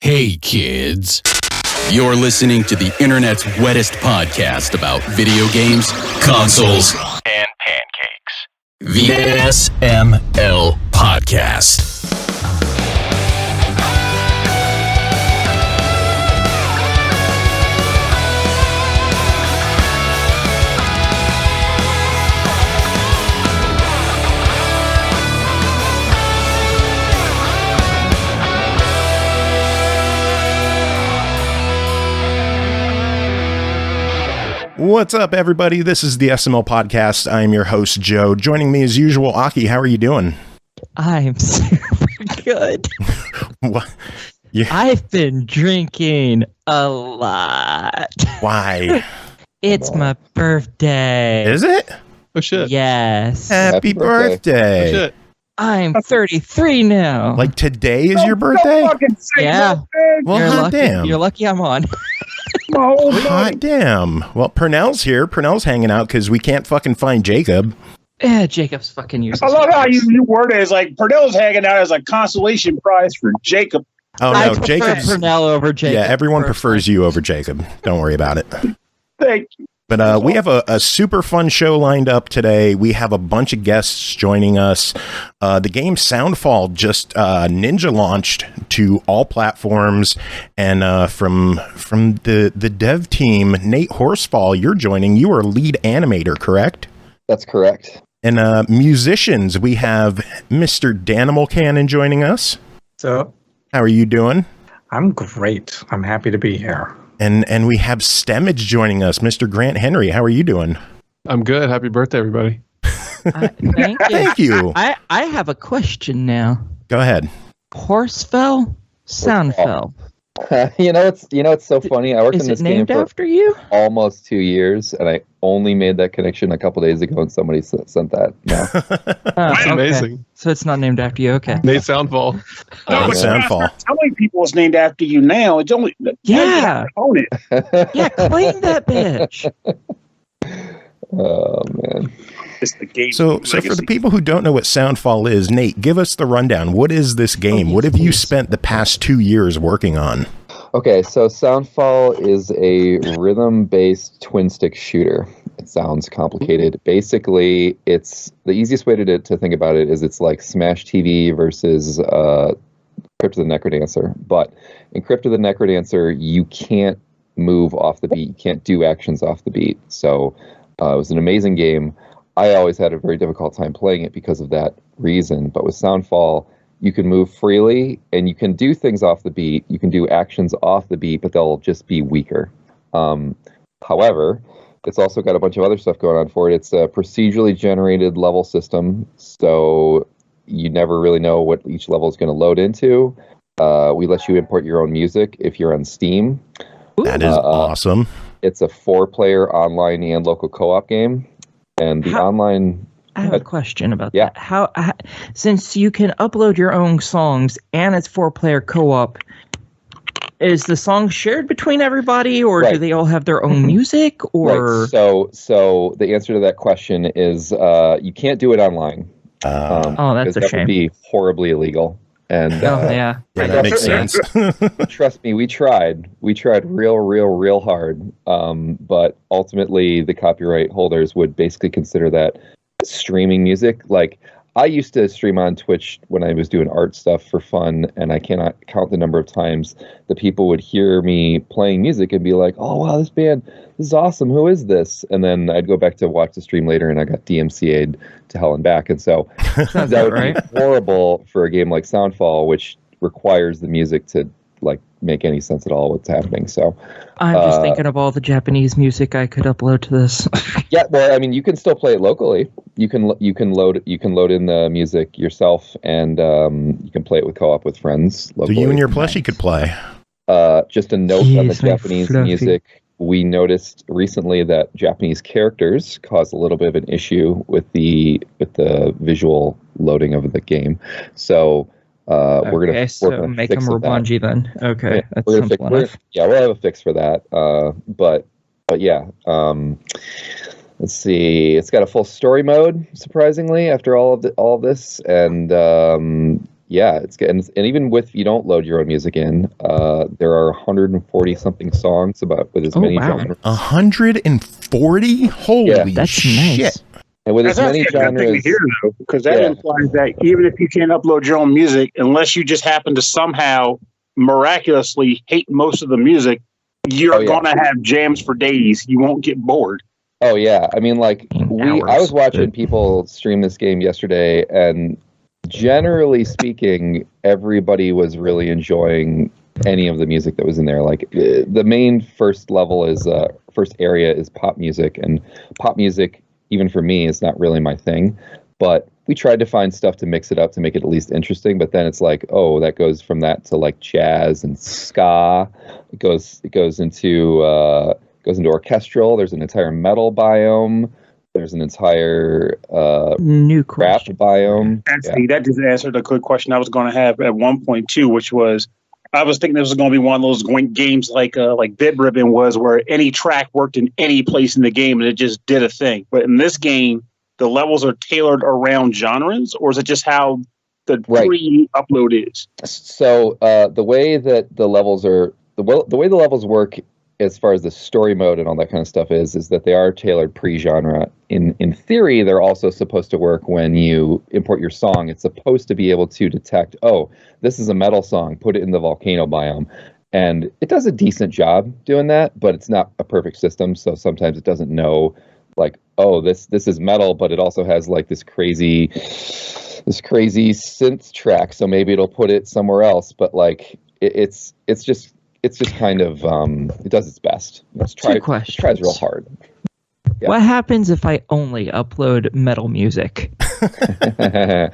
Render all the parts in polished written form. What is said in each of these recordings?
Hey kids, you're listening to the internet's wettest podcast about video games, consoles, and pancakes. The SML Podcast. What's up, everybody? This is the SML Podcast. I'm your host, Joe. Joining me as usual, Aki. How are you doing? I'm super good. What? Yeah. I've been drinking a lot. Why? It's my birthday. Is it? Oh, shit. Yes. Happy birthday. Oh, shit. I'm 33 now. Like today is your birthday? Yeah. Well, You're hot lucky. damn. You're lucky I'm on. Hot damn. Well, Pernell's here. Pernell's hanging out because we can't fucking find Jacob. Yeah, Jacob's fucking useless. I love how you word it as like Pernell's hanging out as a consolation prize for Jacob. Oh, I no. prefer Jacob's. Pernell over Jacob. Yeah, everyone prefers you over Jacob. Don't worry about it. Thank you. But we have a super fun show lined up today. We have a bunch of guests joining us. The game Soundfall just ninja launched to all platforms. And from the dev team, Nate Horsfall, you're joining. You are lead animator, correct? That's correct. And musicians, we have Mr. Danimal Cannon joining us. So, How are you doing? I'm great. I'm happy to be here. And we have Stemage joining us, Mr. Grant Henry. How are you doing? I'm good. Happy birthday, everybody. Thank you. Thank you. I have a question now. Go ahead. Horsfall? Soundfall. You know it's so funny. I worked Is in it this game named for after you? almost 2 years, and I only made that connection a couple days ago, and somebody sent that. No. Oh, okay. Amazing. So it's not named after you. Okay. Nate Soundfall. No, it's Soundfall. not telling people it's named after you now. It's only Yeah. own it. Yeah, claim that bitch. Oh man. It's the game. So for the people who don't know what Soundfall is, Nate, give us the rundown. What is this game? What have you spent the past 2 years working on? Okay, so Soundfall is a rhythm-based twin-stick shooter. It sounds complicated. Basically, it's the easiest way to think about it is it's like Smash TV versus Crypt of the Necrodancer. But in Crypt of the Necrodancer, you can't move off the beat. You can't do actions off the beat. So it was an amazing game. I always had a very difficult time playing it because of that reason. But with Soundfall, you can move freely and you can do things off the beat. You can do actions off the beat, but they'll just be weaker. However, it's also got a bunch of other stuff going on for it. It's a procedurally generated level system, so you never really know what each level is going to load into. We let you import your own music if you're on Steam. That is awesome. It's a 4-player online and local co-op game. And the online... I have a question about Yeah. that. How, since you can upload your own songs and it's 4-player co-op, is the song shared between everybody, or do Right. they all have their own music? Or Right. So the answer to that question is you can't do it online. Oh, that's a that shame. would be horribly illegal. And oh yeah, Yeah, that makes sense. trust me, we tried real hard. But ultimately, the copyright holders would basically consider that streaming music. Like, I used to stream on Twitch when I was doing art stuff for fun, and I cannot count the number of times that people would hear me playing music and be like, "Oh wow, this band, this is awesome. Who is this?" And then I'd go back to watch the stream later, and I got DMCA'd to hell and back. And so sounds that about would right. be horrible for a game like Soundfall, which requires the music to like make any sense at all what's happening. So I'm just thinking of all the Japanese music I could upload to this. yeah, well, I mean, you can still play it locally. You can load in the music yourself, and you can play it with co-op with friends So locally. you and your plushie could play. Just a note on the Jeez, my Japanese fluffy. music. We noticed recently that Japanese characters cause a little bit of an issue with the visual loading of the game. So we're gonna Okay, so make them fix that. Robanji then. Okay, Yeah, that's we're gonna simple fix, enough. we'll have a fix for that. But yeah, let's see. It's got a full story mode, surprisingly, after all of this, and yeah, it's good. And even with you don't load your own music in, there are 140 something songs with as many genres. 140? Holy That's shit! nice. And with as That's many actually a good thing genres, to hear, though, because that implies that even if you can't upload your own music, unless you just happen to somehow miraculously hate most of the music, you're going to have jams for days. You won't get bored. Oh yeah, I mean, like I was watching people stream this game yesterday, and generally speaking, everybody was really enjoying any of the music that was in there. Like the main first area is pop music, and pop music, even for me, is not really my thing. But we tried to find stuff to mix it up to make it at least interesting. But then it's like, oh, that goes from that to like jazz and ska. It goes into orchestral. There's an entire metal biome. There's an entire new rap biome. Actually, that just answered a quick question I was going to have at 1.2, which was, I was thinking this was going to be one of those games like Bit Ribbon was, where any track worked in any place in the game and it just did a thing. But in this game, the levels are tailored around genres, or is it just how the pre-upload is? So the way that the levels work, as far as the story mode and all that kind of stuff is that they are tailored pre-genre. In theory, they're also supposed to work when you import your song. It's supposed to be able to detect, oh, this is a metal song, put it in the volcano biome. And it does a decent job doing that, but it's not a perfect system. So sometimes it doesn't know, like, oh, this is metal, but it also has like this crazy synth track. So maybe it'll put it somewhere else. But like, it's just kind of it does its best. It tries real hard. Yeah. What happens if I only upload metal music?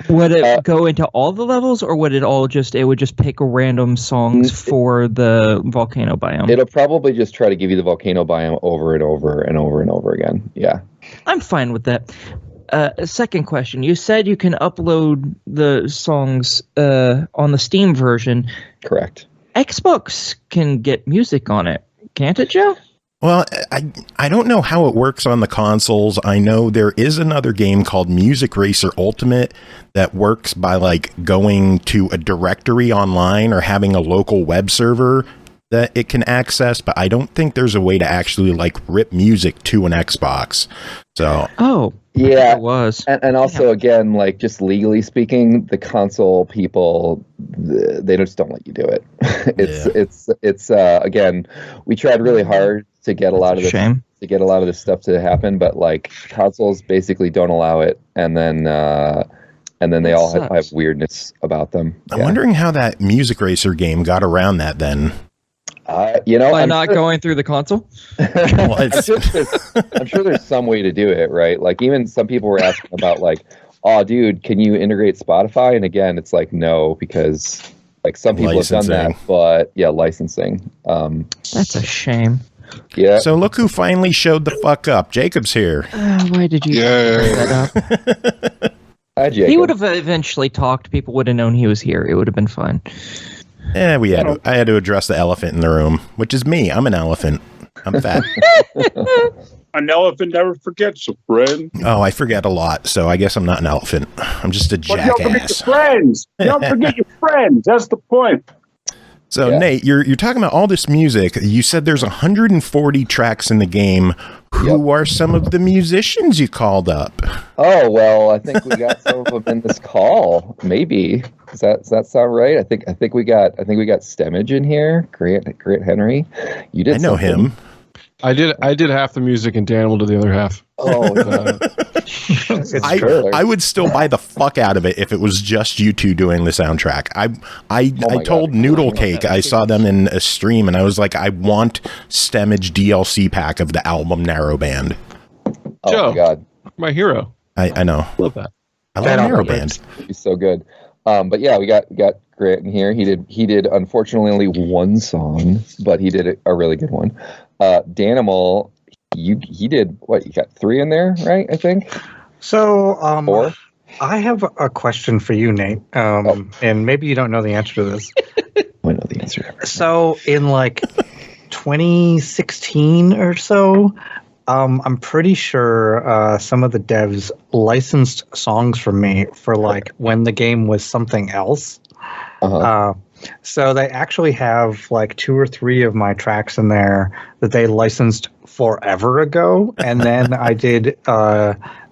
Would it go into all the levels, or would it would just pick random songs for the volcano biome? It'll probably just try to give you the volcano biome over and over and over and over again. Yeah. I'm fine with that. Second question. You said you can upload the songs on the Steam version. Correct. Xbox can get music on it, can't it, Joe? Well, I don't know how it works on the consoles. I know there is another game called Music Racer Ultimate that works by like going to a directory online or having a local web server that it can access, but I don't think there's a way to actually like rip music to an Xbox. So yeah, it was. And also, again, like just legally speaking, the console people, they just don't let you do it. It's again, we tried really hard to get a lot of this stuff to happen, but like consoles basically don't allow it, and then they all have weirdness about them. I'm wondering how that Music Racer game got around that then. By not going through the console? I'm sure there's some way to do it, right? Like even some people were asking about like, oh, dude, can you integrate Spotify? And again, it's like, no, because like some people have done that, but yeah, licensing. That's a shame. Yeah. So look who finally showed the fuck up. Jacob's here. Why did you bring that up? Hi, Jacob. He would have eventually talked. People would have known he was here. It would have been fine. I had to address the elephant in the room, which is me. I'm an elephant. I'm fat. An elephant never forgets a friend. Oh, I forget a lot, so I guess I'm not an elephant. I'm just a jackass. Don't forget your friends. Don't forget your friends. That's the point. So, Nate, you're talking about all this music. You said there's 140 tracks in the game. Who are some of the musicians you called up? Oh, well, I think we got some of them in this call. Maybe. Does that sound right? I think we got Stemage in here. Grant Henry. You did. I know him. I did half the music and Danimal did the other half. Oh, I would still buy the fuck out of it if it was just you two doing the soundtrack. I told Noodle Cake, I saw them in a stream, and I was like, I want Stemage DLC pack of the album Narrowband. Oh Joe, my god, my hero. I know. Love that. I love Narrowband. He's so good. But yeah, we got Grant in here. He did unfortunately only one song, but he did a really good one. Danimal, he did what? You got 3 in there, right? I think. So 4. I have a question for you, Nate. And maybe you don't know the answer to this. I know the answer. So in like 2016 or so, I'm pretty sure some of the devs licensed songs from me for like when the game was something else. So they actually have like 2 or 3 of my tracks in there that they licensed forever ago, and then I did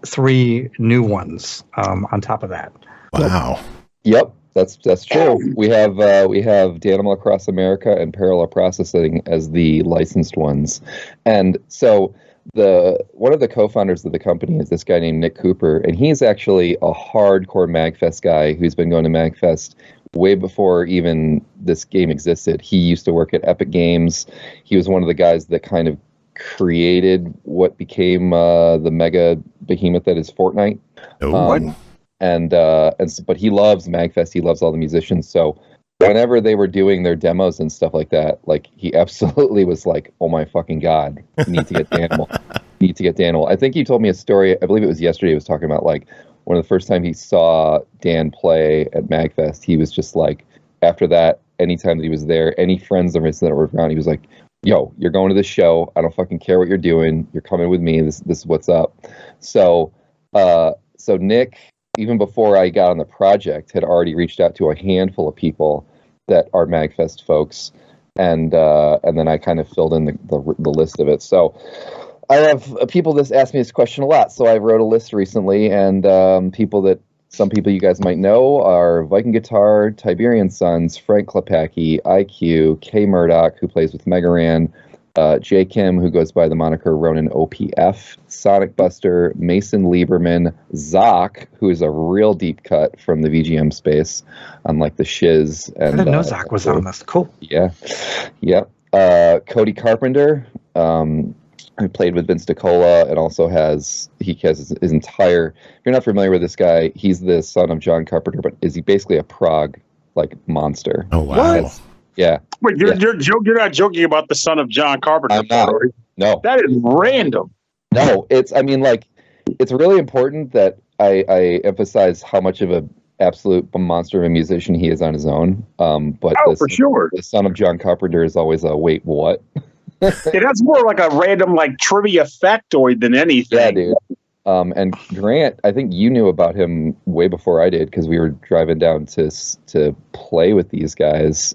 3 new ones on top of that. Wow. Yep, that's true. We have Danimal Across America and Parallel Processing as the licensed ones, and so one of the co-founders of the company is this guy named Nick Cooper, and he's actually a hardcore MagFest guy who's been going to MagFest way before even this game existed. He used to work at Epic Games. He was one of the guys that kind of created what became the mega behemoth that is Fortnite. But he loves MagFest. He loves all the musicians. So whenever they were doing their demos and stuff like that, like he absolutely was like, "Oh my fucking god, need to get Danimal." Need to get Danimal. I think he told me a story. I believe it was yesterday. He was talking about like one of the first time he saw Dan play at MagFest. He was just like, after that, anytime that he was there, any friends of his that were around, he was like, "Yo, you're going to this show. I don't fucking care what you're doing. You're coming with me. This is what's up." So Nick, even before I got on the project, had already reached out to a handful of people that are MagFest folks, and then I kind of filled in the list of it. So I have people that ask me this question a lot. So I wrote a list recently, and some people you guys might know are Viking Guitar, Tiberian Sons, Frank Klepacki, IQ, K Murdoch, who plays with Megaran, J. Kim, who goes by the moniker Ronin OPF, Sonic Buster, Mason Lieberman, Zoc, who is a real deep cut from the VGM space, unlike the Shiz. And, I didn't know Zoc was on this. Cool. Yeah. Cody Carpenter, who played with Vince DiCola, and also has his entire. If you're not familiar with this guy, he's the son of John Carpenter, but is he basically a prog like monster? Oh wow! Yeah. Wait, you're not joking about the son of John Carpenter? I'm not. No, that is random. No, it's really important that I emphasize how much of an absolute monster of a musician he is on his own. But for sure, the son of John Carpenter is always a wait, what? Yeah, that's more like a random like trivia factoid than anything. Yeah, dude. And Grant, I think you knew about him way before I did because we were driving down to play with these guys.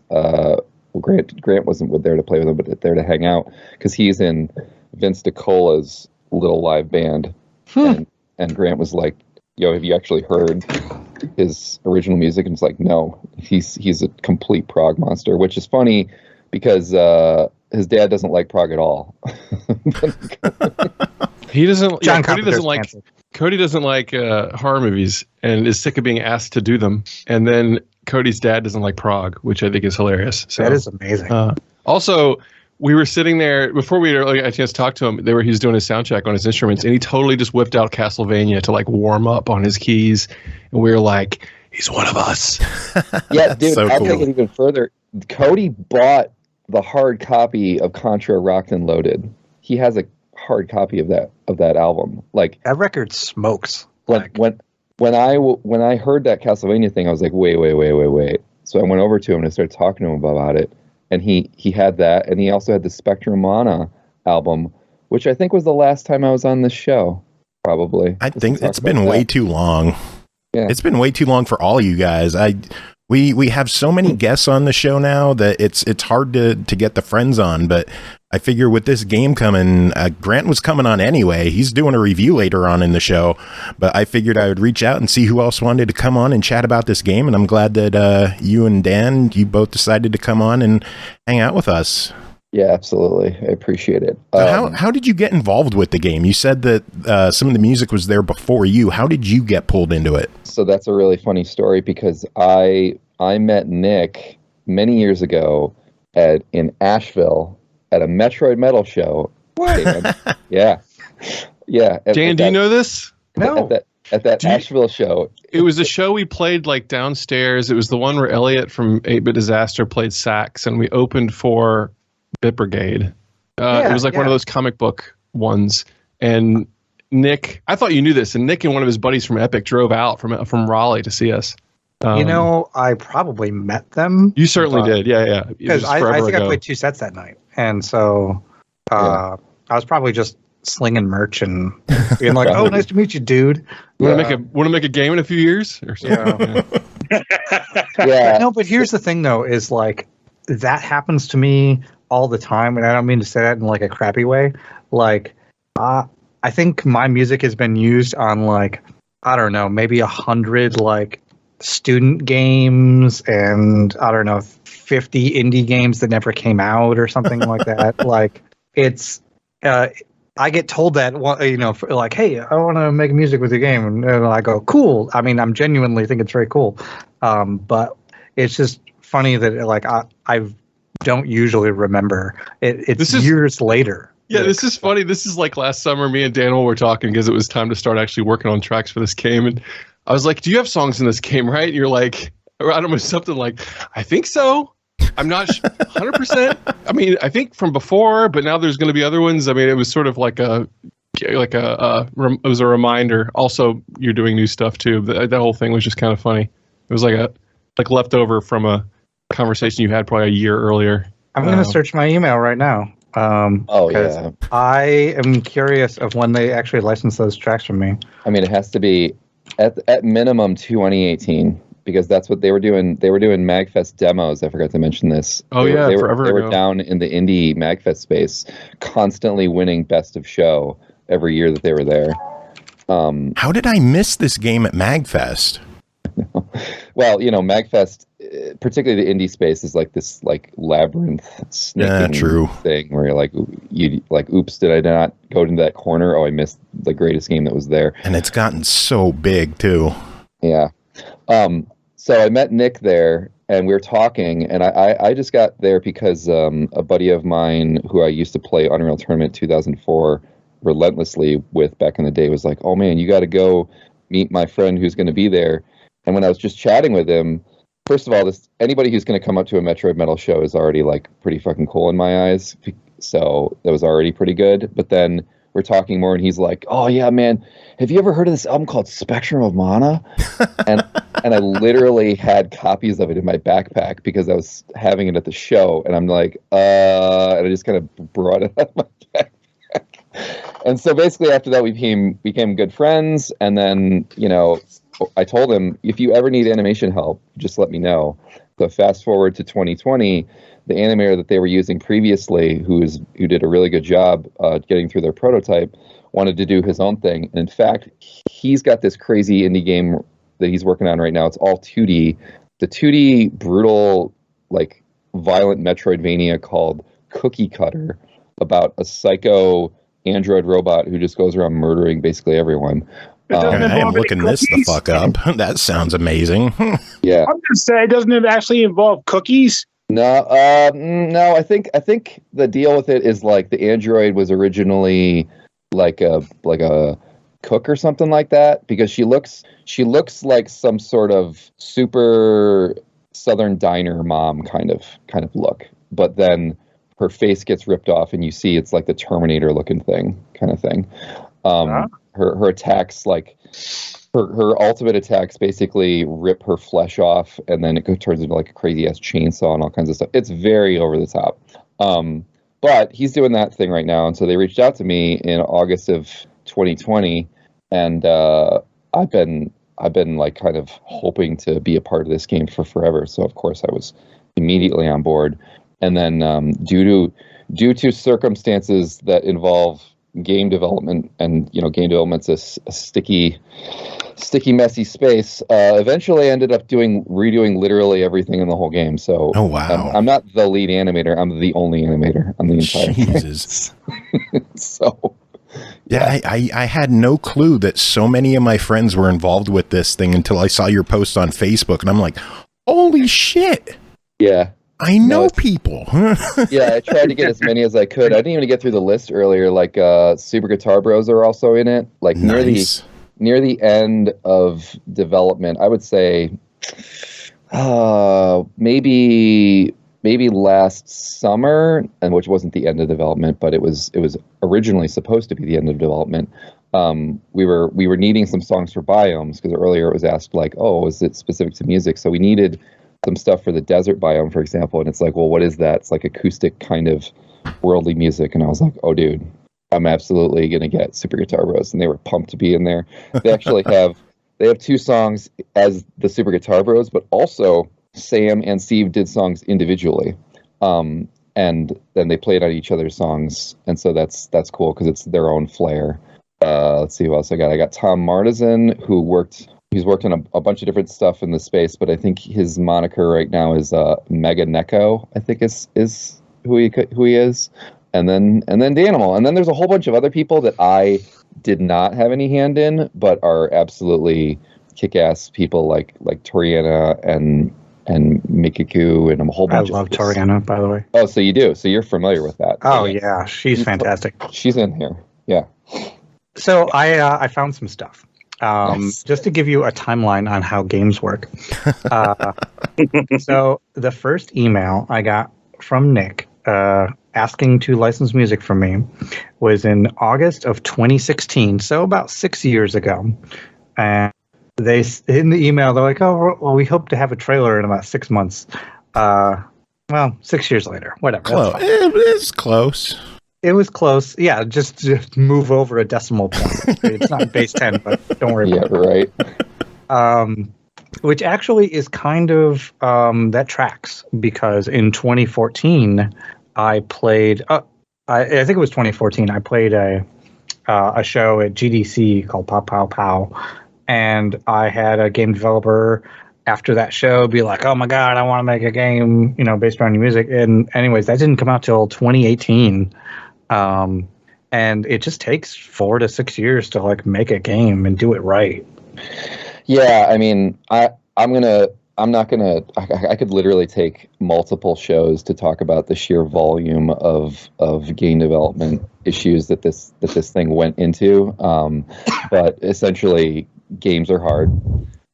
Grant wasn't there to play with them, but there to hang out because he's in Vince DiCola's little live band. And Grant was like, "Yo, have you actually heard his original music?" And it's like, "No, he's a complete prog monster," which is funny because his dad doesn't like prog at all. He doesn't. John Cody doesn't like. Cody doesn't like horror movies and is sick of being asked to do them. And then Cody's dad doesn't like prog, which I think is hilarious. So, that is amazing. Also, we were sitting there before we had a chance to talk to him. He was doing his sound check on his instruments, and he totally just whipped out Castlevania to like warm up on his keys. And we were like, "He's one of us." Yeah, dude. So I'll cool. take it even further. Cody bought the hard copy of Contra Rocked and Loaded. He has a hard copy of that album. Like that record smokes. When I heard that Castlevania thing, I was like, wait. So I went over to him and I started talking to him about it, and he had that, and he also had the Spectrum Mana album, which I think was the last time I was on this show. Probably. I think it's been way too long. Yeah. It's been way too long for all you guys. We have so many guests on the show now that it's hard to get the friends on, but I figure with this game coming, Grant was coming on anyway. He's doing a review later on in the show, but I figured I would reach out and see who else wanted to come on and chat about this game, and I'm glad that you and Dan, you both decided to come on and hang out with us. Yeah, absolutely. I appreciate it. So how did you get involved with the game? You said that some of the music was there before you. How did you get pulled into it? So that's a really funny story because I met Nick many years ago in Asheville at a Metroid Metal show. What? Yeah. Dan, do you know this? No. At that Asheville show. It was a show we played like downstairs. It was the one where Elliot from 8-Bit Disaster played sax, and we opened for Bit Brigade. It was like one of those comic book ones. And Nick, I thought you knew this, and Nick and one of his buddies from Epic drove out from Raleigh to see us. I probably met them. You certainly did. Yeah. Because I think I played 2 sets that night. And so I was probably just slinging merch and being like, "Oh, nice to meet you, dude. Want to make a game in a few years?" Or something? Yeah. Yeah. No, but here's the thing, though, is like that happens to me all the time, and I don't mean to say that in like a crappy way. Like, I think my music has been used on like, I don't know, maybe 100 like student games, and I don't know, 50 indie games that never came out or something like that. Like, it's I get told that, like, hey, I want to make music with your game, and I go, cool. I mean, I'm genuinely think it's very cool, but it's just funny that like I don't usually remember. It's years later. Yeah, this is funny. This is like last summer, me and Danimal were talking because it was time to start actually working on tracks for this game, and I was like, "Do you have songs in this game, right?" And you're like, I don't know, something like, "I think so." I'm not 100%. I mean, I think from before, but now there's going to be other ones. I mean, it was sort of like it was a reminder. Also, you're doing new stuff too. That whole thing was just kind of funny. It was like leftover from a conversation you had probably a year earlier. I'm going to search my email right now. Yeah. I am curious of when they actually licensed those tracks from me. I mean, it has to be at minimum 2018. Because that's what they were doing. They were doing MagFest demos. I forgot to mention this. Oh, they forever were ago. Down in the indie MagFest space, constantly winning Best of Show every year that they were there. How did I miss this game at MagFest? Well, MagFest, particularly the indie space, is like this like labyrinth snaking thing where you're like, oops, did I not go into that corner? Oh, I missed the greatest game that was there. And it's gotten so big too. Yeah. So I met Nick there, and we were talking, and I just got there because a buddy of mine who I used to play Unreal Tournament 2004 relentlessly with back in the day was like, oh man, you got to go meet my friend who's going to be there. And when I was just chatting with him, first of all, anybody who's going to come up to a Metroid Metal show is already like pretty fucking cool in my eyes. So that was already pretty good. But then we're talking more, and he's like, oh yeah, man, have you ever heard of this album called Spectrum of Mana? and I literally had copies of it in my backpack because I was having it at the show, and I'm like, and I just kind of brought it out of my backpack. And so basically after that we became good friends, and then, I told him, if you ever need animation help, just let me know. So fast forward to 2020, the animator that they were using previously, who did a really good job getting through their prototype, wanted to do his own thing. And in fact, he's got this crazy indie game that he's working on right now. It's all 2D. The 2D brutal, like violent Metroidvania called Cookie Cutter, about a psycho android robot who just goes around murdering basically everyone. I am looking this the fuck up. That sounds amazing. Yeah. I'm gonna say, doesn't it actually involve cookies? No, no. I think the deal with it is like the android was originally like a cook or something like that, because she looks like some sort of super Southern diner mom kind of look, but then her face gets ripped off and you see it's like the Terminator looking kind of thing. Her attacks, like her ultimate attacks, basically rip her flesh off, and then it turns into like a crazy ass chainsaw and all kinds of stuff. It's very over the top. But he's doing that thing right now, and so they reached out to me in August of 2020, and I've been like kind of hoping to be a part of this game for forever. So of course I was immediately on board, and then due to circumstances that involve game development, and game development's a sticky messy space, eventually I ended up redoing literally everything in the whole game. So oh wow, I'm not the lead animator, I'm the only animator on the entire Jesus thing. So yeah, I had no clue that so many of my friends were involved with this thing until I saw your post on Facebook, and I'm like, holy shit. Yeah, I know people. Yeah, I tried to get as many as I could. I didn't even get through the list earlier. Like Super Guitar Bros are also in it. Like nice. near the end of development, I would say maybe last summer, and which wasn't the end of development, but it was originally supposed to be the end of development. We were needing some songs for biomes, because earlier it was asked like, oh, is it specific to music? So we needed some stuff for the desert biome, for example, and it's like, well, what is that? It's like acoustic kind of worldly music, and I was like, oh dude, I'm absolutely gonna get Super Guitar Bros, and they were pumped to be in there. They actually have they have 2 songs as the Super Guitar Bros, but also Sam and Steve did songs individually. And then they played on each other's songs, and so that's cool because it's their own flair. Let's see who else I got. I got Tom Martizan, he's worked on a bunch of different stuff in the space, but I think his moniker right now is Mega Neko, I think is who he is. And then Danimal. And then there's a whole bunch of other people that I did not have any hand in, but are absolutely kick-ass people like Toriana and Mikiku and a whole bunch of... I love Toriana, by the way. Oh, so you do. So you're familiar with that. Oh, yeah. She's fantastic. She's in here. Yeah. So I found some stuff. Nice. Just to give you a timeline on how games work. So the first email I got from Nick asking to license music from me was in August of 2016, so about 6 years ago. And they, in the email, they're like, "Oh, well, we hope to have a trailer in about 6 months." Well, 6 years later, whatever. It's close. It was close. Yeah, just move over a decimal point. It's not base 10, but don't worry about it. Right. Which actually is kind of that tracks, because in 2014 I played. I think it was 2014. I played a show at GDC called Pop Pow Pow, and I had a game developer after that show be like, "Oh my god, I want to make a game, based around your music." And anyways, that didn't come out till 2018. And it just takes 4 to 6 years to like make a game and do it right. Yeah, I mean, I could literally take multiple shows to talk about the sheer volume of game development issues that this thing went into. But essentially, games are hard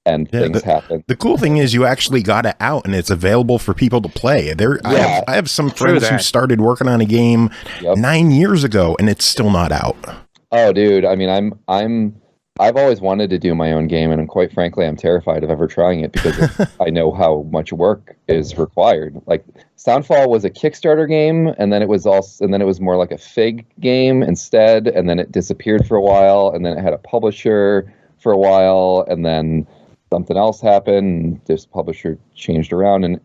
and things happen. The cool thing is you actually got it out and it's available for people to play. I have some friends who started working on a game 9 years ago and it's still not out. Oh, dude. I mean, I've always wanted to do my own game, and quite frankly, I'm terrified of ever trying it because I know how much work is required. Like, Soundfall was a Kickstarter game, and then it was more like a Fig game instead, and then it disappeared for a while, and then it had a publisher for a while, and then something else happened. This publisher changed around, and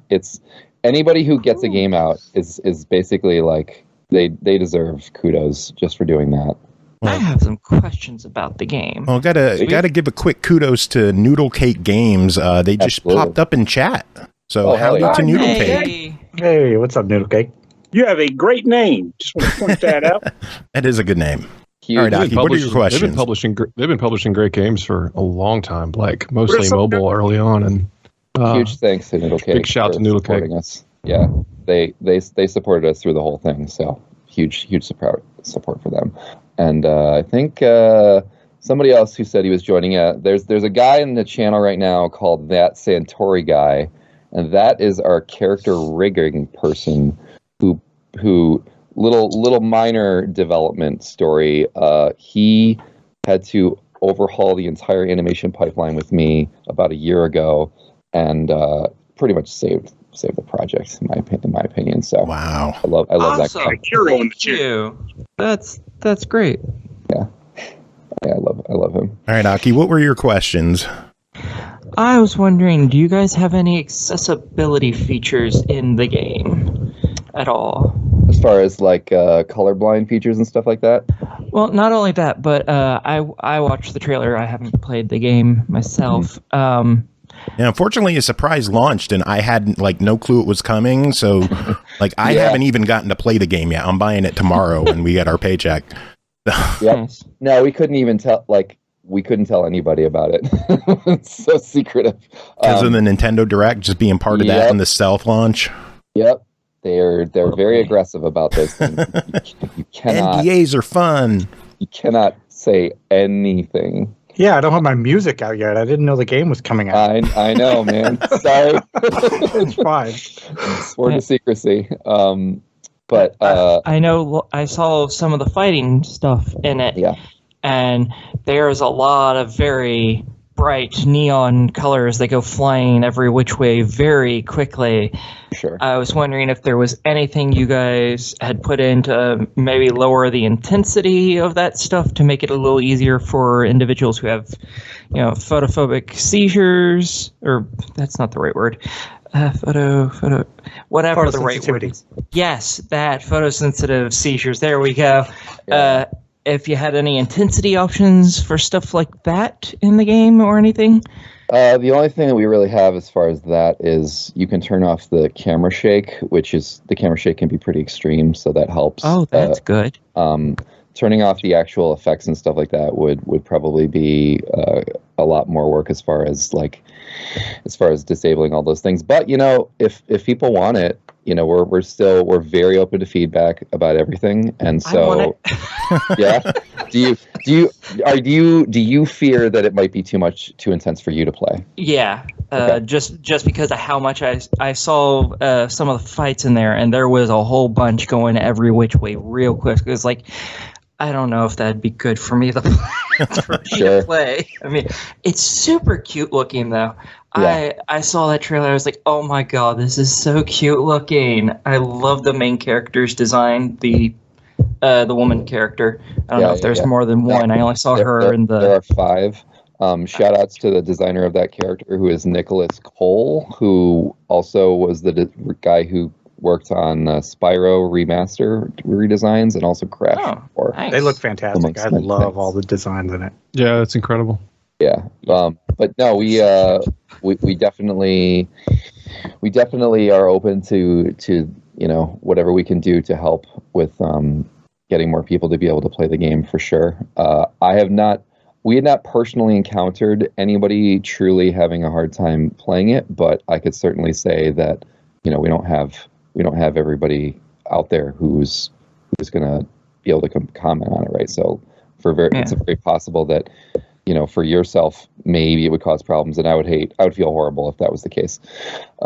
it's anybody who gets a game out is basically like they deserve kudos just for doing that. I have some questions about the game. Well, gotta give a quick kudos to Noodle Cake Games. They just popped up in chat. So howdy to Noodle Cake. Hey, what's up, Noodle Cake? You have a great name. Just want to point that out. That is a good name. Huge. All right, Aki, what are your questions? They've been publishing great games for a long time, like mostly mobile early on. And huge thanks to Noodle Cake. Big shout to Noodle Cake. Us. Yeah, they supported us through the whole thing. So huge support for them. And I think somebody else who said he was joining. There's a guy in the channel right now called That Santori Guy, and that is our character rigging person who little minor development story. He had to overhaul the entire animation pipeline with me about a year ago, and pretty much saved the project in my opinion. So wow, I love awesome. That guy. Thank you. That's great. Yeah, I love him. All right, Aki, what were your questions? I was wondering, do you guys have any accessibility features in the game at all? As far as like colorblind features and stuff like that? Well, not only that, but I watched the trailer. I haven't played the game myself. Mm-hmm. Yeah, unfortunately, a surprise launched, and I had no clue it was coming. So, I haven't even gotten to play the game yet. I'm buying it tomorrow when we get our paycheck. Yep. No, we couldn't even tell. We couldn't tell anybody about it. It's so secretive. Because of the Nintendo Direct just being part of that in the stealth launch. Yep, they're very aggressive about those things. You cannot. NDAs are fun. You cannot say anything. Yeah, I don't have my music out yet. I didn't know the game was coming out. I know, man. Sorry. It's fine. Sworn to secrecy. But I know I saw some of the fighting stuff in it. Yeah. And there's a lot of very bright neon colors that go flying every which way very quickly. Sure. I was wondering if there was anything you guys had put in to maybe lower the intensity of that stuff to make it a little easier for individuals who have, photophobic seizures, or that's not the right word. Whatever the right word is. Yes, that photosensitive seizures. There we go. Yeah. If you had any intensity options for stuff like that in the game or anything? The only thing that we really have as far as that is you can turn off the camera shake, the camera shake can be pretty extreme, so that helps. Oh, that's good. Turning off the actual effects and stuff like that would probably be a lot more work as far as disabling all those things. But if people want it, we're very open to feedback about everything, and so yeah. Do you fear that it might be too intense for you to play? Yeah, okay. Just because of how much I saw some of the fights in there, and there was a whole bunch going every which way real quick. It was like, I don't know if that'd be good for me to play. I mean, it's super cute looking though. Yeah. I saw that trailer. I was like, oh my god, this is so cute looking. I love the main character's design. The woman character. I don't know if there's more than one. I only saw her in the. There are 5. Shout outs to the designer of that character, who is Nicholas Cole, who also was the guy who worked on Spyro remaster redesigns and also Crash. Nice. They look fantastic. I love all the designs in it. Yeah, that's incredible. Yeah, but no, we definitely are open to whatever we can do to help with getting more people to be able to play the game for sure. We had not personally encountered anybody truly having a hard time playing it, but I could certainly say that we don't have everybody out there who's going to be able to comment on it, right? So it's very possible that for yourself, maybe it would cause problems, and I would feel horrible if that was the case.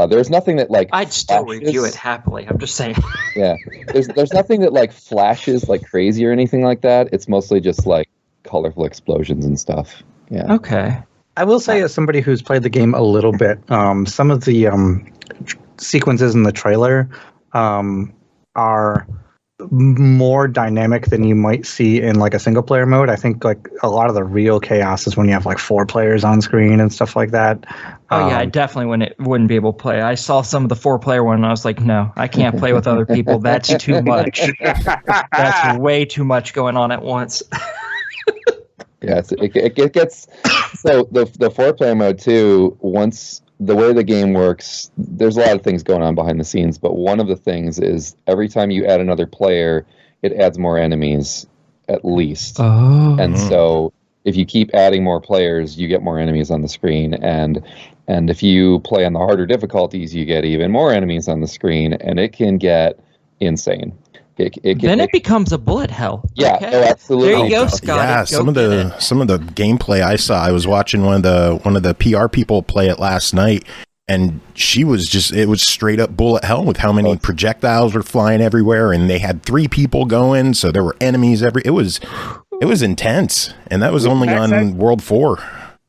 There's nothing that I'd still review it happily. I'm just saying. Yeah, there's nothing that flashes like crazy or anything like that. It's mostly just colorful explosions and stuff. Yeah. Okay. I will say, as somebody who's played the game a little bit, some of the sequences in the trailer are more dynamic than you might see in a single player mode. I think a lot of the real chaos is when you have 4 players on screen and stuff like that. Oh yeah, I definitely wouldn't be able to play. I saw some of the 4-player one and I was like, no, I can't play with other people. That's too much. That's way too much going on at once. Yeah, it gets so the 4-player mode too. Once the way the game works, there's a lot of things going on behind the scenes, but one of the things is every time you add another player, it adds more enemies, at least. Oh. And so if you keep adding more players, you get more enemies on the screen, and if you play on the harder difficulties, you get even more enemies on the screen, and it can get insane. It becomes a bullet hell. Yeah, okay. Oh, absolutely. There you go, Scott. Yeah, some of the gameplay I saw, I was watching one of the PR people play it last night, and it was straight up bullet hell with how many projectiles were flying everywhere, and they had 3 people going, so there were enemies it was intense, and that was only on World 4.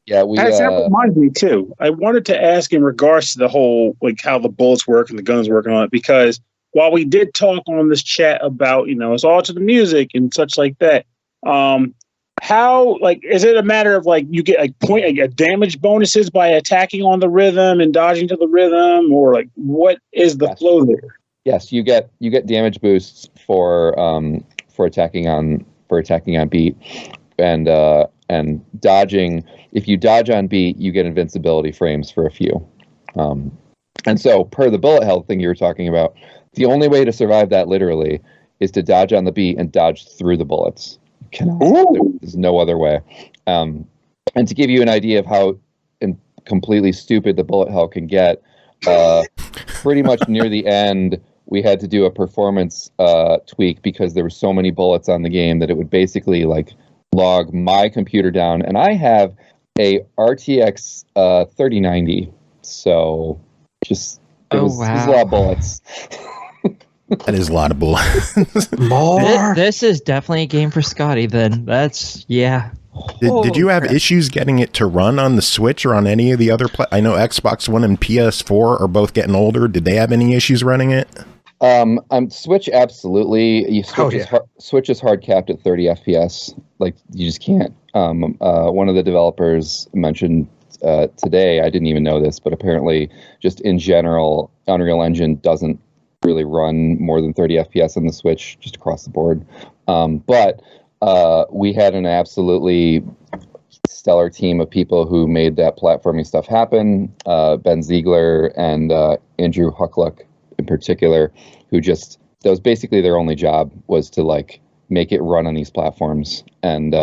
Yeah, that reminds me too. I wanted to ask in regards to the whole how the bullets work and the guns working on it, because while we did talk on this chat about, it's all to the music and such like that, how, is it a matter of, you get, damage bonuses by attacking on the rhythm and dodging to the rhythm, or, what is the flow there? Yes, you get damage boosts for attacking on beat, and dodging. If you dodge on beat, you get invincibility frames for a few. And so, per the bullet hell thing you were talking about, the only way to survive that literally is to dodge on the beat and dodge through the bullets. There's no other way. And to give you an idea of how completely stupid the bullet hell can get, pretty much near the end, we had to do a performance tweak because there were so many bullets on the game that it would basically log my computer down. And I have a RTX 3090, so just it was a lot of bullets. That is a lot of bullets. This is definitely a game for Scotty then. That's, yeah. Did you have issues getting it to run on the Switch or on any of the other? I know Xbox One and PS4 are both getting older. Did they have any issues running it? Switch, absolutely. Switch is hard capped at 30 FPS. Like, you just can't. One of the developers mentioned today, I didn't even know this, but apparently, just in general, Unreal Engine doesn't really run more than 30 FPS on the Switch, just across the board. But we had an absolutely stellar team of people who made that platforming stuff happen. Ben Ziegler and Andrew Huckluck in particular, who just, that was basically their only job, was to like make it run on these platforms. And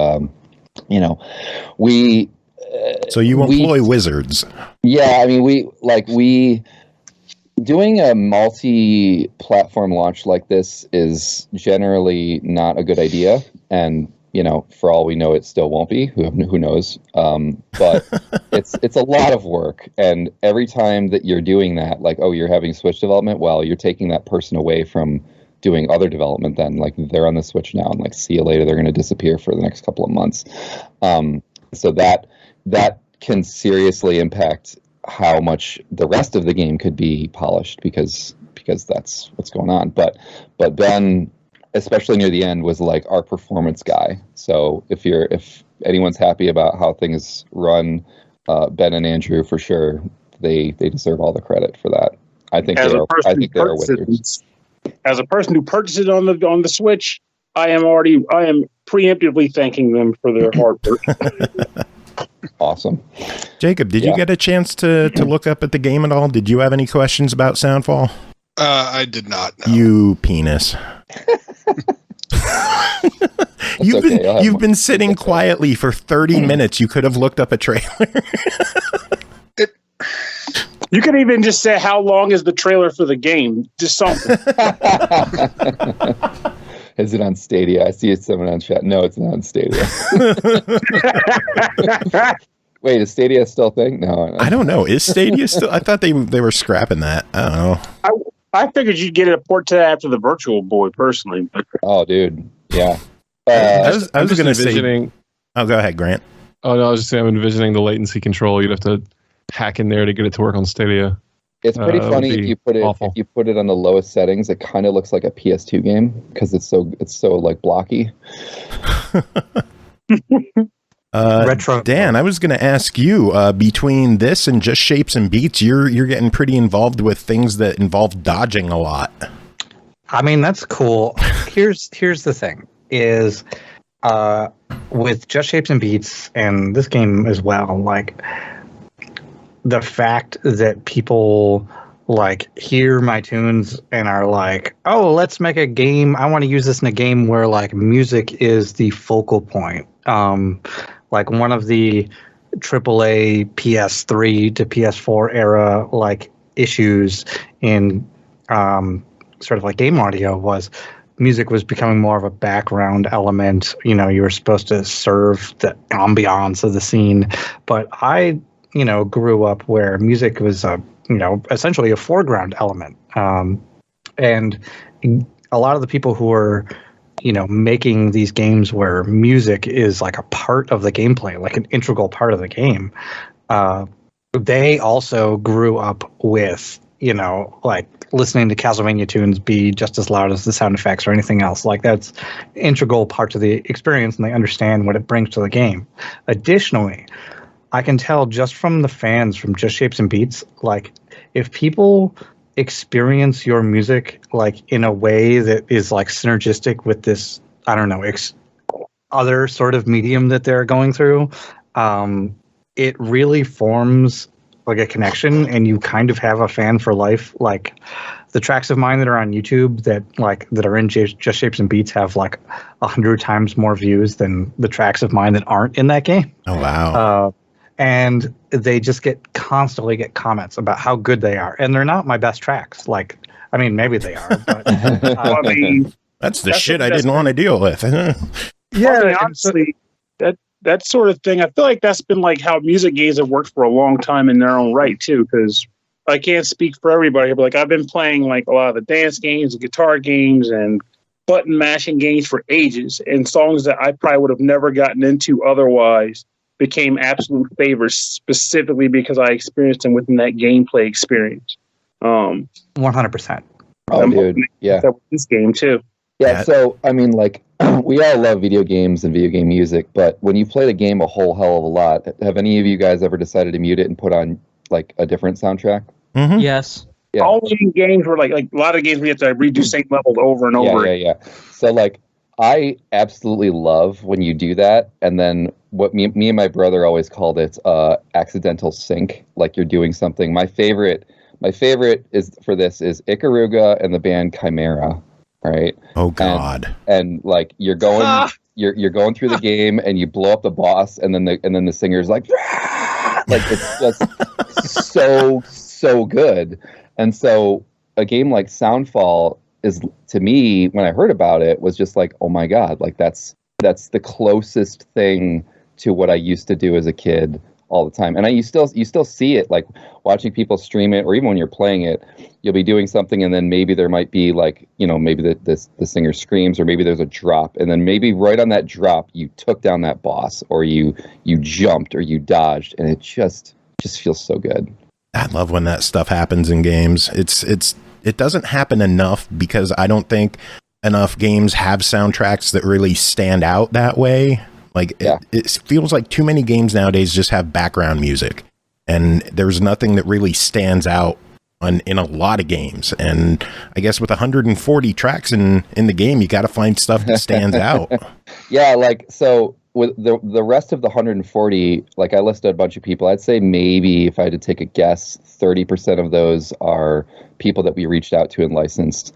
so you employ wizards. Yeah, I mean, we doing a multi-platform launch like this is generally not a good idea, and for all we know, it still won't be. Who knows? But it's a lot of work, and every time that you're doing that, like, oh, you're having Switch development, well, you're taking that person away from doing other development. Then, like, they're on the Switch now, and like, see you later. They're going to disappear for the next couple of months. So that can seriously impact how much the rest of the game could be polished, because that's what's going on. But Ben, especially near the end, was like our performance guy. So if anyone's happy about how things run, Ben and Andrew, for sure, they deserve all the credit for that. I think they are wizards. As a person who purchased it on the Switch, I am preemptively thanking them for their hard work. Awesome. Jacob, did you get a chance to look up at the game at all? Did you have any questions about Soundfall? I did not. No. You penis. You've been sitting quietly for 30 minutes. You could have looked up a trailer. You could even just say, how long is the trailer for the game? Just something. Is it on Stadia? I see someone on chat. No, it's not on Stadia. Wait, is Stadia still a thing? No. I don't know. Is Stadia still? I thought they were scrapping that. I don't know. I figured you'd get a port to that after the Virtual Boy, personally. Oh, dude. Yeah. I was going to say... Oh, go ahead, Grant. Oh, no, I was just saying I'm envisioning the latency control. You'd have to hack in there to get it to work on Stadia. It's pretty funny if you put it on the lowest settings. It kind of looks like a PS2 game because it's so like blocky. Retro. Dan, I was going to ask you, between this and Just Shapes and Beats, you're getting pretty involved with things that involve dodging a lot. I mean, that's cool. Here's the thing: is with Just Shapes and Beats and this game as well, like, the fact that people like hear my tunes and are like, oh, let's make a game. I want to use this in a game where like music is the focal point. Like one of the AAA PS3 to PS4 era like issues in sort of like game audio was music was becoming more of a background element. You were supposed to serve the ambiance of the scene, but I grew up where music was essentially a foreground element. And a lot of the people who are, making these games where music is like a part of the gameplay, like an integral part of the game, they also grew up with, like listening to Castlevania tunes be just as loud as the sound effects or anything else. Like, that's integral parts of the experience, and they understand what it brings to the game. Additionally, I can tell just from the fans from Just Shapes and Beats, like, if people experience your music like in a way that is like synergistic with this, I don't know, other sort of medium that they're going through, it really forms like a connection, and you kind of have a fan for life. Like, the tracks of mine that are on YouTube that are in Just Shapes and Beats have like 100 times more views than the tracks of mine that aren't in that game. Oh, wow. And they just constantly get comments about how good they are. And they're not my best tracks. Like, I mean, maybe they are, but that's the shit I didn't want to deal with. Yeah, honestly, that sort of thing, I feel like that's been like how music games have worked for a long time in their own right too, because I can't speak for everybody, but like I've been playing like a lot of the dance games, the guitar games, and button mashing games for ages, and songs that I probably would have never gotten into otherwise became absolute favorites specifically because I experienced them within that gameplay experience. 100%. Oh, dude, yeah. This game too. Yeah, so I mean, like, we all love video games and video game music, but when you played a game a whole hell of a lot, have any of you guys ever decided to mute it and put on like a different soundtrack? Mm-hmm. Yes. Yeah. Only in games where like a lot of games we have to redo same levels over and over. Yeah. So like, I absolutely love when you do that, and then what me and my brother always called it accidental sync, like you're doing something. My favorite is for this is Ikaruga and the band Chimera, right? Oh God! And like you're going you're going through the game and you blow up the boss, and then the singer's like it's just so good. And so a game like Soundfall is, to me, when I heard about it, was just like, oh my God, like that's the closest thing to what I used to do as a kid all the time. And you still see it, like watching people stream it, or even when you're playing it, you'll be doing something and then maybe there might be like, maybe the singer screams, or maybe there's a drop, and then maybe right on that drop you took down that boss, or you jumped or you dodged, and it just feels so good. I love when that stuff happens in games. It doesn't happen enough because I don't think enough games have soundtracks that really stand out that way. Like it feels like too many games nowadays just have background music, and there's nothing that really stands out in a lot of games. And I guess with 140 tracks in the game, you got to find stuff that stands out. Yeah, like so with the rest of the 140, like I listed a bunch of people. I'd say maybe if I had to take a guess, 30% of those are people that we reached out to and licensed.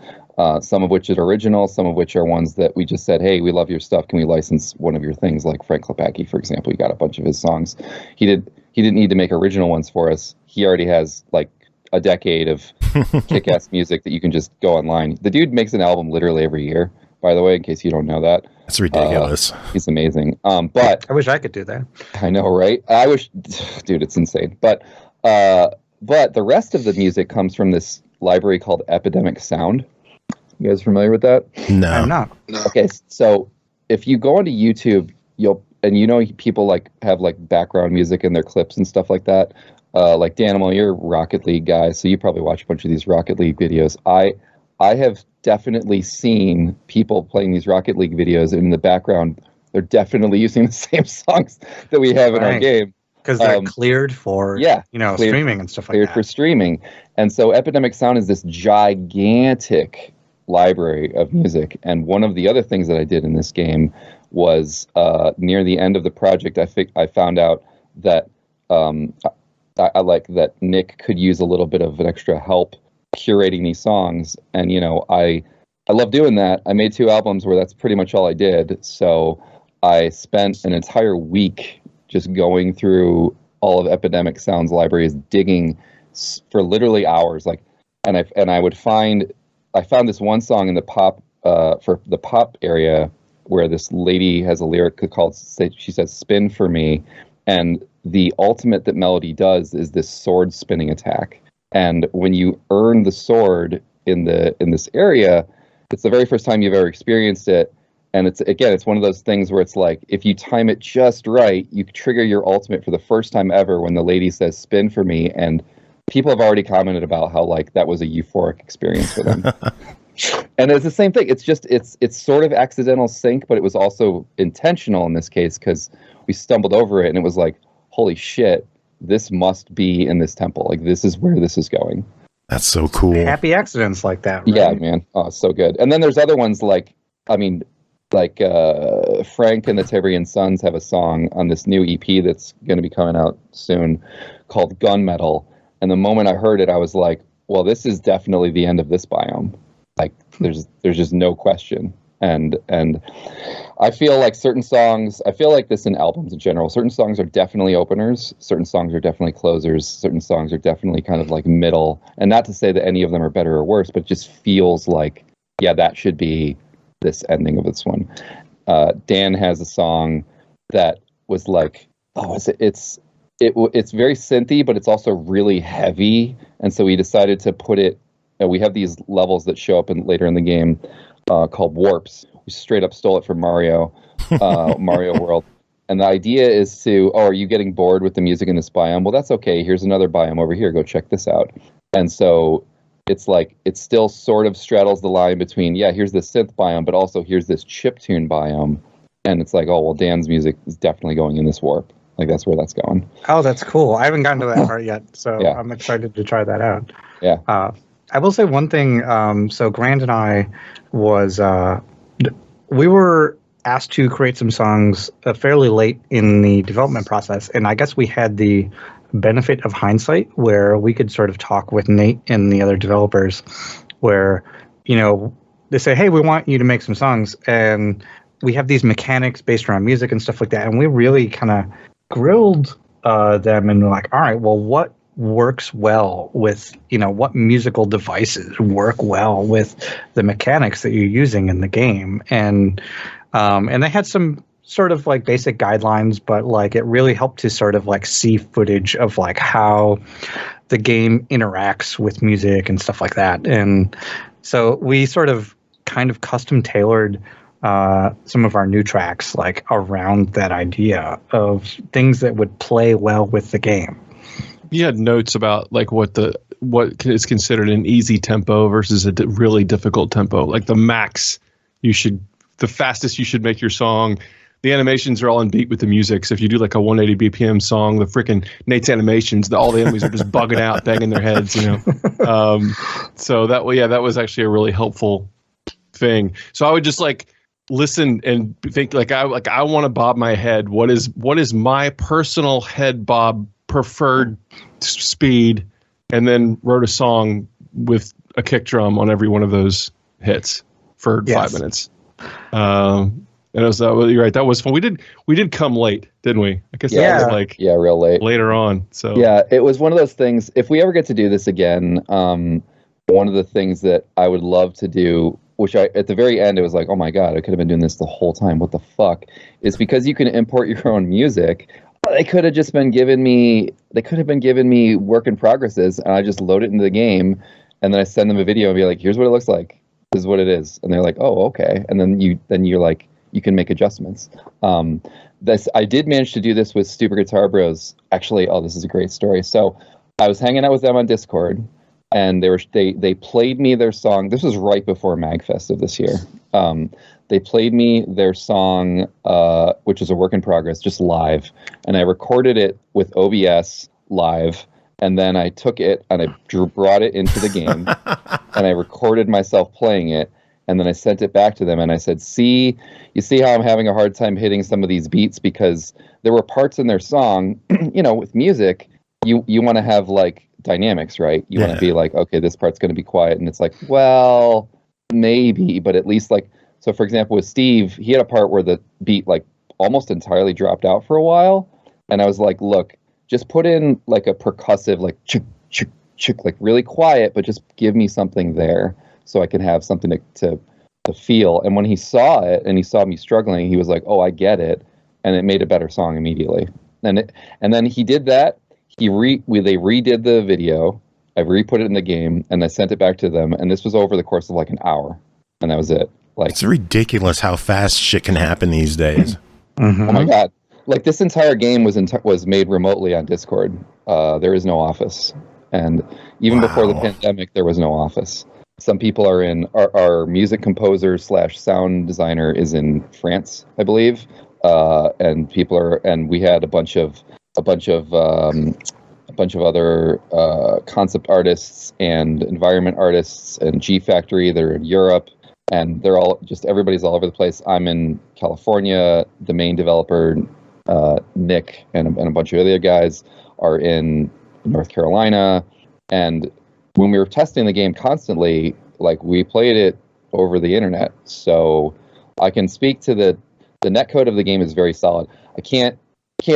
Some of which are original, some of which are ones that we just said, hey, we love your stuff. Can we license one of your things? Like Frank Klepacki, for example, he got a bunch of his songs. He didn't need to make original ones for us. He already has like a decade of kick-ass music that you can just go online. The dude makes an album literally every year, by the way, in case you don't know that. That's ridiculous. He's amazing. But I wish I could do that. I know, right? I wish, dude, it's insane. But the rest of the music comes from this library called Epidemic Sound. You guys familiar with that? No, I'm not. No. Okay, so if you go onto YouTube, people like have like background music in their clips and stuff like that. Like Danimal, you're a Rocket League guy, so you probably watch a bunch of these Rocket League videos. I have definitely seen people playing these Rocket League videos, and in the background, they're definitely using the same songs that we have in our game. Because they're cleared for streaming and stuff like that. Cleared for streaming. And so Epidemic Sound is this gigantic library of music. And one of the other things that I did in this game was near the end of the project, I found out that I like that Nick could use a little bit of an extra help curating these songs. And, I love doing that. I made 2 albums where that's pretty much all I did. So I spent an entire week just going through all of Epidemic Sound's libraries, digging for literally hours. I found this one song in the pop for the pop area where this lady has a lyric called, she says, "Spin for me," and the ultimate that melody does is this sword spinning attack. And when you earn the sword in this area, it's the very first time you've ever experienced it. And it's one of those things where it's like, if you time it just right, you trigger your ultimate for the first time ever when the lady says "spin for me," and people have already commented about how like that was a euphoric experience for them. And it's the same thing. It's just it's sort of accidental sync, but it was also intentional in this case because we stumbled over it and it was like, holy shit, this must be in this temple. Like this is where this is going. That's so cool. Happy accidents like that. Right? Yeah, man. Oh, so good. And then there's other ones like Frank and the Tiberian Sons have a song on this new EP that's going to be coming out soon called Gunmetal. And the moment I heard it, I was like, well, this is definitely the end of this biome. Like there's just no question. And I feel like certain songs, I feel like this in albums in general, certain songs are definitely openers, certain songs are definitely closers, certain songs are definitely kind of like middle. And not to say that any of them are better or worse, but it just feels like, yeah, that should be this ending of this one. Dan has a song that was like, it's very synthy, but it's also really heavy. And so we decided to put it, we have these levels that show up later in the game called Warps. We straight up stole it from Mario World. And the idea is to, are you getting bored with the music in this biome? Well, that's okay. Here's another biome over here. Go check this out. And so it's like, it still sort of straddles the line between, here's the synth biome, but also here's this chiptune biome. And it's like, oh, well, Dan's music is definitely going in this warp. Like, that's where that's going. Oh, that's cool. I haven't gotten to that part yet, so I'm excited to try that out. Yeah. I will say one thing. So Grant and I we were asked to create some songs fairly late in the development process, and I guess we had the benefit of hindsight where we could sort of talk with Nate and the other developers where, they say, hey, we want you to make some songs, and we have these mechanics based around music and stuff like that, and we really kind of grilled them and were like, all right, well, what works well with, what musical devices work well with the mechanics that you're using in the game, and they had some sort of like basic guidelines, but like it really helped to sort of like see footage of like how the game interacts with music and stuff like that. And so we sort of kind of custom tailored some of our new tracks like around that idea of things that would play well with the game. You had notes about like what is considered an easy tempo versus a really difficult tempo, like the fastest you should make your song. The animations are all in beat with the music. So if you do like a 180 BPM song, the freaking Nate's animations, all the enemies are just bugging out, banging their heads, So that was actually a really helpful thing. So I would just like listen and think I want to bob my head. What is my personal head bob preferred speed? And then wrote a song with a kick drum on every one of those hits for 5 minutes. And it was you're right. That was fun. We did come late, didn't we? I guess that was like real late later on. So it was one of those things. If we ever get to do this again, one of the things that I would love to do, which at the very end it was like, oh my god, I could have been doing this the whole time. What the fuck? Is because you can import your own music. They could have been giving me work in progresses, and I just load it into the game, and then I send them a video and be like, here's what it looks like. This is what it is. And they're like, oh, okay. And then you're like, you can make adjustments. I did manage to do this with Stupid Guitar Bros. Actually, this is a great story. So I was hanging out with them on Discord, and they played me their song. This was right before MagFest of this year. They played me their song, which is a work in progress, just live. And I recorded it with OBS live. And then I took it and I brought it into the game and I recorded myself playing it. And then I sent it back to them and I said, you see how I'm having a hard time hitting some of these beats because there were parts in their song, with music, you want to have like dynamics, right? You want to be like, okay, this part's going to be quiet. And it's like, well, maybe, but at least like, so for example, with Steve, he had a part where the beat like almost entirely dropped out for a while. And I was like, look, just put in like a percussive, like chick, chick, chick, like really quiet, but just give me something there so I can have something to feel. And when he saw it and he saw me struggling, he was like, oh, I get it. And it made a better song immediately. And then he did that. They redid the video. I re-put it in the game and I sent it back to them. And this was over the course of like an hour. And that was it. Like, it's ridiculous how fast shit can happen these days. Mm-hmm. Oh my God. Like this entire game was made remotely on Discord. There is no office. And even before the pandemic, there was no office. Some people are in, our music composer / sound designer is in France, I believe. And we had a bunch of other concept artists and environment artists and G Factory. They're in Europe. And they're everybody's all over the place. I'm in California. The main developer, Nick, and a bunch of other guys are in North Carolina. And when we were testing the game constantly, like we played it over the internet. So I can speak to the netcode of the game is very solid. I can't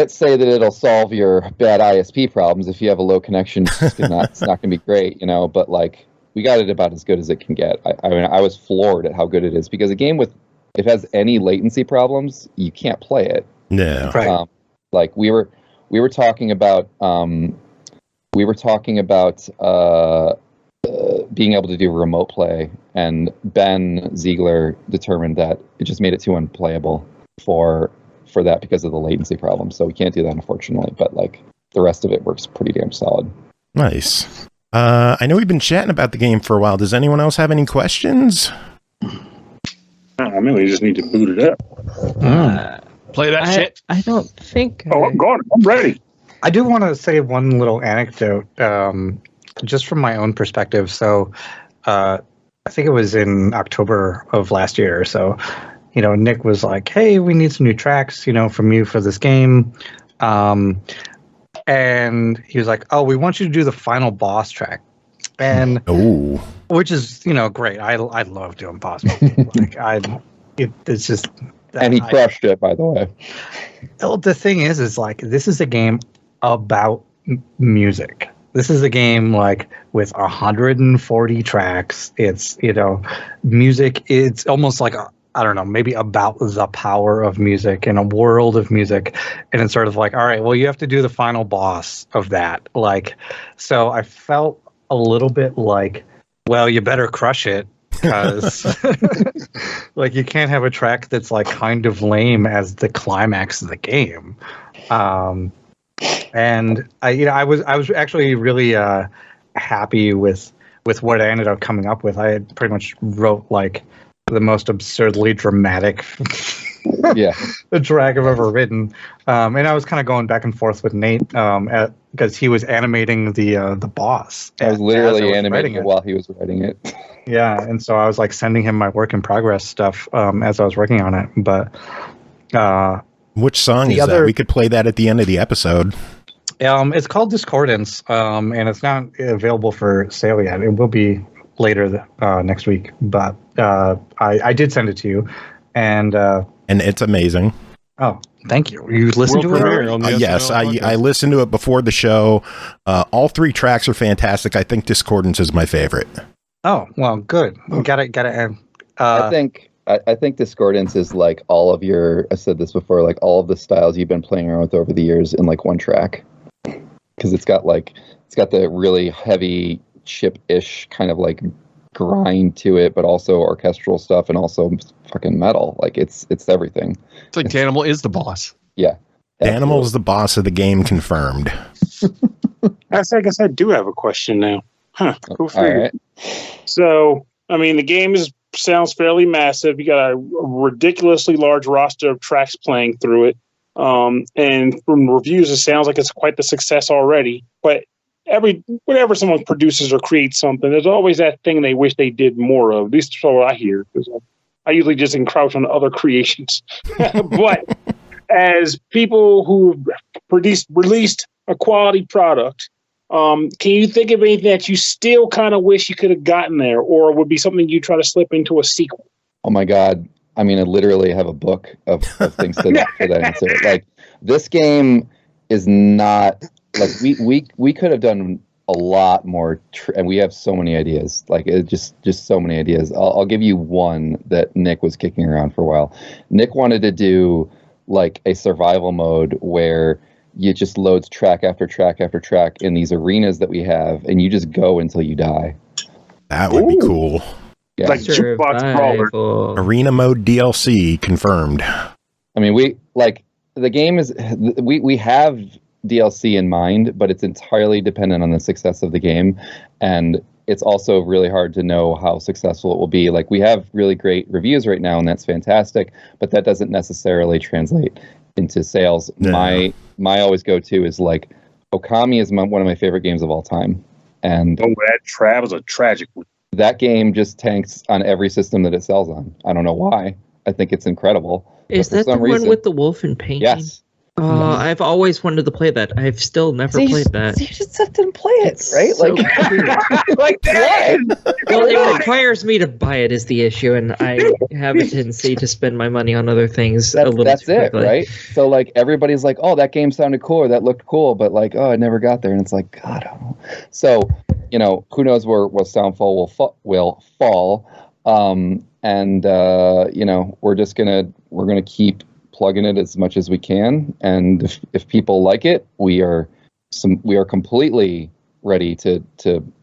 say that it'll solve your bad ISP problems. If you have a low connection, it's not going to be great, But like, we got it about as good as it can get. I mean, I was floored at how good it is because a game if it has any latency problems, you can't play it. No, right. Like we were talking about being able to do remote play, and Ben Ziegler determined that it just made it too unplayable for that because of the latency problem. So we can't do that, unfortunately, but like the rest of it works pretty damn solid. Nice. I know we've been chatting about the game for a while. Does anyone else have any questions? I mean, we just need to boot it up. Play that shit. I don't think. I'm going. I'm ready. I do want to say one little anecdote, just from my own perspective. So, I think it was in October of last year or so. Nick was like, "Hey, we need some new tracks, from you for this game," and he was like, "Oh, we want you to do the final boss track," and which is great. I love doing boss. It's just. And he crushed it, by the way. The thing is like, this is a game about music. This is a game like with 140 tracks. It's, music. It's almost like, I don't know, maybe about the power of music in a world of music. And it's sort of like, all right, well, you have to do the final boss of that. Like, so I felt a little bit like, well, you better crush it. Because like you can't have a track that's like kind of lame as the climax of the game, and I was actually really happy with what I ended up coming up with. I had pretty much wrote like the most absurdly dramatic the track I've ever written, and I was kind of going back and forth with Nate because he was animating the boss. I was literally animating it while he was writing it. Yeah, and so I was like sending him my work in progress stuff as I was working on it. But which song is that? We could play that at the end of the episode. It's called Discordance, and it's not available for sale yet. It will be later next week. But I did send it to you, and it's amazing. Oh, thank you. You listened to it? Yes, I listened to it before the show. All 3 tracks are fantastic. I think Discordance is my favorite. Oh, well, good. Gotta end. I think Discordance is like all of your, I said this before, like all of the styles you've been playing around with over the years in like one track. Because it's got the really heavy chip-ish kind of like grind to it, but also orchestral stuff and also fucking metal. Like it's everything. It's like Danimal is the boss. Yeah. Danimal is the boss of the game, confirmed. I guess I do have a question now. Huh. Go figure. Right. So, I mean, the game sounds fairly massive. You got a ridiculously large roster of tracks playing through it. And from reviews, it sounds like it's quite the success already. But whenever someone produces or creates something, there's always that thing they wish they did more of. At least that's what I hear. Because I usually just encroach on other creations. But as people who released a quality product, can you think of anything that you still kind of wish you could have gotten there, or would be something you try to slip into a sequel? Oh my God. I mean, I literally have a book of things for that answer. Like, this game is not like we could have done a lot more, and we have so many ideas. Like, it's just so many ideas. I'll give you one that Nick was kicking around for a while. Nick wanted to do like a survival mode where you just loads track after track after track in these arenas that we have, and you just go until you die. That would be cool. Yeah. Like Jukebox Brawler. Arena mode DLC confirmed. I mean, the game is, we have DLC in mind, but it's entirely dependent on the success of the game, and it's also really hard to know how successful it will be. Like, we have really great reviews right now, and that's fantastic, but that doesn't necessarily translate into sales. No. My always go-to is like, Okami is one of my favorite games of all time, and that was a tragic one. That game just tanks on every system that it sells on. I don't know why. I think it's incredible. Is that the one with the wolf and painting? Yes. I've always wanted to play that. I've still never played that. You just have to play it, right? So like well, it requires me to buy it is the issue, and I have a tendency to spend my money on other things. That's it, right? So like everybody's like, "Oh, that game sounded cool, or that looked cool," but like, "Oh, I never got there," and it's like, God. Oh. So, who knows where Soundfall will fall? We're gonna keep plugging it as much as we can, and if people like it, we are completely ready to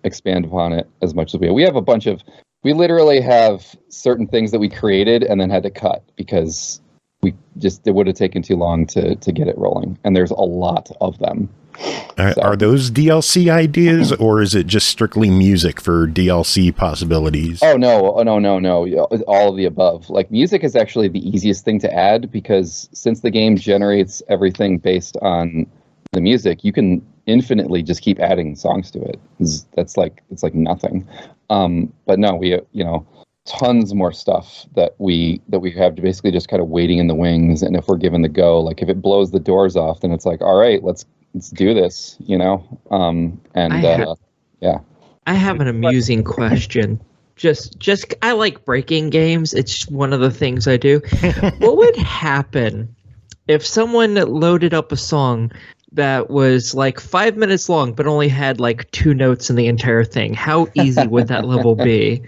expand upon it as much as we have a bunch of. We literally have certain things that we created and then had to cut because it would have taken too long to get it rolling, and there's a lot of them. Are those DLC ideas, or is it just strictly music for DLC possibilities? Oh no, all of the above. Like, music is actually the easiest thing to add because since the game generates everything based on the music, you can infinitely just keep adding songs to it. It's like nothing. But no, we tons more stuff that we have to basically just kind of waiting in the wings. And if we're given the go, like if it blows the doors off, then it's like, all right, let's do this, yeah. I have an amusing question. Just I like breaking games. It's one of the things I do. What would happen if someone loaded up a song that was like 5 minutes long but only had like 2 notes in the entire thing? How easy would that level be?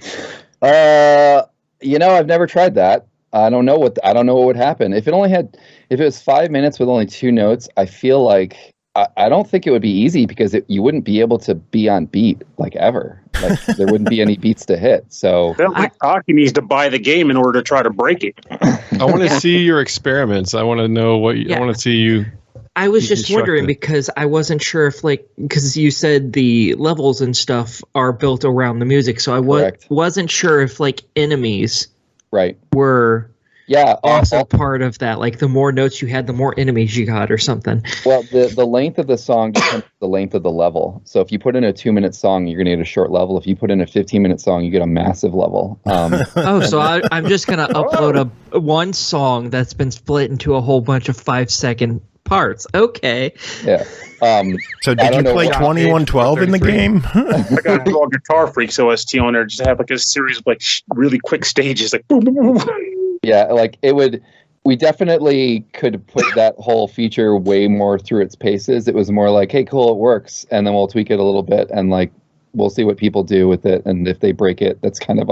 I've never tried that. I don't know what would happen if it was 5 minutes with only 2 notes. I feel like I don't think it would be easy because you wouldn't be able to be on beat like ever. Like there wouldn't be any beats to hit. So Aki needs to buy the game in order to try to break it. I want to see your experiments. I want to know I want to see you. I was just wondering because I wasn't sure if because you said the levels and stuff are built around the music, so I wasn't sure if enemies were also part of that. Like the more notes you had, the more enemies you got or something. Well, the length of the song depends on the length of the level. So if you put in a 2-minute song, you're going to get a short level. If you put in a 15-minute song, you get a massive level. So I'm just going to upload one song that's been split into a whole bunch of 5-second parts. Okay. Yeah. So did you play 2112 in the game? I got a Guitar Freaks OST on there. Just have a series of really quick stages, like boom, boom, boom. Yeah, we definitely could put that whole feature way more through its paces. It was more like, hey, cool, it works, and then we'll tweak it a little bit, and we'll see what people do with it, and if they break it, that's kind of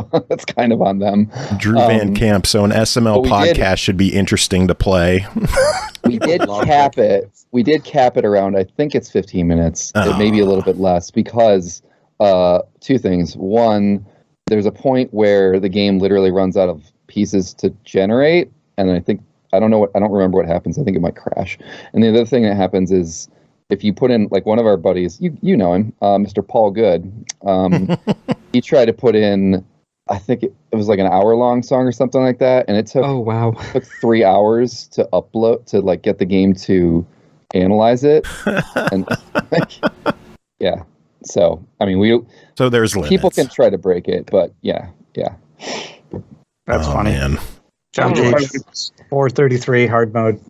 on them. Drew Van Camp. So an SML podcast should be interesting to play. We did cap it. We did cap it around, I think it's 15 minutes. It may be a little bit less because 2 things. One, there's a point where the game literally runs out of pieces to generate, and I don't remember what happens. I think it might crash. And the other thing that happens is if you put in one of our buddies, you know him, Mr. Paul Good. He tried to put in, I think it was like an hour-long song or something like that, and it took took 3 hours to upload to get the game to analyze it, and yeah. So I mean, there's limits. People can try to break it, but yeah. That's funny. Man. John James, 433 hard mode.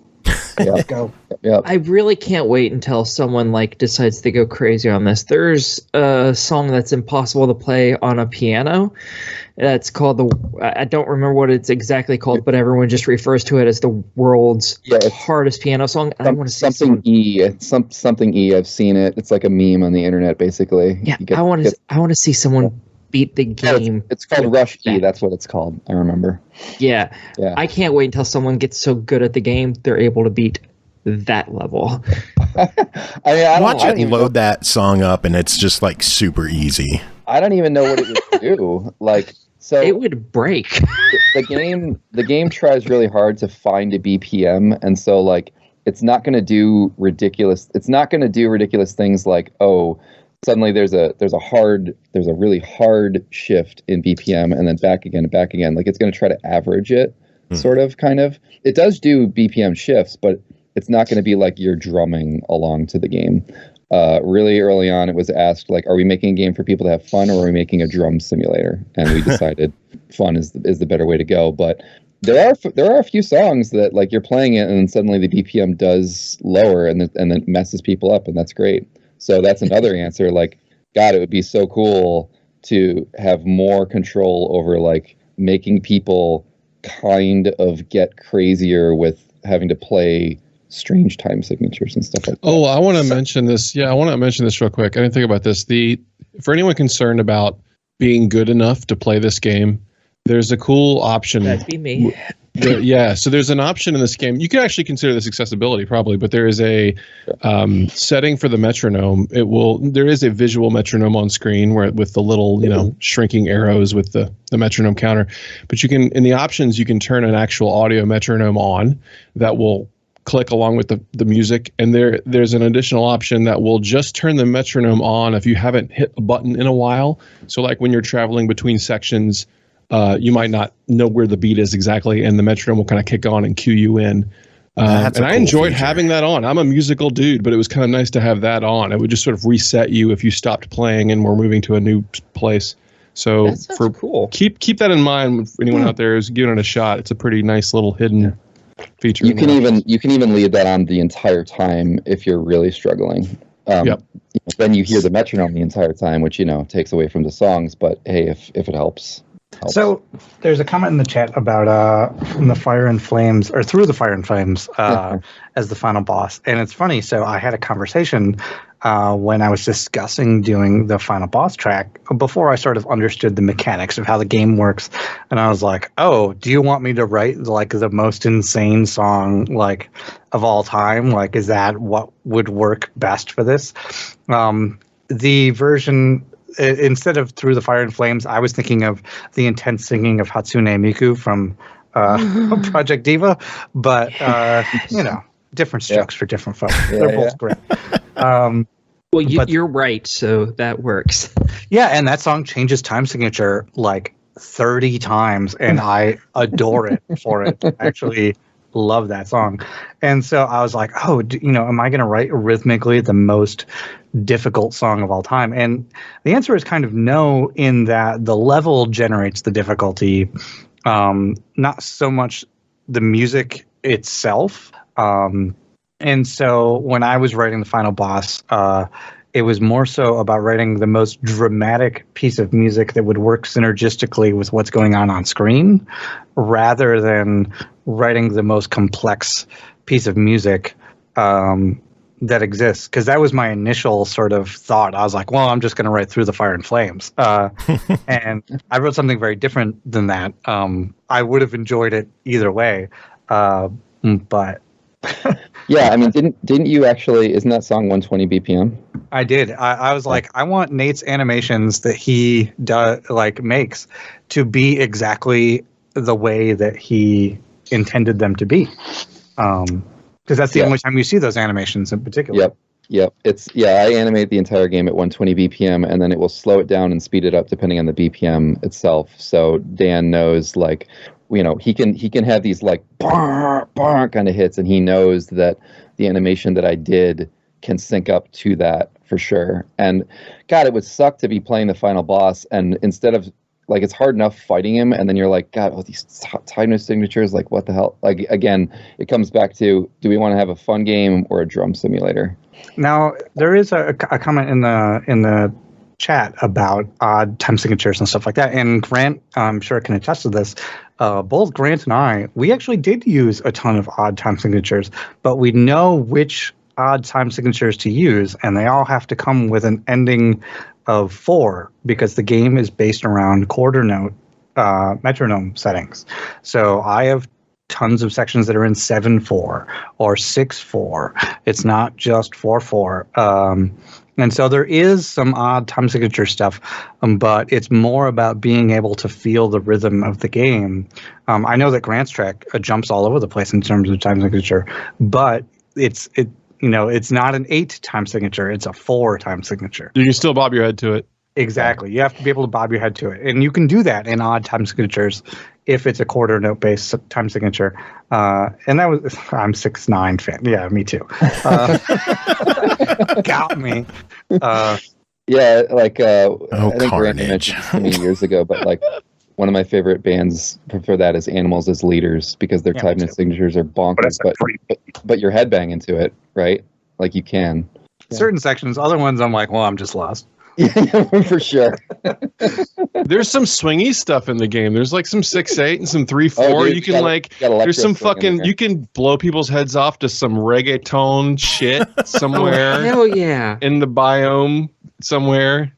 Yeah. Go. Yeah. I really can't wait until someone decides to go crazy on this. There's a song that's impossible to play on a piano. That's called I don't remember what it's exactly called, but everyone just refers to it as the world's hardest piano song. I want to see something something E. I've seen it. It's like a meme on the internet, basically. Yeah, I want to see someone beat the game. It's called Rush E. That's what it's called. I remember. Yeah. I can't wait until someone gets so good at the game they're able to beat that level. Watch it load that song up, and it's just super easy. I don't even know what it would do. So it would break. The game tries really hard to find a BPM, and so it's not going to do ridiculous. It's not going to do ridiculous things like suddenly there's a really hard shift in BPM and then back again. It's going to try to average it, sort of, kind of. It does do BPM shifts, but it's not going to be like you're drumming along to the game. Really early on, it was asked, are we making a game for people to have fun, or are we making a drum simulator? And we decided fun is the better way to go. But there are a few songs that you're playing it and then suddenly the BPM does lower and then messes people up, and that's great. So that's another answer. God, it would be so cool to have more control over making people kind of get crazier with having to play strange time signatures and stuff like that. Oh, I want to mention this. Yeah, I want to mention this real quick. I didn't think about this. For anyone concerned about being good enough to play this game, there's a cool option. That'd be me. So there's an option in this game. You could actually consider this accessibility probably, but there is a setting for the metronome. There is a visual metronome on screen where with the little, shrinking arrows with the metronome counter. But you can, in the options, you can turn an actual audio metronome on that will click along with the music. And there's an additional option that will just turn the metronome on if you haven't hit a button in a while. So like when you're traveling between sections, you might not know where the beat is exactly, and the metronome will kind of kick on and cue you in. And I enjoyed having that on. I'm a musical dude, but it was kind of nice to have that on. It would just sort of reset you if you stopped playing and were moving to a new place. So cool. Keep that in mind if anyone out there is giving it a shot. It's a pretty nice little hidden feature. You can even leave that on the entire time if you're really struggling. Then you hear the metronome the entire time, which takes away from the songs. But hey, if it helps. So there's a comment in the chat about from the Fire and Flames, or through the Fire and Flames as the final boss. And it's funny. So I had a conversation when I was discussing doing the final boss track before I sort of understood the mechanics of how the game works. And I was like, oh, do you want me to write like the most insane song like of all time? Like, is that what would work best for this? The version... Instead of Through the Fire and Flames, I was thinking of the intense singing of Hatsune Miku from Project Diva, but different strokes for different folks. They're both great. You're right, so that works. Yeah, and that song changes time signature like 30 times, and I adore it for it. Actually, love that song. And so I was like, oh, am I going to write rhythmically the most difficult song of all time? And the answer is kind of no, in that the level generates the difficulty, not so much the music itself. And so when I was writing the final boss, it was more so about writing the most dramatic piece of music that would work synergistically with what's going on screen, rather than writing the most complex piece of music that exists. Because that was my initial sort of thought. I was like, well, I'm just going to write Through the Fire and Flames. And I wrote something very different than that. I would have enjoyed it either way. But... Yeah, I mean, didn't you actually? Isn't that song 120 BPM? I did. I was like, I want Nate's animations that he makes to be exactly the way that he intended them to be, because that's the only time you see those animations in particular. Yep. I animate the entire game at 120 BPM, and then it will slow it down and speed it up depending on the BPM itself. So Dan knows, like, he can have these like bah, bah kind of hits, and he knows that the animation that I did can sync up to that for sure. And God, it would suck to be playing the final boss, and instead of like, it's hard enough fighting him, and then you're like, God, these time signatures, like what the hell? Like, again, it comes back to, do we want to have a fun game or a drum simulator? Now there is a comment in the chat about odd time signatures and stuff like that, and Grant, I'm sure, can attest to this. Both Grant and I, we actually did use a ton of odd time signatures, but we know which odd time signatures to use, and they all have to come with an ending of 4, because the game is based around quarter note metronome settings. So I have tons of sections that are in 7/4 or 6/4. It's not just 4/4. And so there is some odd time signature stuff, but it's more about being able to feel the rhythm of the game. I know that Grant's track jumps all over the place in terms of time signature, but it's not an 8 time signature; it's a 4 time signature. You can still bob your head to it. Exactly. You have to be able to bob your head to it, and you can do that in odd time signatures if it's a quarter note based time signature. And that was, I'm 6'9" fan. Yeah, me too. Got me. Yeah, like I think Carnage. Grant mentioned this to me years ago, but like one of my favorite bands for that is Animals as Leaders, because their time signatures are bonkers, but you're headbanging to it, right? Like you can. Certain sections, other ones I'm like, well, I'm just lost. Yeah, for sure. There's some swingy stuff in the game. There's like some 6/8 and some 3/4. You can there's some fucking, you can blow people's heads off to some reggaeton shit somewhere. Hell yeah. In the biome somewhere.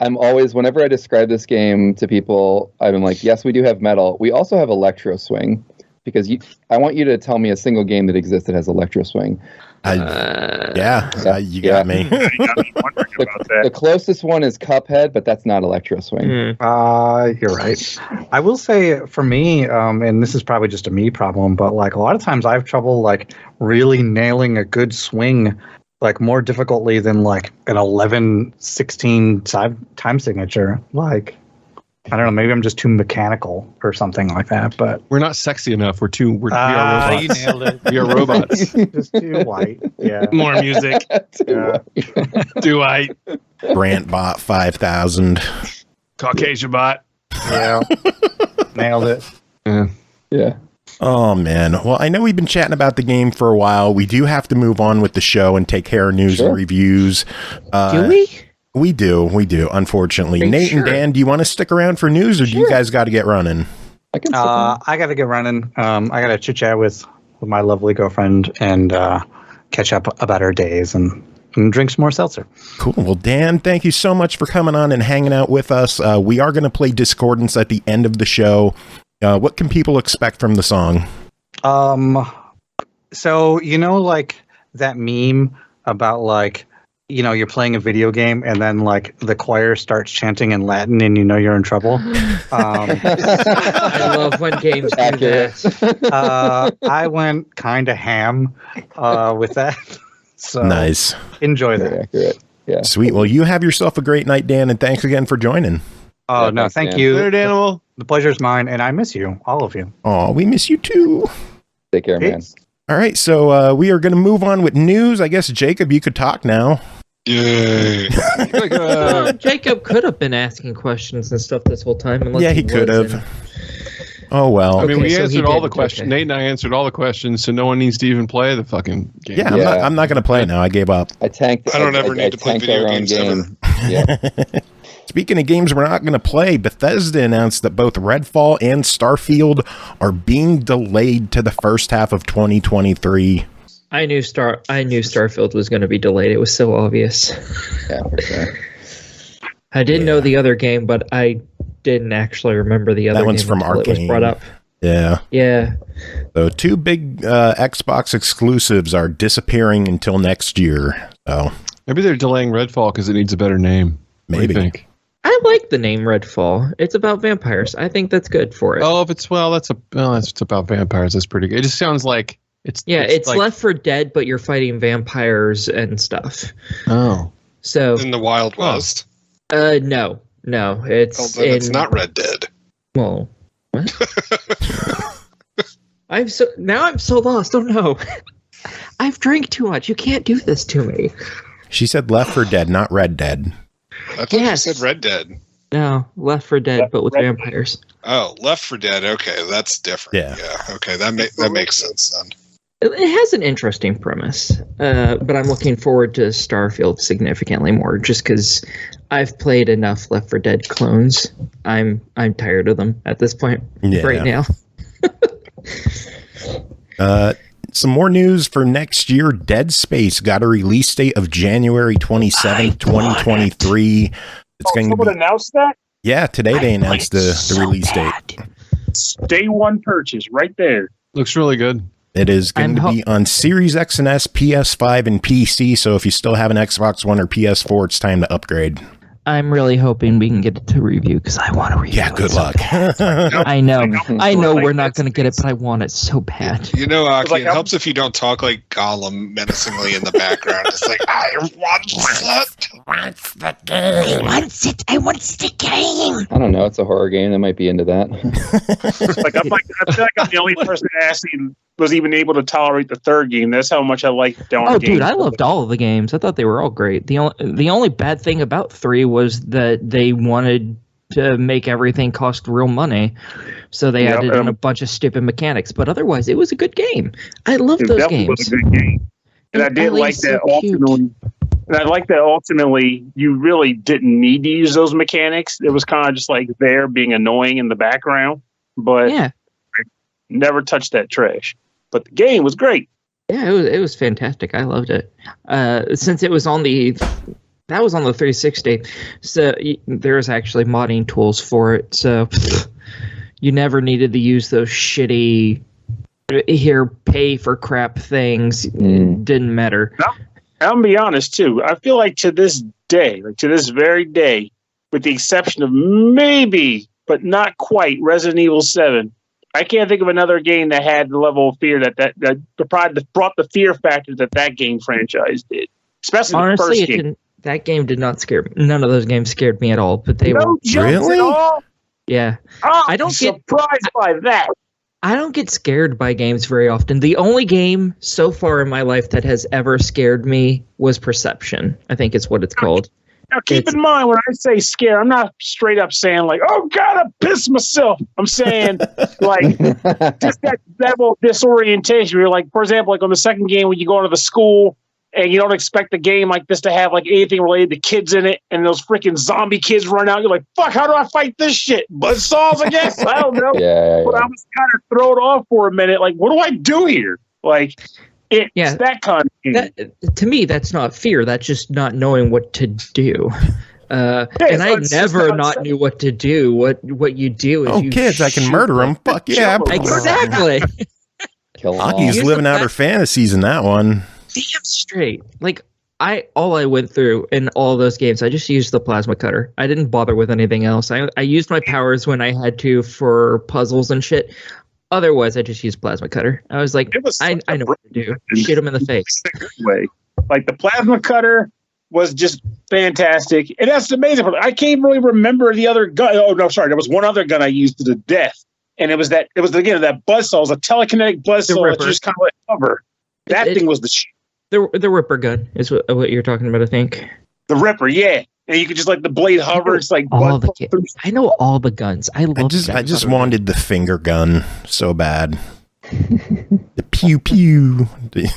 I'm always, whenever I describe this game to people, I'm like, yes, we do have metal. We also have electro swing. because I want you to tell me a single game that exists that has Electro Swing. You got me. The closest one is Cuphead, but that's not Electro Swing. You're right. I will say for me, and this is probably just a me problem, but like a lot of times I have trouble like really nailing a good swing, like more difficultly than like an 11/16 time signature. Like, I don't know, maybe I'm just too mechanical or something like that, but we're not sexy enough. We are robots. You nailed it. We are robots. Just too white. Yeah. More music. Too white. Grant bot 5,000. Caucasian bot. Yeah. Nailed it. Yeah. Oh, man. Well, I know we've been chatting about the game for a while. We do have to move on with the show and take care of news and reviews. Do we? We do, unfortunately. Nate and Dan, do you want to stick around for news, or do you guys got to get running? I got to get running. I got to chit-chat with my lovely girlfriend and catch up about our days and drink some more seltzer. Cool. Well, Dan, thank you so much for coming on and hanging out with us. We are going to play Discordance at the end of the show. What can people expect from the song? So, like that meme about like, you're playing a video game and then like the choir starts chanting in Latin and you're in trouble. I love when games do that. I went kind of ham with that. So nice. Enjoy that. Accurate. Yeah. Sweet. Well, you have yourself a great night, Dan, and thanks again for joining. Oh, no, thank you. Later, Danimal. The pleasure's mine, and I miss you, all of you. Oh, we miss you too. Take care, man. All right, so we are going to move on with news. I guess, Jacob, you could talk now. Yay. Jacob could have been asking questions and stuff this whole time. Yeah, he could have. Oh, well. I mean, we so answered all the didn't. questions. Okay. Nate and I answered all the questions, so no one needs to even play the fucking game. Yeah, I'm not going to play it now. I gave up. I tanked. I don't ever need to play video games ever. Yeah. Speaking of games we're not going to play, Bethesda announced that both Redfall and Starfield are being delayed to the first half of 2023. I knew Starfield was going to be delayed. It was so obvious. Yeah, for sure. I didn't know the other game, but I didn't actually remember the other That game one's from until it was Arcane. brought up. Yeah. Yeah. So 2 big Xbox exclusives are disappearing until next year. So Maybe they're delaying Redfall because it needs a better name. What do maybe. you think? I like the name Redfall. It's about vampires. I think that's good for it. Oh, if it's it's about vampires. That's pretty good. It just sounds like it's like, Left 4 Dead, but you're fighting vampires and stuff. Oh, So In the Wild West. no, it's It's not Red Dead. Well, what? I'm so lost. Oh no, I've drank too much. You can't do this to me. She said Left 4 Dead, not Red Dead. I thought Yes. you said Red Dead. No, Left 4 Dead, but with vampires. Oh, Left 4 Dead. Okay, that's different. Yeah. Okay, that makes sense then. It has an interesting premise, but I'm looking forward to Starfield significantly more, just because I've played enough Left 4 Dead clones. I'm tired of them at this point right now. Some more news for next year. Dead Space got a release date of January 27th, 2023. It's going to be... announced that? Yeah, today they announced the release date. Day one purchase right there. looks really good. It is going to be on Series X and S, PS5, and PC. So if you still have an Xbox One or PS4, it's time to upgrade. I'm really hoping we can get it to review because I want to review. Yeah, good luck. I know we're not going to get it, but I want it so bad. You know, Aki, it helps if you don't talk like Gollum menacingly in the background. It's like, I want the game. I want the game. I don't know. It's a horror game. That might be into that. I feel like I'm the only person that actually was even able to tolerate the third game. That's how much I like the game. Oh, dude, I loved all of the games. I thought they were all great. The only bad thing about 3 was that they wanted to make everything cost real money, so they added in a bunch of stupid mechanics. But otherwise, it was a good game. I loved those games. Was a good game, and I did like that ultimately. And I like that ultimately you really didn't need to use those mechanics. It was kind of just like there being annoying in the background, but never touched that trash. But the game was great. Yeah, it was fantastic. I loved it. Since it was on that was on the 360, so there's actually modding tools for it. So you never needed to use those shitty here pay for crap things. It didn't matter. No, I'm gonna be honest too. I feel like to this day, like to this very day, with the exception of maybe, but not quite, Resident Evil 7, I can't think of another game that had the level of fear that brought the fear factor that game franchise did. Especially honestly, the first game. That game did not scare me. None of those games scared me at all. But they were really. Yeah. I don't get surprised by that. I don't get scared by games very often. The only game so far in my life that has ever scared me was Perception. I think it's what it's called. Now, keep in mind, when I say scare, I'm not straight up saying, like, oh, God, I pissed myself. I'm saying, like, just that level of disorientation. Where you're like, for example, like on the second game, when you go into the school and you don't expect a game like this to have, like, anything related to kids in it, and those freaking zombie kids run out, you're like, fuck, how do I fight this shit? Buzzsaws, I guess? I don't know. But I was kind of thrown off for a minute. Like, what do I do here? Like... It's that kind of game. To me, that's not fear. That's just not knowing what to do. And I never not knew what to do. What you do is kids, I can murder them. Fuck yeah. Exactly. Aki's living out her fantasies in that one. Damn straight. Like, all I went through in all those games, I just used the plasma cutter. I didn't bother with anything else. I used my powers when I had to for puzzles and shit. Otherwise, I just used plasma cutter. I was like, I know what to do. Shoot him in the face. Way. Like, the plasma cutter was just fantastic. And that's amazing. I can't really remember the other gun. Oh, no, sorry. There was one other gun I used to the death. And it was that buzzsaw. It was a telekinetic buzzsaw that just kind of let cover. That thing was the shit. The Ripper gun is what you're talking about, I think. The Ripper, yeah. And you could just, like, the blade hover. It's like I know all the guns. I just wanted the finger gun so bad. The pew pew.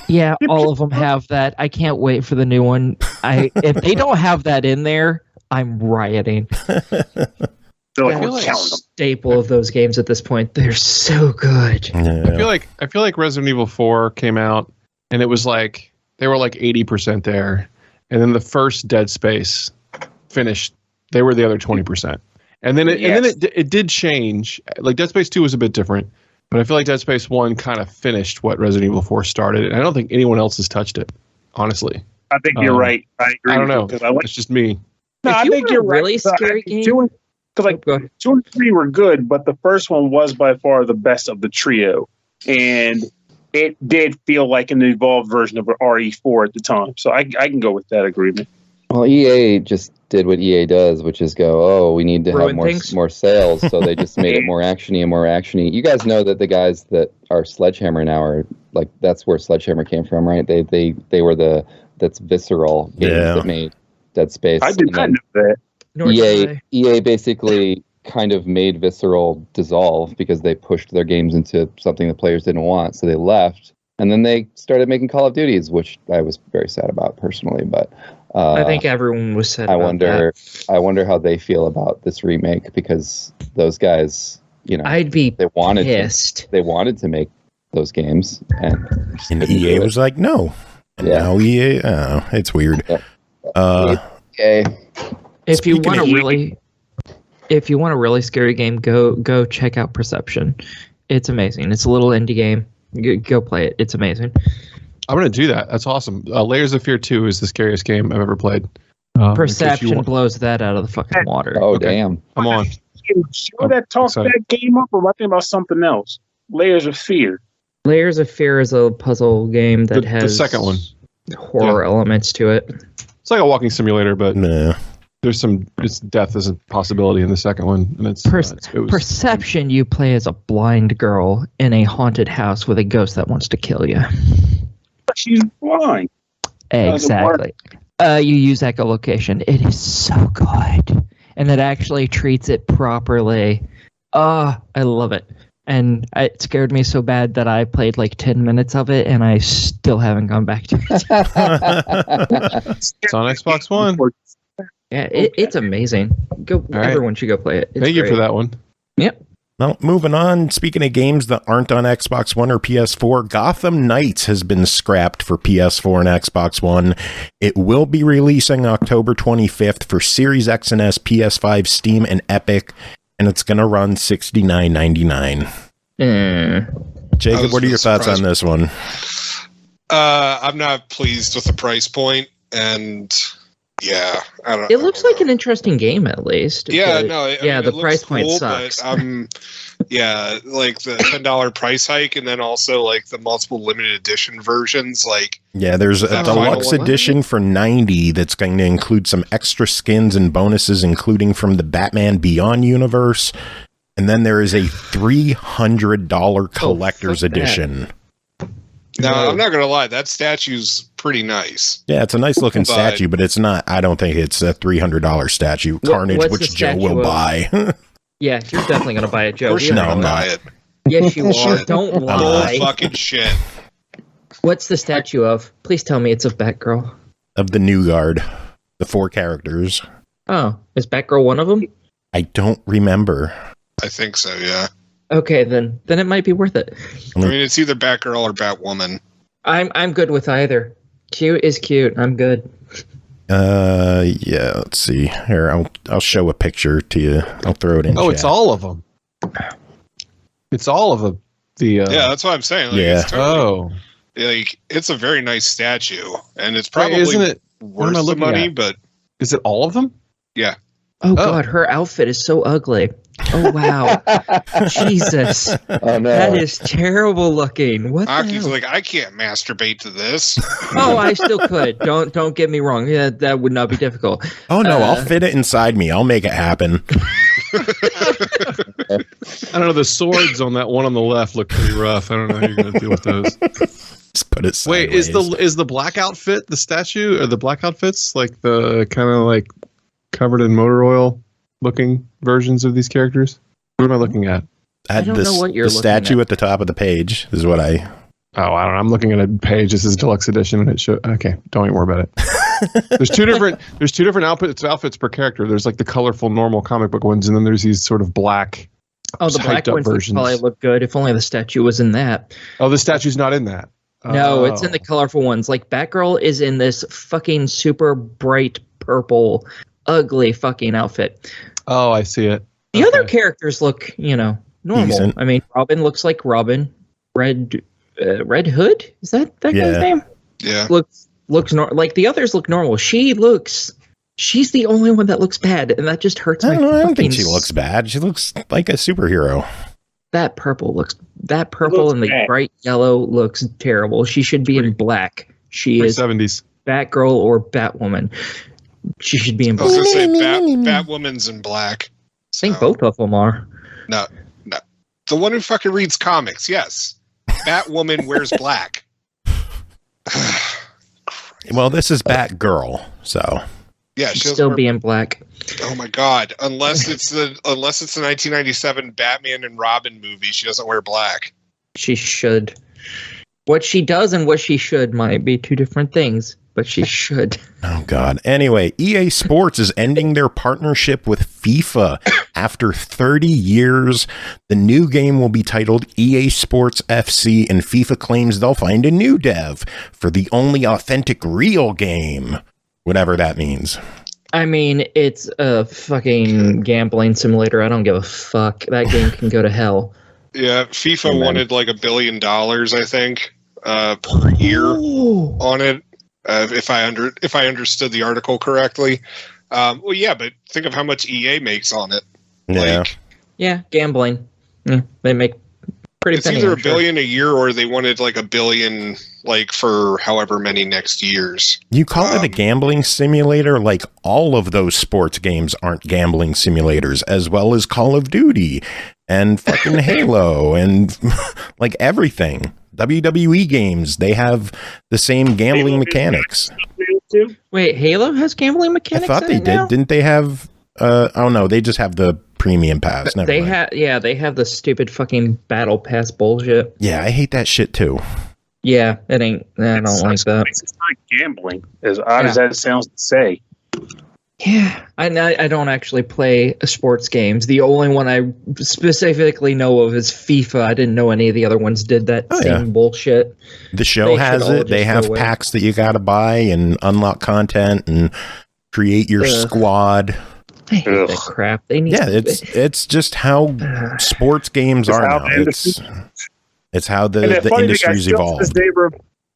Yeah, all of them have that. I can't wait for the new one. If they don't have that in there, I'm rioting. So I feel like a staple of those games at this point. They're so good. Yeah. I feel like Resident Evil 4 came out and it was like they were like 80% there, and then the first Dead Space finished, they were the other 20%, and then it did change. Like, Dead Space 2 was a bit different, but I feel like Dead Space 1 kind of finished what Resident Evil 4 started, and I don't think anyone else has touched it, honestly. I think you're right. I agree. I don't know. It's just me. No, I think you're really right. Scary game. Because 2 and 3 were good, but the first one was by far the best of the trio, and it did feel like an evolved version of RE4 at the time. So I can go with that agreement. Well, EA just did what EA does, which is go, we need to have more sales, so they just made it more actiony and more actiony. You guys know that the guys that are Sledgehammer now are, like, that's where Sledgehammer came from, right? They were that's Visceral games that made Dead Space. I did not know that. EA basically kind of made Visceral dissolve because they pushed their games into something the players didn't want, so they left. And then they started making Call of Duties, which I was very sad about personally, but I think everyone was sad about that. I wonder how they feel about this remake, because those guys, I'd be pissed. They wanted to make those games, and EA was like, no. And now EA, it's weird. If you want a really scary game, go check out Perception. It's amazing. It's a little indie game. Go play it. It's amazing. I'm going to do that. That's awesome. Layers of Fear 2 is the scariest game I've ever played. Perception blows that out of the fucking water. Oh, damn. I'm on. Sure that talks that game up, or am I thinking about something else? Layers of Fear. Layers of Fear is a puzzle game that has the second one. Horror elements to it. It's like a walking simulator, but there's death is a possibility in the second one. And it's Perception, you play as a blind girl in a haunted house with a ghost that wants to kill you. She's blind. Exactly. You use echolocation. It is so good. And it actually treats it properly. I love it. And it scared me so bad that I played like 10 minutes of it, and I still haven't gone back to it. It's on Xbox One. Yeah, it's amazing. Everyone should go play it. Thank you for that one. Yep. Well, moving on, speaking of games that aren't on Xbox One or PS4, Gotham Knights has been scrapped for PS4 and Xbox One. It will be releasing October 25th for Series X and S, PS5, Steam, and Epic, and it's going to run $69.99. Jacob, what are your thoughts on this one? I'm not pleased with the price point, and yeah, It looks like an interesting game, at least. Yeah, but, no, I yeah, mean, the price point sucks. But, yeah, like the $10 price hike, and then also like the multiple limited edition versions. Like, yeah, there's a deluxe edition for $90 that's going to include some extra skins and bonuses, including from the Batman Beyond universe. And then there is a $300 collector's edition. No, I'm not gonna lie, that statue's pretty nice. Yeah, it's a nice looking statue, but it's not. I don't think it's a $300 statue. Carnage, which Joe will buy. Yeah, you're definitely gonna buy it, Joe. No, I'm not. It. Yes, you are. Don't lie. Fucking shit. What's the statue of? Please tell me it's of Batgirl. Of the New Guard, the 4 characters. Oh, is Batgirl one of them? I don't remember. I think so. Yeah. Okay, then it might be worth it. I mean, it's either Batgirl or Batwoman. I'm good with either. Cute is cute. I'm good. Yeah. Let's see here. I'll show a picture to you. I'll throw it in. Oh, chat. it's all of them. It's all of them. Yeah, that's what I'm saying. Like, yeah. It's totally, like it's a very nice statue, and it's probably isn't it worth the money. But is it all of them? Yeah. Oh God, her outfit is so ugly. Oh wow, Jesus! Oh no, that is terrible looking. What? Aki's like, I can't masturbate to this. Oh, I still could. Don't get me wrong. Yeah, that would not be difficult. Oh no, I'll fit it inside me. I'll make it happen. I don't know. The swords on that one on the left look pretty rough. I don't know how you're going to deal with those. Just put it sideways. Wait, is the black outfit the statue, or the black outfits like the kind of like covered in motor oil looking versions of these characters? What am I looking at? I don't know what you're looking at. The statue at the top of the page is what I... Oh, I don't know. I'm looking at a page. This is deluxe edition, and it shows... Okay, don't even worry about it. There's two different outfits per character. There's like the colorful normal comic book ones, and then there's these sort of black... Oh, the black ones would probably look good if only the statue was in that. Oh, the statue's not in that. No, it's in the colorful ones. Like Batgirl is in this fucking super bright purple, ugly fucking outfit. Oh, I see it. The other characters look, normal. Decent. I mean, Robin looks like Robin. Red Hood? Is that guy's name? Yeah. Looks like the others look normal. She's the only one that looks bad, and that just hurts. I don't think she looks bad. She looks like a superhero. That purple and the bright yellow looks terrible. She should be in black. She is 70s Batgirl or Batwoman. She should be in black. I was going to say Batwoman's in black. So. I think both of them are. No. The one who fucking reads comics, yes. Batwoman wears black. Well, this is Batgirl, so... Yeah, she'll still be in black. Oh my God! Unless it's the 1997 Batman and Robin movie, she doesn't wear black. She should. What she does and what she should might be two different things, but she should. Oh God! Anyway, EA Sports is ending their partnership with FIFA after 30 years. The new game will be titled EA Sports FC, and FIFA claims they'll find a new dev for the only authentic real game. Whatever that means. I mean, it's a fucking gambling simulator. I don't give a fuck. That game can go to hell. Yeah, FIFA wanted like $1 billion, I think, per year on it. If I understood the article correctly. Well, yeah, but think of how much EA makes on it. Yeah. Yeah, gambling. They make pretty. It's either $1 billion a year, or they wanted like $1 billion, like for however many next years. You call it a gambling simulator? Like all of those sports games aren't gambling simulators, as well as Call of Duty and fucking Halo and like everything. WWE games, they have the same gambling mechanics. Wait, Halo has gambling mechanics? I thought they did. Now? Didn't they have? Oh no, they just have the premium pass. Never mind. They have the stupid fucking battle pass bullshit. Yeah, I hate that shit too. Yeah, it ain't. I don't like that. It's not gambling, as odd as that sounds to say. Yeah, I don't actually play sports games. The only one I specifically know of is FIFA. I didn't know any of the other ones did that same bullshit. The show has it. They have packs that you got to buy and unlock content and create your squad. I hate that crap. They need it's just how sports games are now. It's how the funny industry's thing, evolved.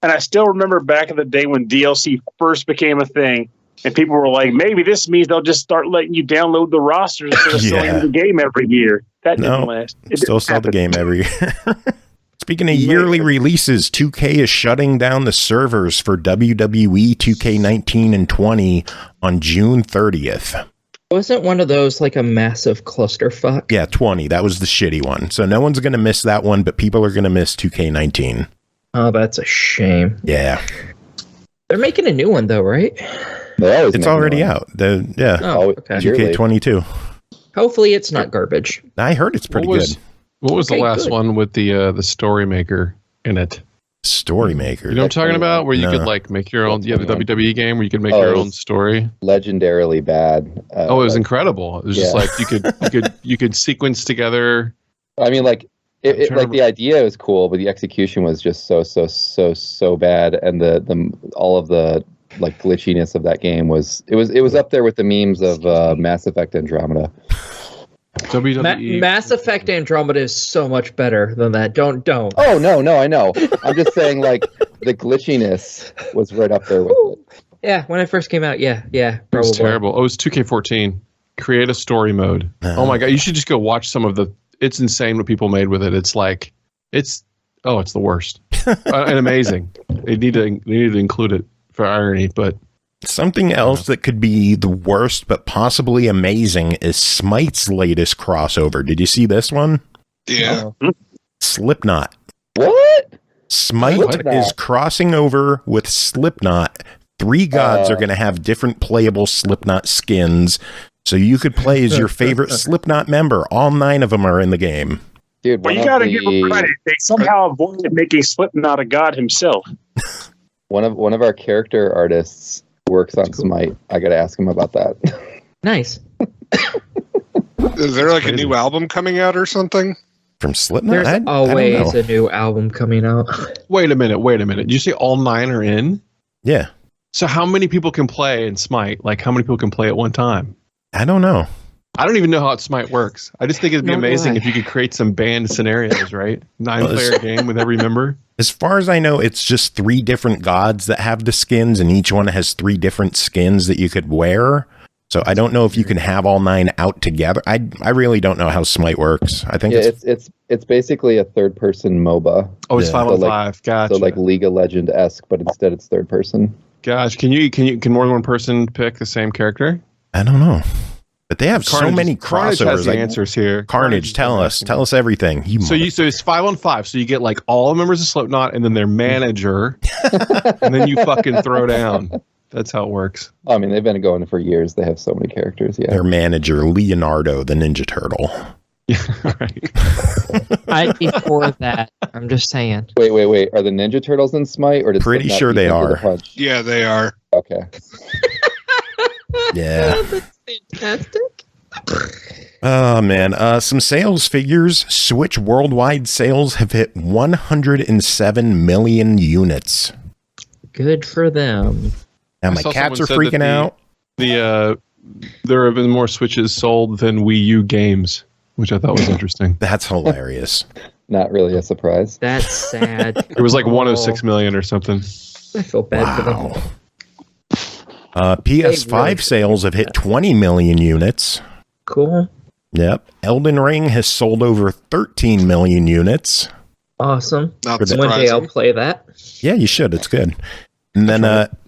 And I still remember back in the day when DLC first became a thing, and people were like, maybe this means they'll just start letting you download the rosters instead of selling the game every year. That didn't last. It still sell the game every year. Speaking of yearly releases, 2K is shutting down the servers for WWE 2K19 and 20 on June 30th. Wasn't one of those like a massive clusterfuck? Yeah, 20. That was the shitty one. So no one's going to miss that one, but people are going to miss 2K19. Oh, that's a shame. Yeah. They're making a new one, though, right? It's already out. Oh, okay. 2K22. Hopefully it's not garbage. I heard it's pretty good. What was the last one with the story maker in it? Story maker. You know what I'm talking about? Where you could like make your own. You have the WWE game where you could make your own story. Legendarily bad. It was incredible. It was just like you could sequence together. I mean, like like the idea was cool, but the execution was just so bad, and the all of the like glitchiness of that game was up there with the memes of Mass Effect Andromeda. WWE. Mass Effect Andromeda is so much better than that. Don't. Oh no, I know. I'm just saying, like the glitchiness was right up there with it. Yeah, when it first came out, yeah, it was terrible. Oh, it was 2K14. Create a story mode. Oh my god, you should just go watch some of the. It's insane what people made with it. It's like it's the worst and amazing. They need to include it for irony, but. Something else that could be the worst but possibly amazing is Smite's latest crossover. Did you see this one? Yeah. Slipknot. What? Smite is crossing over with Slipknot. 3 gods are going to have different playable Slipknot skins. So you could play as your favorite Slipknot member. All 9 of them are in the game. Dude, well, you got to give them credit. They somehow avoided making Slipknot a god himself. One of our character artists works on Smite. I gotta ask him about that. Nice. Is there like a new album coming out or something? From Slipknot? There's always a new album coming out. Wait a minute. Did you say all 9 are in? Yeah. So how many people can play in Smite? Like how many people can play at one time? I don't know. I don't even know how Smite works. I just think it'd be amazing if you could create some banned scenarios, right? 9-player game with every member. As far as I know, it's just 3 different gods that have the skins, and each one has 3 different skins that you could wear. So I don't know if you can have all 9 out together. I really don't know how Smite works. I think it's basically a third-person MOBA. Oh, it's 5-on-5. Gotcha. So like League of Legends-esque, but instead it's third person. Gosh, can more than one person pick the same character? I don't know. But they have so many crossovers. Carnage has the answers here. Carnage, tell us everything. So it's 5-on-5. So you get like all members of Slipknot and then their manager, and then you fucking throw down. That's how it works. I mean, they've been going for years. They have so many characters. Yeah. Their manager, Leonardo, the Ninja Turtle. Yeah, right. I'd be for that. I'm just saying. Wait. Are the Ninja Turtles in Smite, or pretty sure they are? Yeah, they are. Okay. Yeah. That's fantastic. Oh, man. Some sales figures. Switch worldwide sales have hit 107 million units. Good for them. Now my cats are freaking out. There have been more Switches sold than Wii U games, which I thought was interesting. That's hilarious. Not really a surprise. That's sad. It was like 106 million or something. I feel bad for them. PS5 sales have hit 20 million units. Cool. Yep. Elden Ring has sold over 13 million units. Awesome. Not One day I'll play that. Yeah, you should. It's good. And then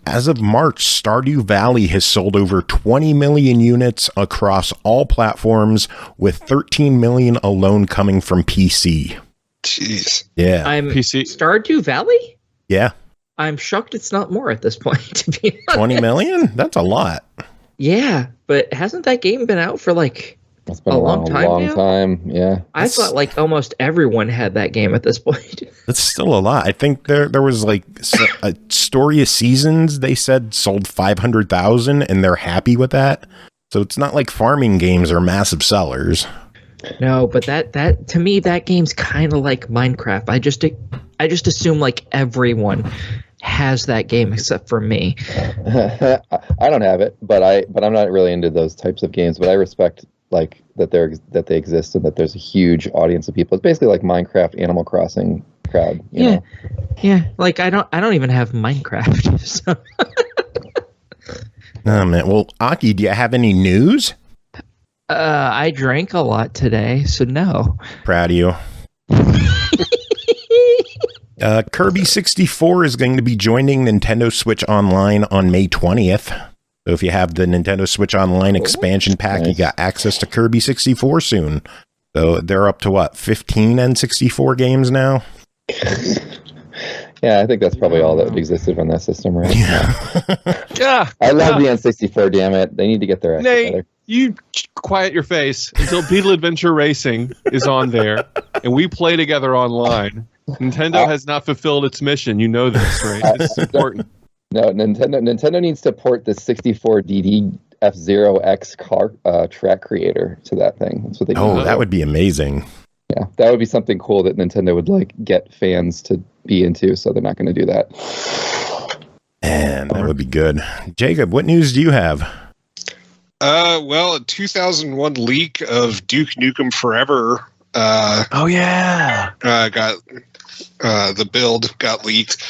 as of March, Stardew Valley has sold over 20 million units across all platforms, with 13 million alone coming from PC. Jeez. Yeah. PC. Stardew Valley? Yeah. I'm shocked it's not more at this point, to be honest. 20 million? That's a lot. Yeah, but hasn't that game been out for like It's been a long time. Yeah. I thought like almost everyone had that game at this point. That's still a lot. I think there was like a Story of Seasons, they said sold 500,000 and they're happy with that. So it's not like farming games are massive sellers. No, but that to me that game's kind of like Minecraft. I just assume like everyone has that game except for me. I don't have it, but I'm not really into those types of games, but I respect like that they exist and that there's a huge audience of people. It's basically like Minecraft, Animal Crossing crowd. Yeah. Like I don't even have Minecraft. So. Oh man. Well, Aki, do you have any news? I drank a lot today, so no. Proud of you. Kirby 64 is going to be joining Nintendo Switch Online on May 20th. So if you have the Nintendo Switch Online expansion pack, you got access to Kirby 64 soon. So they're up to what, 15 N64 games now? Yeah, I think that's probably all that existed on that system, right? Yeah. I love the N64, damn it. They need to get their act together. You quiet your face until Beetle Adventure Racing is on there and we play together online. Nintendo has not fulfilled its mission. You know this, right? It's important. No, Nintendo needs to port the 64 DD F-Zero X car track creator to that thing. That's what they. Oh, that would be amazing. Yeah, that would be something cool that Nintendo would like get fans to be into. So they're not going to do that. And that would be good. Jacob, what news do you have? Well, a 2001 leak of Duke Nukem Forever. Got the build got leaked.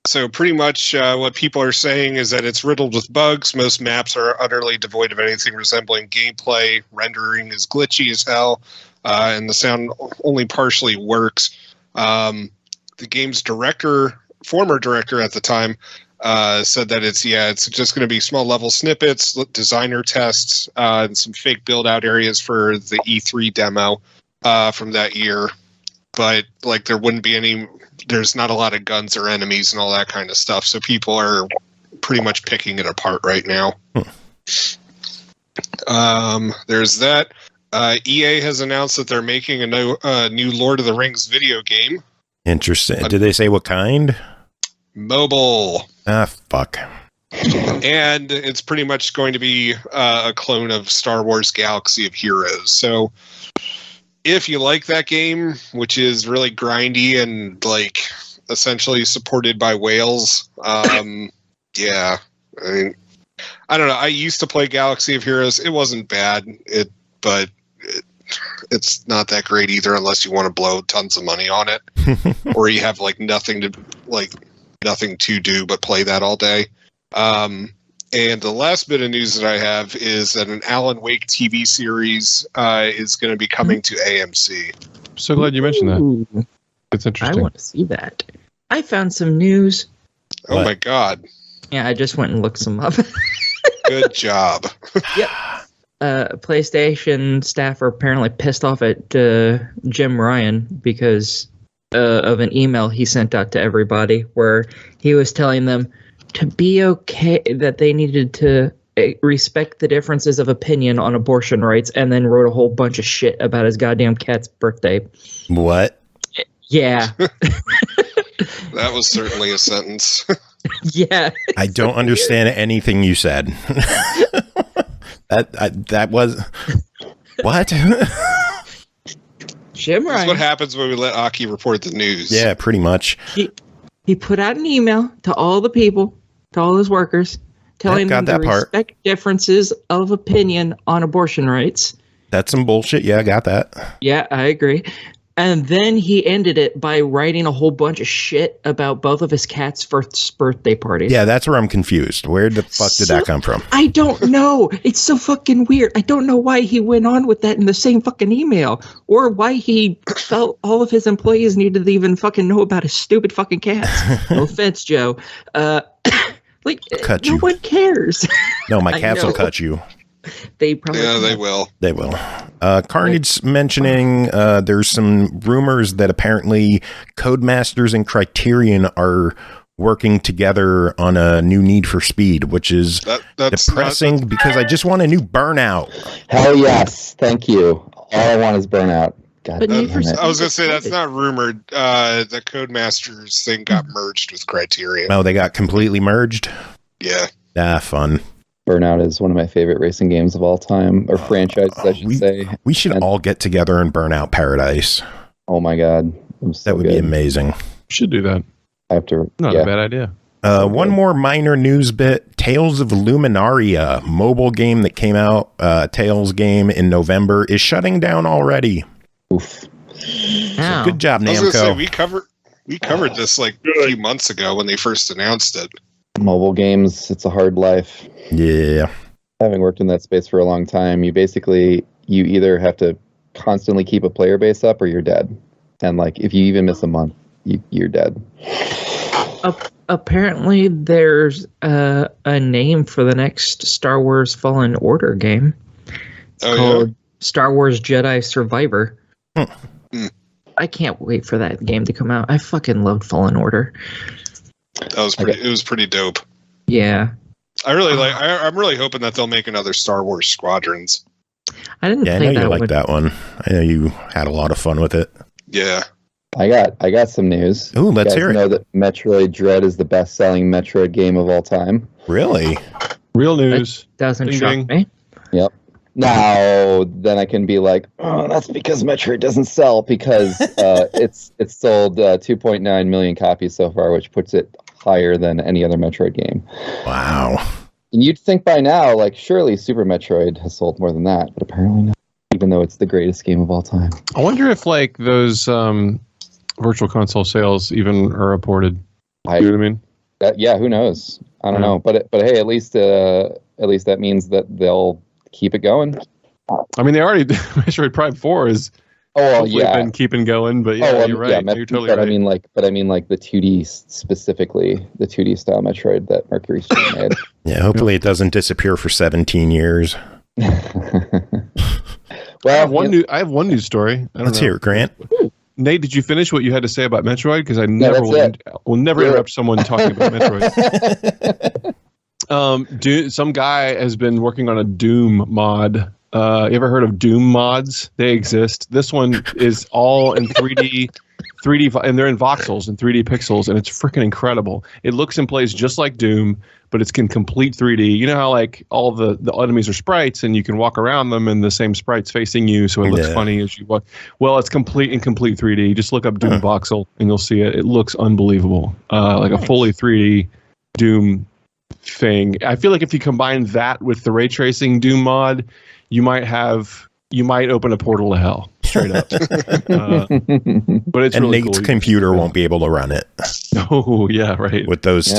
So pretty much what people are saying is that it's riddled with bugs. Most maps are utterly devoid of anything resembling gameplay. Rendering is glitchy as hell, and the sound only partially works. The game's former director at the time, said that it's just going to be small level snippets, designer tests, and some fake build out areas for the E3 demo from that year. But like there's not a lot of guns or enemies and all that kind of stuff. So people are pretty much picking it apart right now. There's that. EA has announced that they're making a new Lord of the Rings video game. Interesting. Did they say what kind? Mobile. Ah, fuck. And it's pretty much going to be a clone of Star Wars Galaxy of Heroes. So if you like that game, which is really grindy and like essentially supported by whales, yeah. I mean, I don't know. I used to play Galaxy of Heroes. It wasn't bad, but it's not that great either unless you want to blow tons of money on it, or you have like nothing to do but play that all day. And the last bit of news that I have is that an Alan Wake TV series is going to be coming to AMC. So glad you mentioned that. It's interesting. I want to see that. I found some news. Oh my God. Yeah, I just went and looked some up. Good job. Yep. PlayStation staff are apparently pissed off at Jim Ryan because of an email he sent out to everybody where he was telling them to be okay, that they needed to respect the differences of opinion on abortion rights, and then wrote a whole bunch of shit about his goddamn cat's birthday. What? Yeah. That was certainly a sentence. Yeah. I don't understand anything you said. That was what? Jim Ryan. That's what happens when we let Aki report the news. Yeah, pretty much. He put out an email to all the people, to all his workers, telling them to respect differences of opinion on abortion rights. That's some bullshit. Yeah, I got that. Yeah, I agree. And then he ended it by writing a whole bunch of shit about both of his cats' first birthday parties. Yeah, that's where I'm confused. Where the fuck did that come from? I don't know. It's so fucking weird. I don't know why he went on with that in the same fucking email, or why he felt all of his employees needed to even fucking know about his stupid fucking cats. No offense, Joe. Cut no you. one cares. No, my cats will cut you. They probably they will. They will. Carnage mentioning there's some rumors that apparently Codemasters and Criterion are working together on a new Need for Speed, which is depressing because I just want a new Burnout. Hell yes. Thank you. All I want is Burnout. God But damn Need for it. I was going to say, that's not rumored. The Codemasters thing got merged with Criterion. Oh, they got completely merged? Yeah. Ah, fun. Burnout is one of my favorite racing games of all time, or franchises, I should say. We should all get together in Burnout Paradise. Oh my God. That would be amazing. Should do that. I have to. Not a bad idea. One more minor news bit. Tales of Luminaria, mobile game that came out, Tales game in November, is shutting down already. Oof. So good job, Namco. I was going to say, we covered this like a few months ago when they first announced it. Mobile games, it's a hard life. Yeah. Having worked in that space for a long time, you either have to constantly keep a player base up or you're dead. And like if you even miss a month, you're dead. Apparently, there's a name for the next Star Wars Fallen Order game. It's called Star Wars Jedi Survivor. I can't wait for that game to come out. I fucking loved Fallen Order. It was pretty dope. Yeah. I'm really hoping that they'll make another Star Wars Squadrons. I didn't play I know that you one. liked that one. I know you had a lot of fun with it. Yeah. I got some news. Ooh, let's hear it. You know that Metroid Dread is the best-selling Metroid game of all time. Really? Real news. That doesn't Ding, shock ding. me. Yep. Now, then I can be like, oh, that's because Metroid doesn't sell, because it's sold 2.9 million copies so far, which puts it higher than any other Metroid game. Wow. And you'd think by now, like, surely Super Metroid has sold more than that, but apparently not, even though it's the greatest game of all time. I wonder if like those virtual console sales even are reported. You know what I mean? Yeah, who knows? I don't know, but hey, at least that means that they'll keep it going. I mean, they already Metroid Prime 4 is been keeping going, but you're right. You're totally right. I mean, like the 2D specifically, the 2D style Metroid that Mercury Steam made. Yeah, hopefully it doesn't disappear for 17 years. Well, I have one news story. Let's hear it, Grant. Nate, did you finish what you had to say about Metroid? Because I will never interrupt someone talking about Metroid. Some guy has been working on a Doom mod. You ever heard of Doom mods? They exist. This one is all in 3D, and they're in voxels and 3D pixels, and it's freaking incredible. It looks and plays just like Doom, but it's in complete 3D. You know how like all the enemies are sprites, and you can walk around them, and the same sprite's facing you, so it looks funny as you walk. Well, it's complete 3D. Just look up Doom voxel, and you'll see it. It looks unbelievable, like a fully 3D Doom thing. I feel like if you combine that with the ray tracing Doom mod, you might open a portal to hell, straight up. But it's really Nate's cool. computer won't be able to run it. Oh yeah, right. With those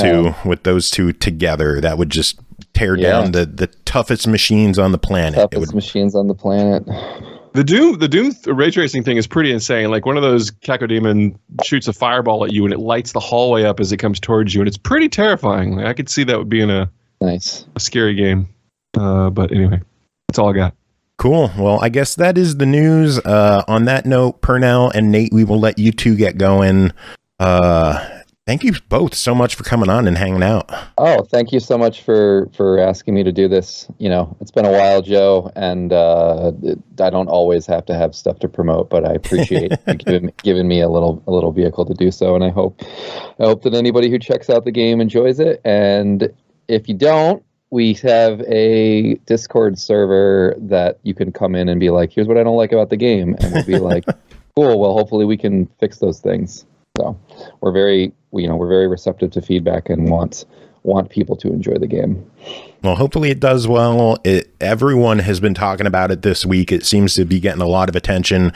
two together, that would just tear down the toughest machines on the planet. Machines on the planet. The Doom ray tracing thing is pretty insane. Like one of those Cacodemon shoots a fireball at you, and it lights the hallway up as it comes towards you, and it's pretty terrifying. Like, I could see that would be in a scary game. But anyway, that's all I got. Cool. Well, I guess that is the news. On that note, Pernell and Nate, we will let you two get going. Thank you both so much for coming on and hanging out. Oh, thank you so much for asking me to do this. You know, it's been a while, Joe, and I don't always have to have stuff to promote, but I appreciate you giving me a little vehicle to do so, and I hope that anybody who checks out the game enjoys it. And if you don't, we have a Discord server that you can come in and be like, here's what I don't like about the game. And we'll be like, cool, well, hopefully we can fix those things. So we're very receptive to feedback and want people to enjoy the game. Well, hopefully it does well. Everyone has been talking about it this week. It seems to be getting a lot of attention.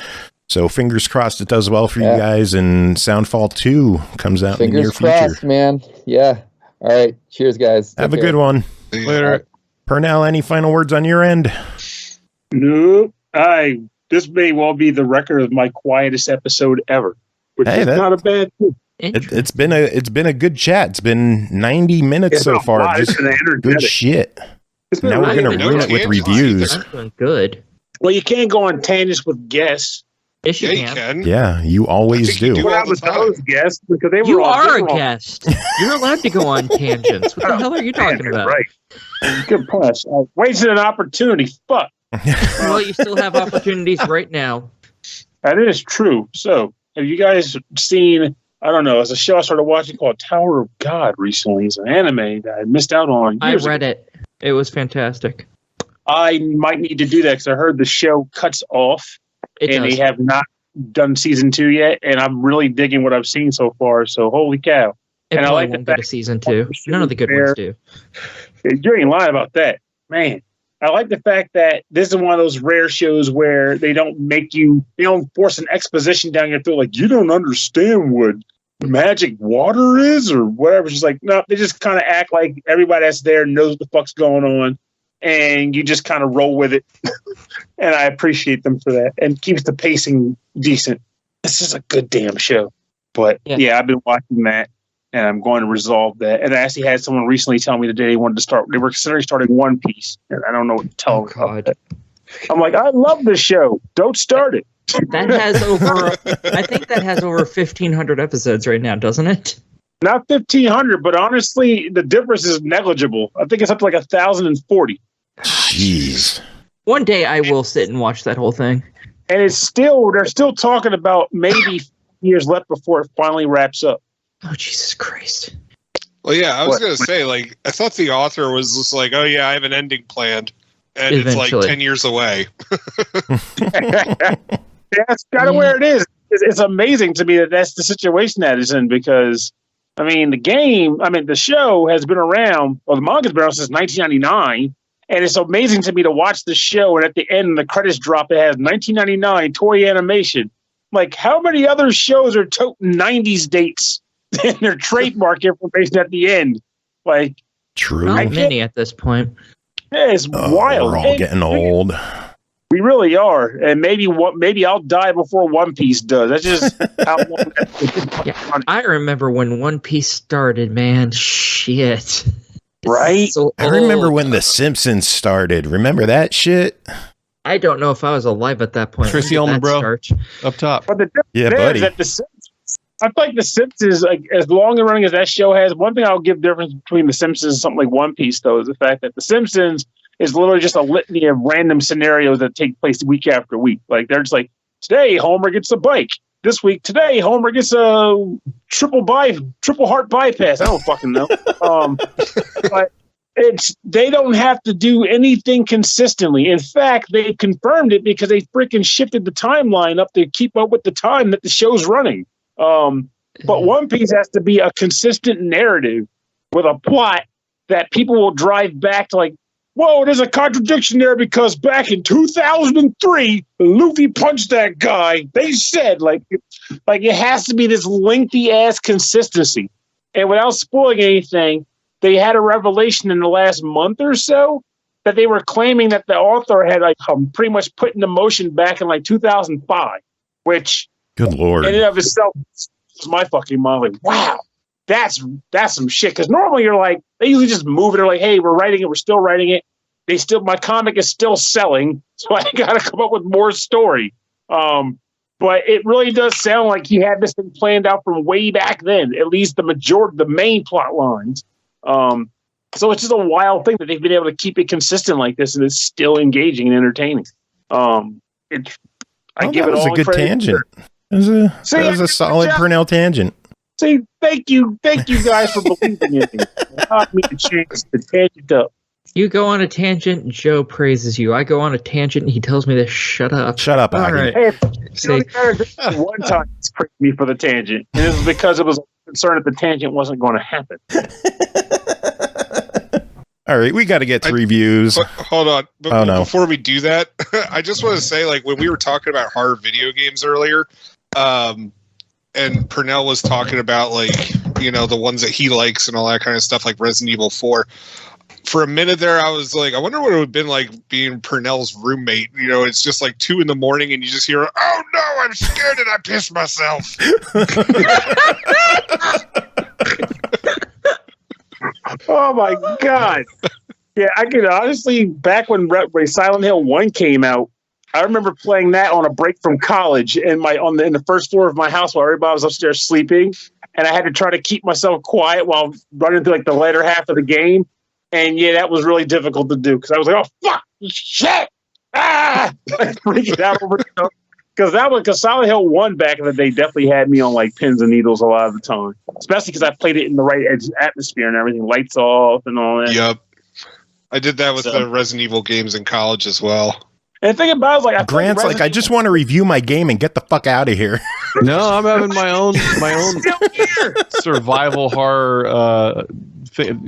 So fingers crossed it does well for you guys. And Soundfall 2 comes out in the near future. Fingers crossed, man. Yeah. All right. Cheers, guys. Have a good one. Later. Pernell, any final words on your end? Nope. This may well be the record of my quietest episode ever, which is not a bad thing. It's been a good chat. It's been 90 minutes so far. Just good shit. Now we're going to ruin it with reviews. Good. Well, you can't go on tangents with guests. Yes, you can. Yeah, you always do. Well, with those guests, because they were you are a guest. You're allowed to go on tangents. What the hell are you talking about? Right. Good punch. I wasted an opportunity. Fuck. Well, you still have opportunities right now. That is true. So, have you guys seen, I don't know, it's a show I started watching called Tower of God recently. It's an anime that I missed out on. I read it. It was fantastic. I might need to do that because I heard the show cuts off. They have not done season 2 yet, and I'm really digging what I've seen so far. So holy cow! It and I like won't go to season 2. None of the good ones do. You ain't lying about that, man. I like the fact that this is one of those rare shows where they don't force an exposition down your throat like, you don't understand what magic water is or whatever. It's just like, no, they just kind of act like everybody that's there knows what the fuck's going on, and you just kind of roll with it. And I appreciate them for that, and keeps the pacing decent. This is a good damn show. But yeah, I've been watching that, and I'm going to resolve that. And I actually had someone recently tell me today they wanted to start. They were considering starting One Piece, and I don't know what to tell them. God. I'm like, I love this show. Don't start it. That has I think that has over 1,500 episodes right now, doesn't it? Not 1,500, but honestly, the difference is negligible. I think it's up to like 1,040. Jeez. One day I will sit and watch that whole thing. And they're still talking about maybe years left before it finally wraps up. Oh, Jesus Christ. Well, yeah, I was going to say, like, I thought the author was just like, oh, yeah, I have an ending planned. And eventually. It's like 10 years away. That's kind of where it is. It's amazing to me that that's the situation that it's in because, I mean, the show has been around, the manga's been around since 1999. And it's amazing to me to watch the show, and at the end, the credits drop, it has 1999 Toei Animation. Like, how many other shows are toting 90s dates in their trademark information at the end? Like, true. Not many at this point. Yeah, it's wild. We're all getting old. We really are, and maybe I'll die before One Piece does. That's just how long. Yeah, I remember when One Piece started, man. Shit. Right? So I remember when The Simpsons started. Remember that shit? I don't know if I was alive at that point. Tracy Ullman, bro. Up top. But the yeah, buddy. That I feel like The Simpsons, like, as long and running as that show has, one thing I'll give difference between The Simpsons and something like One Piece, though, is the fact that The Simpsons is literally just a litany of random scenarios that take place week after week. Like, they're just like, today Homer gets a bike. This week, today Homer gets a triple heart bypass. I don't fucking know. But they don't have to do anything consistently. In fact, they confirmed it because they freaking shifted the timeline up to keep up with the time that the show's running. But One Piece has to be a consistent narrative with a plot that people will drive back to, like, whoa, there's a contradiction there because back in 2003, Luffy punched that guy. They said, like it has to be this lengthy-ass consistency. And without spoiling anything, they had a revelation in the last month or so that they were claiming that the author had pretty much put into motion back in like 2005, which, good Lord, in and of itself was my fucking mind. Like, wow, that's some shit. Because normally you're like, they usually just move it. They're like, hey, we're writing it. We're still writing it. My comic is still selling, so I got to come up with more story. But it really does sound like he had this thing planned out from way back then, at least the main plot lines. So it's just a wild thing that they've been able to keep it consistent like this, and it's still engaging and entertaining. I give it all a good tangent. That was a solid Pernell tangent. See, thank you guys for believing in me. Allowed me a chance to tangent up. You go on a tangent, Joe praises you. I go on a tangent, and he tells me to shut up. Shut up, all right. Hey, one time he's praised me for the tangent, and it was because it was concerned that the tangent wasn't going to happen. All right, we got to get to reviews. Hold on. Before we do that, I just want to say, like, when we were talking about horror video games earlier, and Pernell was talking about, like, you know, the ones that he likes and all that kind of stuff, like Resident Evil 4. For a minute there, I was like, I wonder what it would have been like being Pernell's roommate. You know, it's just like 2 a.m. and you just hear, oh no, I'm scared and I pissed myself. Oh my God. Yeah, I could honestly, back when Silent Hill 1 came out, I remember playing that on a break from college in the first floor of my house while everybody was upstairs sleeping. And I had to try to keep myself quiet while running through like the later half of the game. And yeah, that was really difficult to do because I was like, oh, fuck, shit, freaking out over it. Because Silent Hill 1 back in the day definitely had me on like pins and needles a lot of the time, especially because I played it in the right atmosphere and everything, lights off and all that. Yep. I did that with the Resident Evil games in college as well. And the thing about it is, like, Grant's like, I just want to review my game and get the fuck out of here. No, I'm having my own survival horror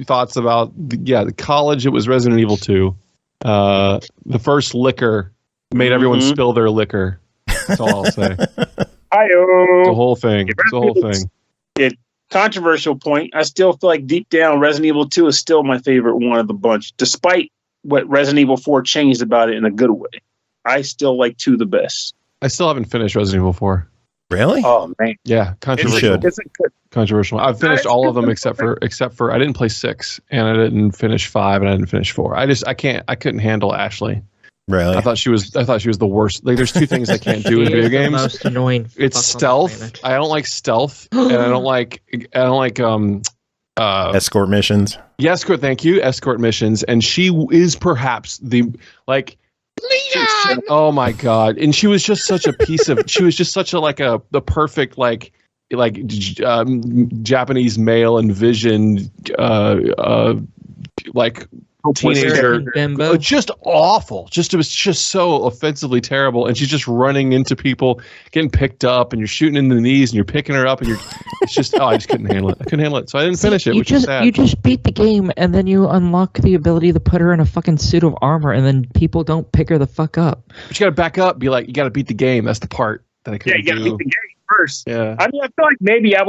thoughts about the college. It was Resident Evil 2. The first liquor made everyone spill their liquor. That's all I'll say. Hi-oh. The whole thing. It's the whole thing. Controversial point. I still feel like deep down, Resident Evil 2 is still my favorite one of the bunch, despite what Resident Evil 4 changed about it in a good way. I still like 2 the best. I still haven't finished Resident Evil 4. Really? Oh man. Yeah, controversial. Good. Controversial. I've finished all of them except for I didn't play 6 and I didn't finish 5 and I didn't finish 4. I couldn't handle Ashley. Really? I thought she was the worst. Like, there's 2 things I can't do in video games. The most annoying. It's stealth. I don't like stealth, and I don't like escort missions. Yeah, escort. Thank you, escort missions. And she is perhaps the like. Oh my god! And she was just such a piece of. She was just such the perfect Japanese male envisioned teenager, just awful. It was just so offensively terrible. And she's just running into people, getting picked up, and you're shooting in the knees, and you're picking her up, and it's just I just couldn't handle it. I couldn't handle it, so I didn't finish it. You just beat the game, and then you unlock the ability to put her in a fucking suit of armor, and then people don't pick her the fuck up. But you got to back up, be like, you got to beat the game. That's the part that I couldn't do. Yeah, you got to beat the game first. Yeah. I mean, I feel like maybe I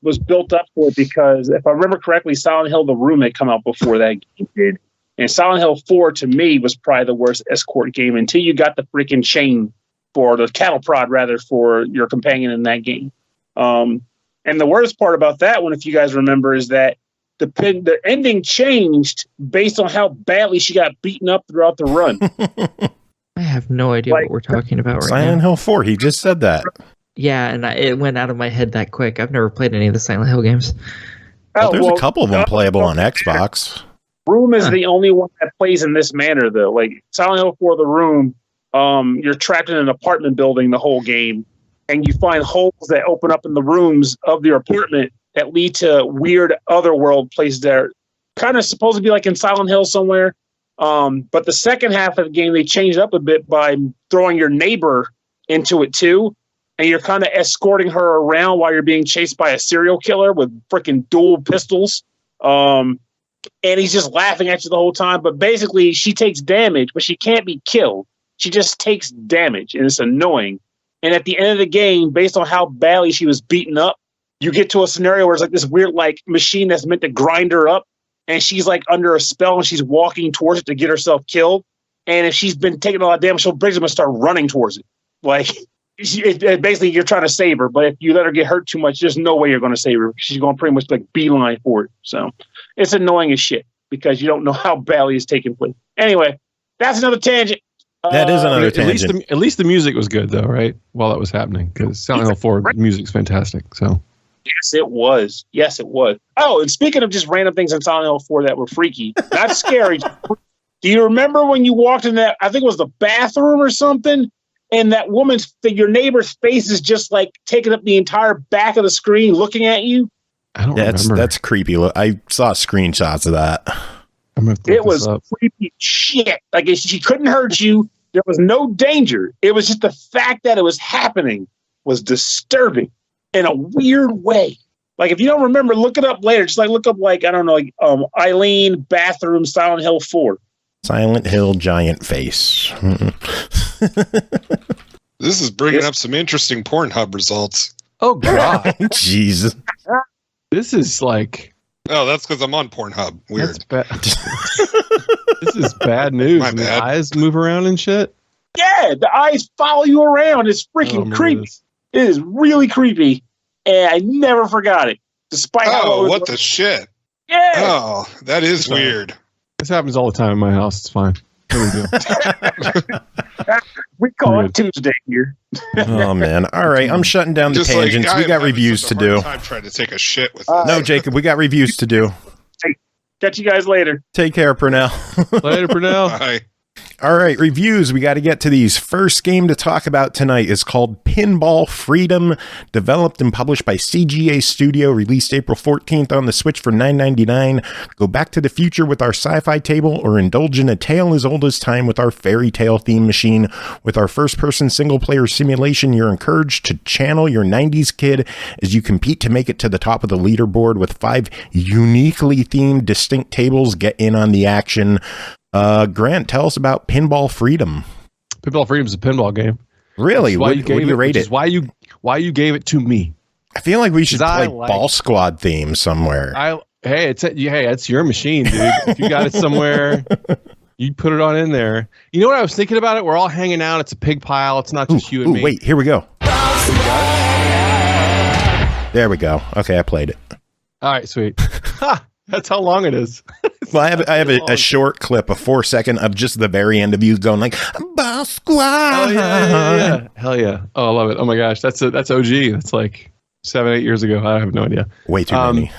was built up for it because if I remember correctly, Silent Hill the Room had come out before that game did. And Silent Hill 4 to me was probably the worst escort game until you got the freaking chain for the cattle prod rather for your companion in that game. And the worst part about that one, if you guys remember, is that the ending changed based on how badly she got beaten up throughout the run. I have no idea what we're talking about right now. Silent Hill 4, he just said that. Yeah, and it went out of my head that quick. I've never played any of the Silent Hill games. There's a couple of them playable on Xbox. Room is the only one that plays in this manner, though. Like Silent Hill 4 the Room, you're trapped in an apartment building the whole game, and you find holes that open up in the rooms of your apartment that lead to weird otherworld places that are kind of supposed to be like in Silent Hill somewhere. But the second half of the game, they changed up a bit by throwing your neighbor into it too. And you're kind of escorting her around while you're being chased by a serial killer with freaking dual pistols. And he's just laughing at you the whole time. But basically, she takes damage, but she can't be killed. She just takes damage, and it's annoying. And at the end of the game, based on how badly she was beaten up, you get to a scenario where it's like this weird machine that's meant to grind her up. And she's under a spell and she's walking towards it to get herself killed. And if she's been taking a lot of damage, she'll basically start running towards it. Basically, you're trying to save her. But if you let her get hurt too much, there's no way you're going to save her. She's going pretty much beeline for it. So it's annoying as shit because you don't know how badly it's taking place. Anyway, that's another tangent. That is another tangent. At least the music was good, though, right? While that was happening. Because Silent Hill 4 music's fantastic. So. Yes, it was. Oh, and speaking of just random things in Silent Hill 4 that were freaky, not scary. Do you remember when you walked in that, I think it was the bathroom or something, and that your neighbor's face is just taking up the entire back of the screen looking at you? I don't remember. That's creepy. I saw screenshots of that. It was creepy shit. She couldn't hurt you. There was no danger. It was just the fact that it was happening was disturbing. In a weird way. If you don't remember, look it up later. Just look up I don't know, Eileen bathroom Silent Hill 4. Silent Hill giant face. This is bringing up some interesting Pornhub results. Oh god. Jesus. This is Oh, that's because I'm on Pornhub. Weird. This is bad news. My bad. The eyes move around and shit. Yeah, the eyes follow you around. It's freaking creepy. It is really creepy, and I never forgot it. Despite what the shit? Yeah. Oh, that is weird. This happens all the time in my house. It's fine. We call it Tuesday here. Oh man! All right, I'm shutting down the tangents. We got reviews to do. I'm trying to take a shit with no, Jacob. We got reviews to do. Hey, catch you guys later. Take care, Pernell. Later, Pernell. Bye. All right, reviews. We got to get to these. First game to talk about tonight is called Pinball Freedom, developed and published by CGA Studio, released April 14th on the Switch for $9.99. Go back to the future with our sci-fi table or indulge in a tale as old as time with our fairy tale theme machine. With our first-person single-player simulation, you're encouraged to channel your 90s kid as you compete to make it to the top of the leaderboard with 5 uniquely themed distinct tables. Get in on the action. Grant, tell us about Pinball Freedom. Pinball Freedom is a pinball game. Really? What do you rate it? Why you gave it to me? I feel like we should play Ball Squad theme somewhere. Hey, it's your machine, dude. If you got it somewhere, you put it on in there. You know what I was thinking about it? We're all hanging out. It's a pig pile. It's not just you and me. Wait, here we go. There we go. Okay, I played it. All right, sweet. That's how long it is. Well, I have a short clip, a 4-second of just the very end of you going like Ball Squad. Oh, yeah. Hell yeah. Oh, I love it. Oh my gosh, that's OG. That's like 7-8 years ago. I have no idea. Way too many.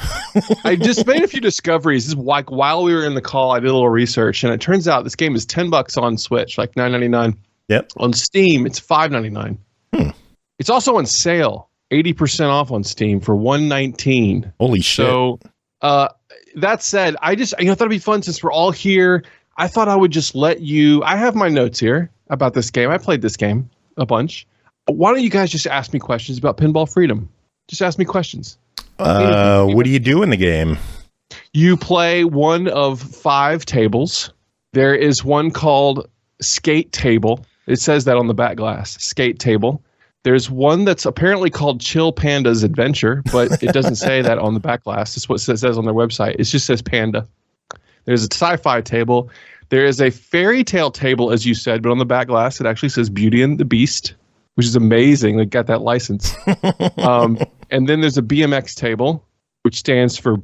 I just made a few discoveries. This is like while we were in the call, I did a little research, and it turns out this game is $10 on Switch, like $9.99. Yep. On Steam, it's $5.99. It's also on sale, 80% off on Steam for $119. Holy shit! So, that said, I thought it'd be fun since we're all here. I thought I would just let you. I have my notes here about this game. I played this game a bunch. Why don't you guys just ask me questions about Pinball Freedom? Just ask me questions. What do you do in the game? You play one of 5 tables. There is one called Skate Table. It says that on the back glass. Skate Table. There's one that's apparently called Chill Panda's Adventure, but it doesn't say that on the back glass. That's what it says on their website. It just says Panda. There's a sci-fi table. There is a fairy tale table, as you said, but on the back glass it actually says Beauty and the Beast, which is amazing. They got that license. And then there's a BMX table, which stands for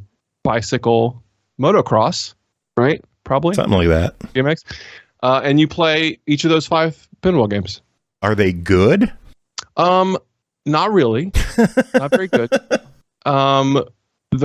bicycle motocross, right? Probably. Something like that. BMX. And you play each of those 5 pinball games. Are they good? Not really. Not very good. The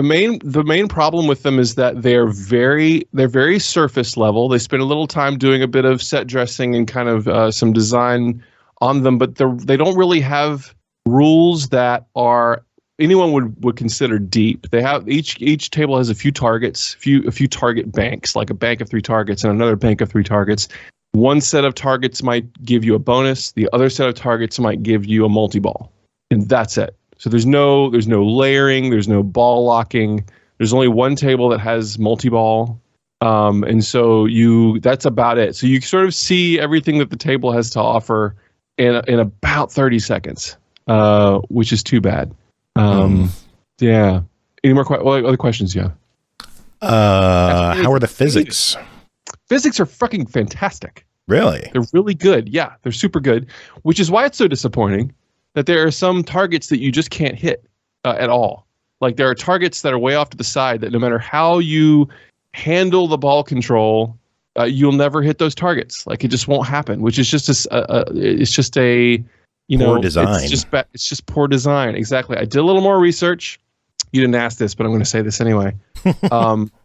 main problem with them is that they're very surface level. They spend a little time doing a bit of set dressing and kind of some design on them, but they don't really have rules that are anyone would consider deep. They have each table has a few targets, a few target banks, like a bank of 3 targets and another bank of 3 targets. One set of targets might give you a bonus. The other set of targets might give you a multi-ball, and that's it. So there's no layering. There's no ball locking. There's only one table that has multi-ball, and so that's about it. So you sort of see everything that the table has to offer in about 30 seconds, which is too bad. Yeah. Any more other questions? Yeah. How are the physics? Physics are fucking fantastic. Really? They're really good. Yeah, they're super good, which is why it's so disappointing that there are some targets that you just can't hit at all. Like there are targets that are way off to the side that no matter how you handle the ball control, you'll never hit those targets. Like it just won't happen, which is just poor design. It's just poor design. Exactly. I did a little more research. You didn't ask this, but I'm going to say this anyway.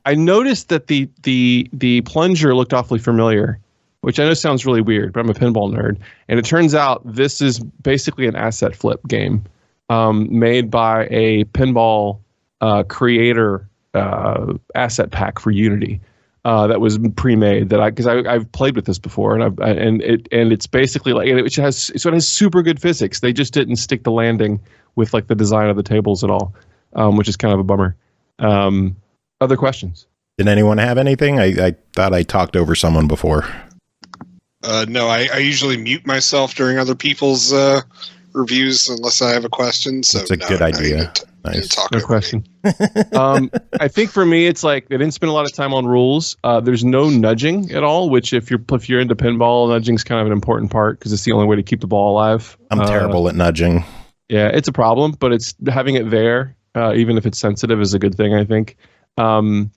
I noticed that the plunger looked awfully familiar, which I know sounds really weird, but I'm a pinball nerd. And it turns out this is basically an asset flip game made by a pinball creator asset pack for Unity that was pre-made. Because I've played with this before, and it's basically like it has super good physics. They just didn't stick the landing with like the design of the tables at all, which is kind of a bummer. Other questions? Did anyone have anything? I thought I talked over someone before. No, I usually mute myself during other people's reviews unless I have a question. So that's a good idea. Nice. No question. I think for me, it's like they didn't spend a lot of time on rules. There's no nudging at all, which if you're into pinball, nudging's kind of an important part because it's the only way to keep the ball alive. I'm terrible at nudging. Yeah, it's a problem, but it's having it there, even if it's sensitive, is a good thing, I think. You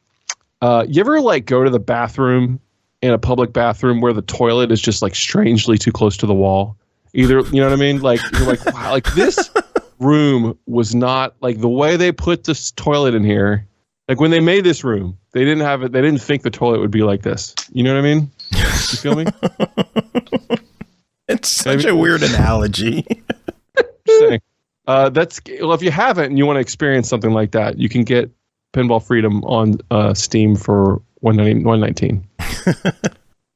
ever like go to the bathroom in a public bathroom where the toilet is just like strangely too close to the wall? Either, you know what I mean? Like you're like, wow, like this room was not like the way they put this toilet in here. Like when they made this room, they didn't think the toilet would be like this. You know what I mean? You feel me? It's such a weird analogy. Just saying. If you haven't and you want to experience something like that, you can get Pinball Freedom on Steam for $119.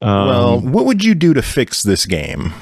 Well, what would you do to fix this game?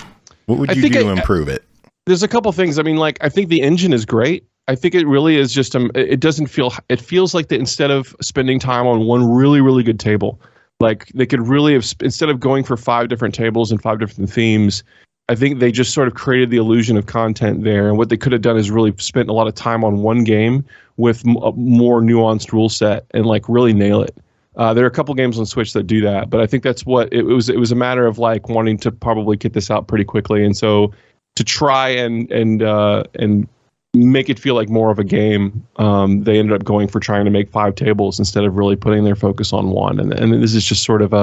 What would you do to improve it? There's a couple things. I mean, like I think the engine is great. I think it really is just it feels like that instead of spending time on one really, really good table, Like they could really have, instead of going for 5 different tables and 5 different themes, I think they just sort of created the illusion of content there. And what they could have done is really spent a lot of time on one game with a more nuanced rule set and like really nail it. There are a couple games on Switch that do that, but I think that's what it was. It was a matter of like wanting to probably get this out pretty quickly. And so to try and make it feel like more of a game, they ended up going for trying to make 5 tables instead of really putting their focus on one. And this is just sort of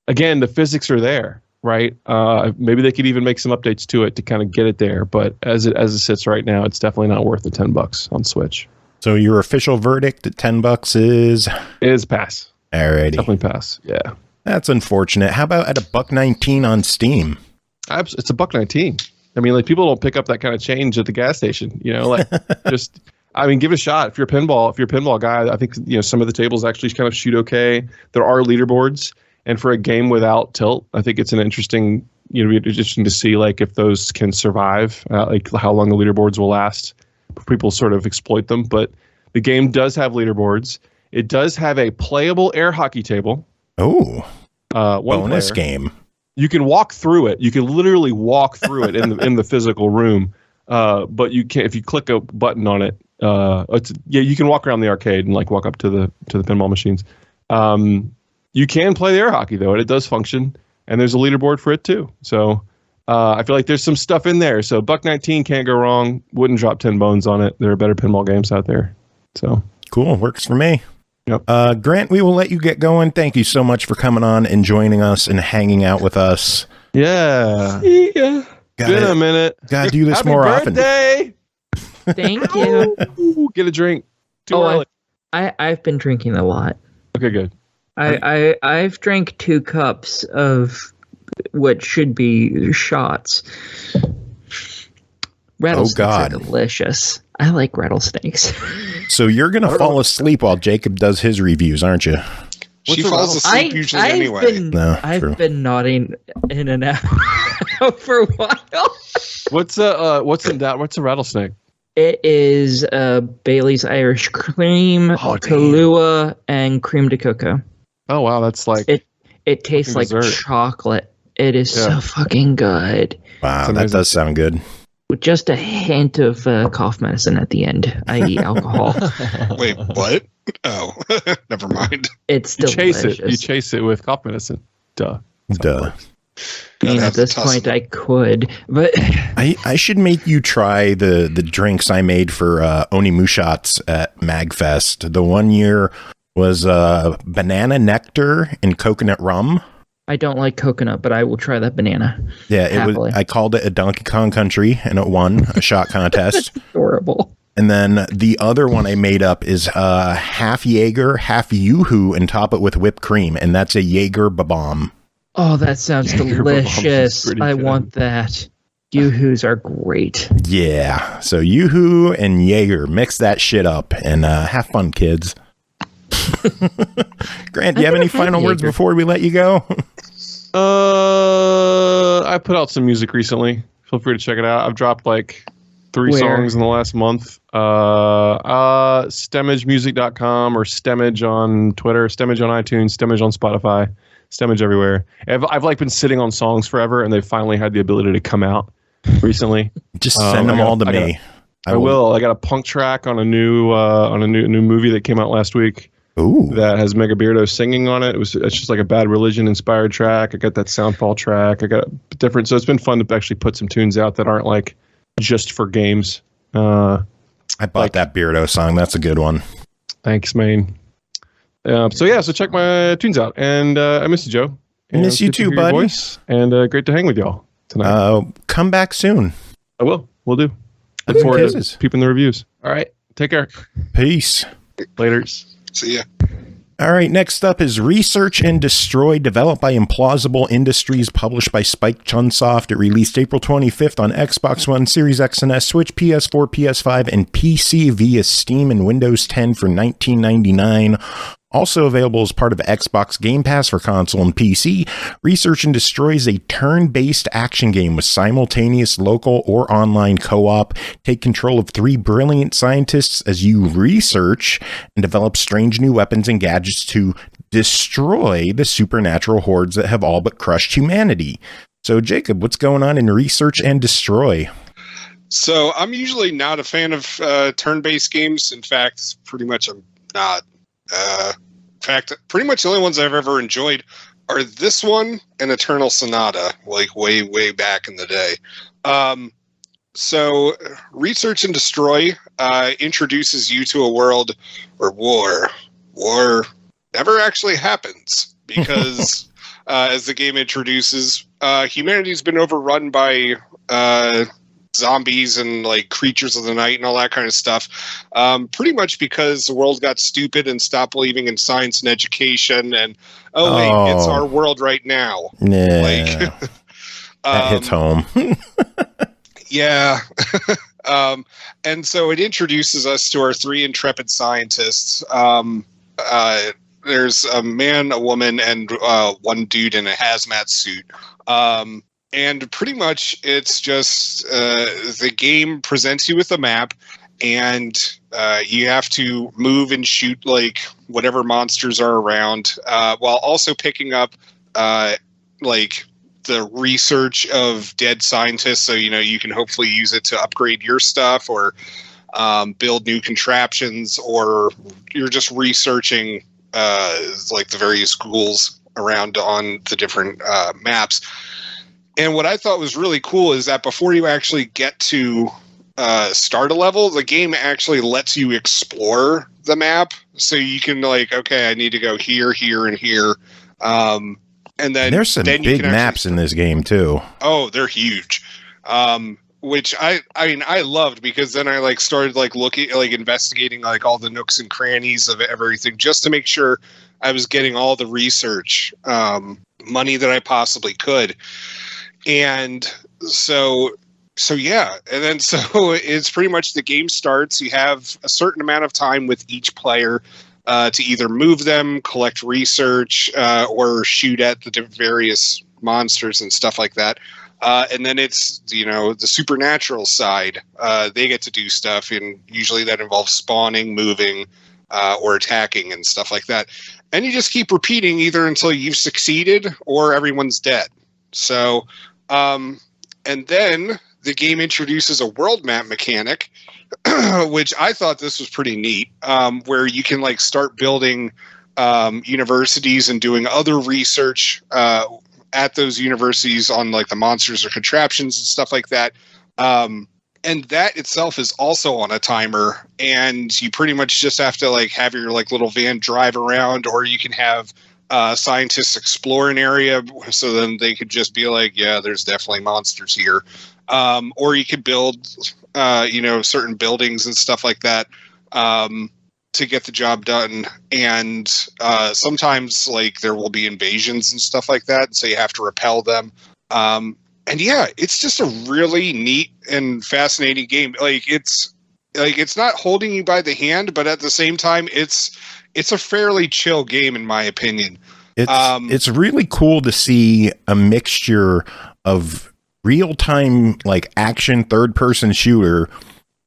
again, the physics are there, right? Maybe they could even make some updates to it to kind of get it there. But as it sits right now, it's definitely not worth the $10 on Switch. So your official verdict at $10 is pass. Alrighty. Definitely pass. Yeah. That's unfortunate. How about at $1.19 on Steam? It's $1.19. I mean, like people don't pick up that kind of change at the gas station, you know, like just, I mean, give it a shot. If you're a pinball guy, I think, you know, some of the tables actually kind of shoot okay. There are leaderboards, and for a game without tilt, I think it's an interesting, you know, interesting to see like if those can survive, like how long the leaderboards will last. People sort of exploit them, but the game does have leaderboards. It does have a playable air hockey table. Oh, bonus game. You can walk through it. You can literally walk through it in the physical room. But you can't if you click a button on it. You can walk around the arcade and like walk up to the pinball machines. You can play the air hockey though, and it does function. And there's a leaderboard for it too. So I feel like there's some stuff in there. So $1.19 can't go wrong. Wouldn't drop 10 bones on it. There are better pinball games out there. So cool, works for me. Yep. Grant, we will let you get going. Thank you so much for coming on and joining us and hanging out with us. Yeah. Yeah. Been a minute. Gotta do this Happy more birthday! often. Thank you. Get a drink. Too early. I've been drinking a lot. Okay, good. I've drank 2 cups of what should be shots. Rattlesnakes are delicious. I like rattlesnakes. So you're going to fall asleep while Jacob does his reviews, aren't you? She falls asleep usually anyway. I've been nodding in and out for a while. What's a rattlesnake? It is Bailey's Irish Cream, Kahlua, and cream de cocoa. Oh wow, that's like it tastes like dessert. Chocolate. It is so fucking good. Wow, that does sound good. With just a hint of cough medicine at the end, i.e. alcohol. Wait, what? Oh, never mind. It's delicious. You chase it with cough medicine. Duh. I mean, at this point, I could, but I should make you try the drinks I made for Onimushots at MagFest. The one year was banana nectar and coconut rum. I don't like coconut, but I will try that banana. Yeah, happily. I called it a Donkey Kong Country, and it won a shot contest. That's adorable. And then the other one I made up is half Jaeger, half Yoo-Hoo, and top it with whipped cream, and that's a Jaeger Bomb. Oh, that sounds delicious. I want that. Yoo-Hoos are great. Yeah, so Yoo-Hoo and Jaeger, mix that shit up, and have fun, kids. Grant, do you have any final words before we let you go? I put out some music recently. Feel free to check it out. I've dropped like 3 songs in the last month. StemageMusic.com or Stemage on Twitter, Stemage on iTunes, Stemage on Spotify, Stemage everywhere. I've like been sitting on songs forever, and they finally had the ability to come out recently. Just send them all to me. I will. I got a punk track on a new movie that came out last week. Ooh. That has Mega Beardo singing on it. It's just like a Bad Religion inspired track. I got that Soundfall track. I got different. So it's been fun to actually put some tunes out that aren't like just for games. I bought that Beardo song. That's a good one. Thanks, man. So check my tunes out. And I miss you, Joe. I miss you too, buddy. Voice, and great to hang with y'all tonight. Come back soon. I will. We'll do. Look forward to peeping the reviews. All right. Take care. Peace. Laters. See ya. All right, next up is Research and Destroy, developed by Implausible Industries, published by Spike Chunsoft. It released April 25th on Xbox One, Series X and S, Switch, PS4, PS5, and PC via Steam and Windows 10 for $19.99. Also available as part of Xbox Game Pass for console and PC, Research and Destroy is a turn-based action game with simultaneous local or online co-op. Take control of 3 brilliant scientists as you research and develop strange new weapons and gadgets to destroy the supernatural hordes that have all but crushed humanity. So, Jacob, what's going on in Research and Destroy? So I'm usually not a fan of turn-based games. In fact, pretty much I'm not. In fact, pretty much the only ones I've ever enjoyed are this one and Eternal Sonata, like way, way back in the day. So Research and Destroy introduces you to a world where war never actually happens because, as the game introduces, humanity's been overrun by zombies and like creatures of the night and all that kind of stuff, pretty much because the world got stupid and stopped believing in science and education, and wait, it's our world right now. Nah, like that hits home. Yeah. And so it introduces us to our three intrepid scientists. There's a man, a woman, and one dude in a hazmat suit. And pretty much it's just the game presents you with a map, and you have to move and shoot like whatever monsters are around, while also picking up like the research of dead scientists. So, you can hopefully use it to upgrade your stuff or build new contraptions, or you're just researching like the various ghouls around on the different maps. And what I thought was really cool is that before you actually get to start a level, the game actually lets you explore the map. So you can like, okay, I need to go here, here, and here. And then there's some big maps in this game too. Oh, they're huge. Which I mean, I loved, because then I like started like looking, like investigating like all the nooks and crannies of everything just to make sure I was getting all the research money that I possibly could. And so yeah. And then so it's pretty much the game starts. You have a certain amount of time with each player to either move them, collect research, or shoot at the various monsters and stuff like that. And then it's, the supernatural side. They get to do stuff, and usually that involves spawning, moving, or attacking and stuff like that. And you just keep repeating either until you've succeeded or everyone's dead. So, and then the game introduces a world map mechanic, which I thought this was pretty neat, where you can like start building universities and doing other research at those universities on like the monsters or contraptions and stuff like that. And that itself is also on a timer, and you pretty much just have to like have your like little van drive around, or you can have scientists explore an area, so then they could just be like, yeah, there's definitely monsters here. Or you could build, certain buildings and stuff like that to get the job done. And sometimes like there will be invasions and stuff like that, so you have to repel them. And yeah, it's just a really neat and fascinating game. It's not holding you by the hand, but at the same time, it's a fairly chill game in my opinion. It's really cool to see a mixture of real-time like action third-person shooter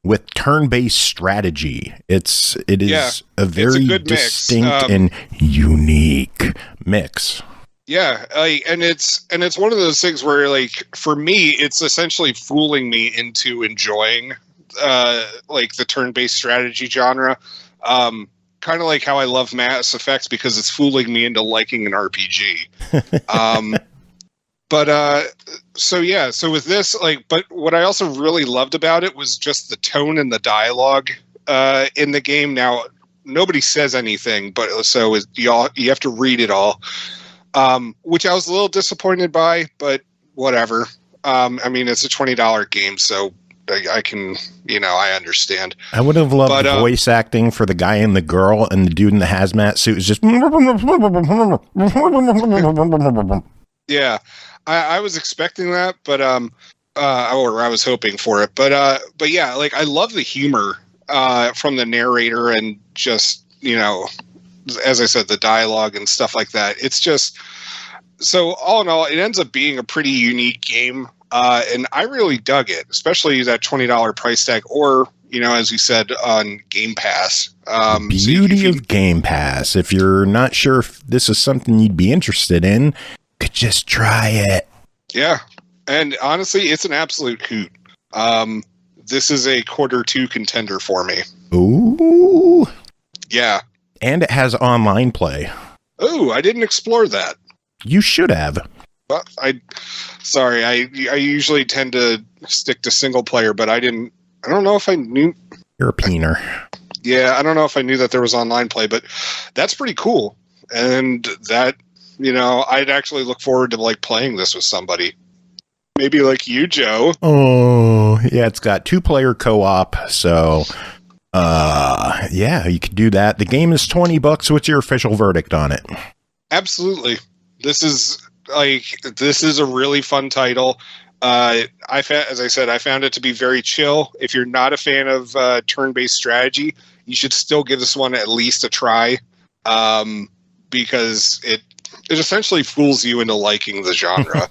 with turn-based strategy. It is a very distinct and unique mix. Yeah, and it's one of those things where like for me, it's essentially fooling me into enjoying like the turn-based strategy genre. Kind of like how I love Mass Effect, because it's fooling me into liking an RPG. So with this, but what I also really loved about it was just the tone and the dialogue in the game. Now, nobody says anything, but you have to read it all, which I was a little disappointed by, but whatever. I mean, it's a $20 game, so I can, I understand. I would have loved the voice acting for the guy and the girl, and the dude in the hazmat suit is just. Yeah, I was expecting that, but or I was hoping for it, but yeah, like I love the humor from the narrator, and just as I said, the dialogue and stuff like that. It's just so all in all, it ends up being a pretty unique game. And I really dug it, especially that $20 price tag, or as you said, on Game Pass. Beauty of Game Pass. If you're not sure if this is something you'd be interested in, you could just try it. Yeah. And honestly, it's an absolute hoot. This is a Q2 contender for me. Ooh. Yeah. And it has online play. Oh, I didn't explore that. You should have. Well, I usually tend to stick to single player, but I don't know if I knew. You're a peener. Yeah, I don't know if I knew that there was online play, but that's pretty cool. And that, I'd actually look forward to like playing this with somebody. Maybe like you, Joe. Oh, yeah, it's got 2-player co-op, so yeah, you could do that. The game is $20. What's your official verdict on it? Absolutely. This is a really fun title. As I said, I found it to be very chill. If you're not a fan of turn-based strategy, you should still give this one at least a try, because it essentially fools you into liking the genre.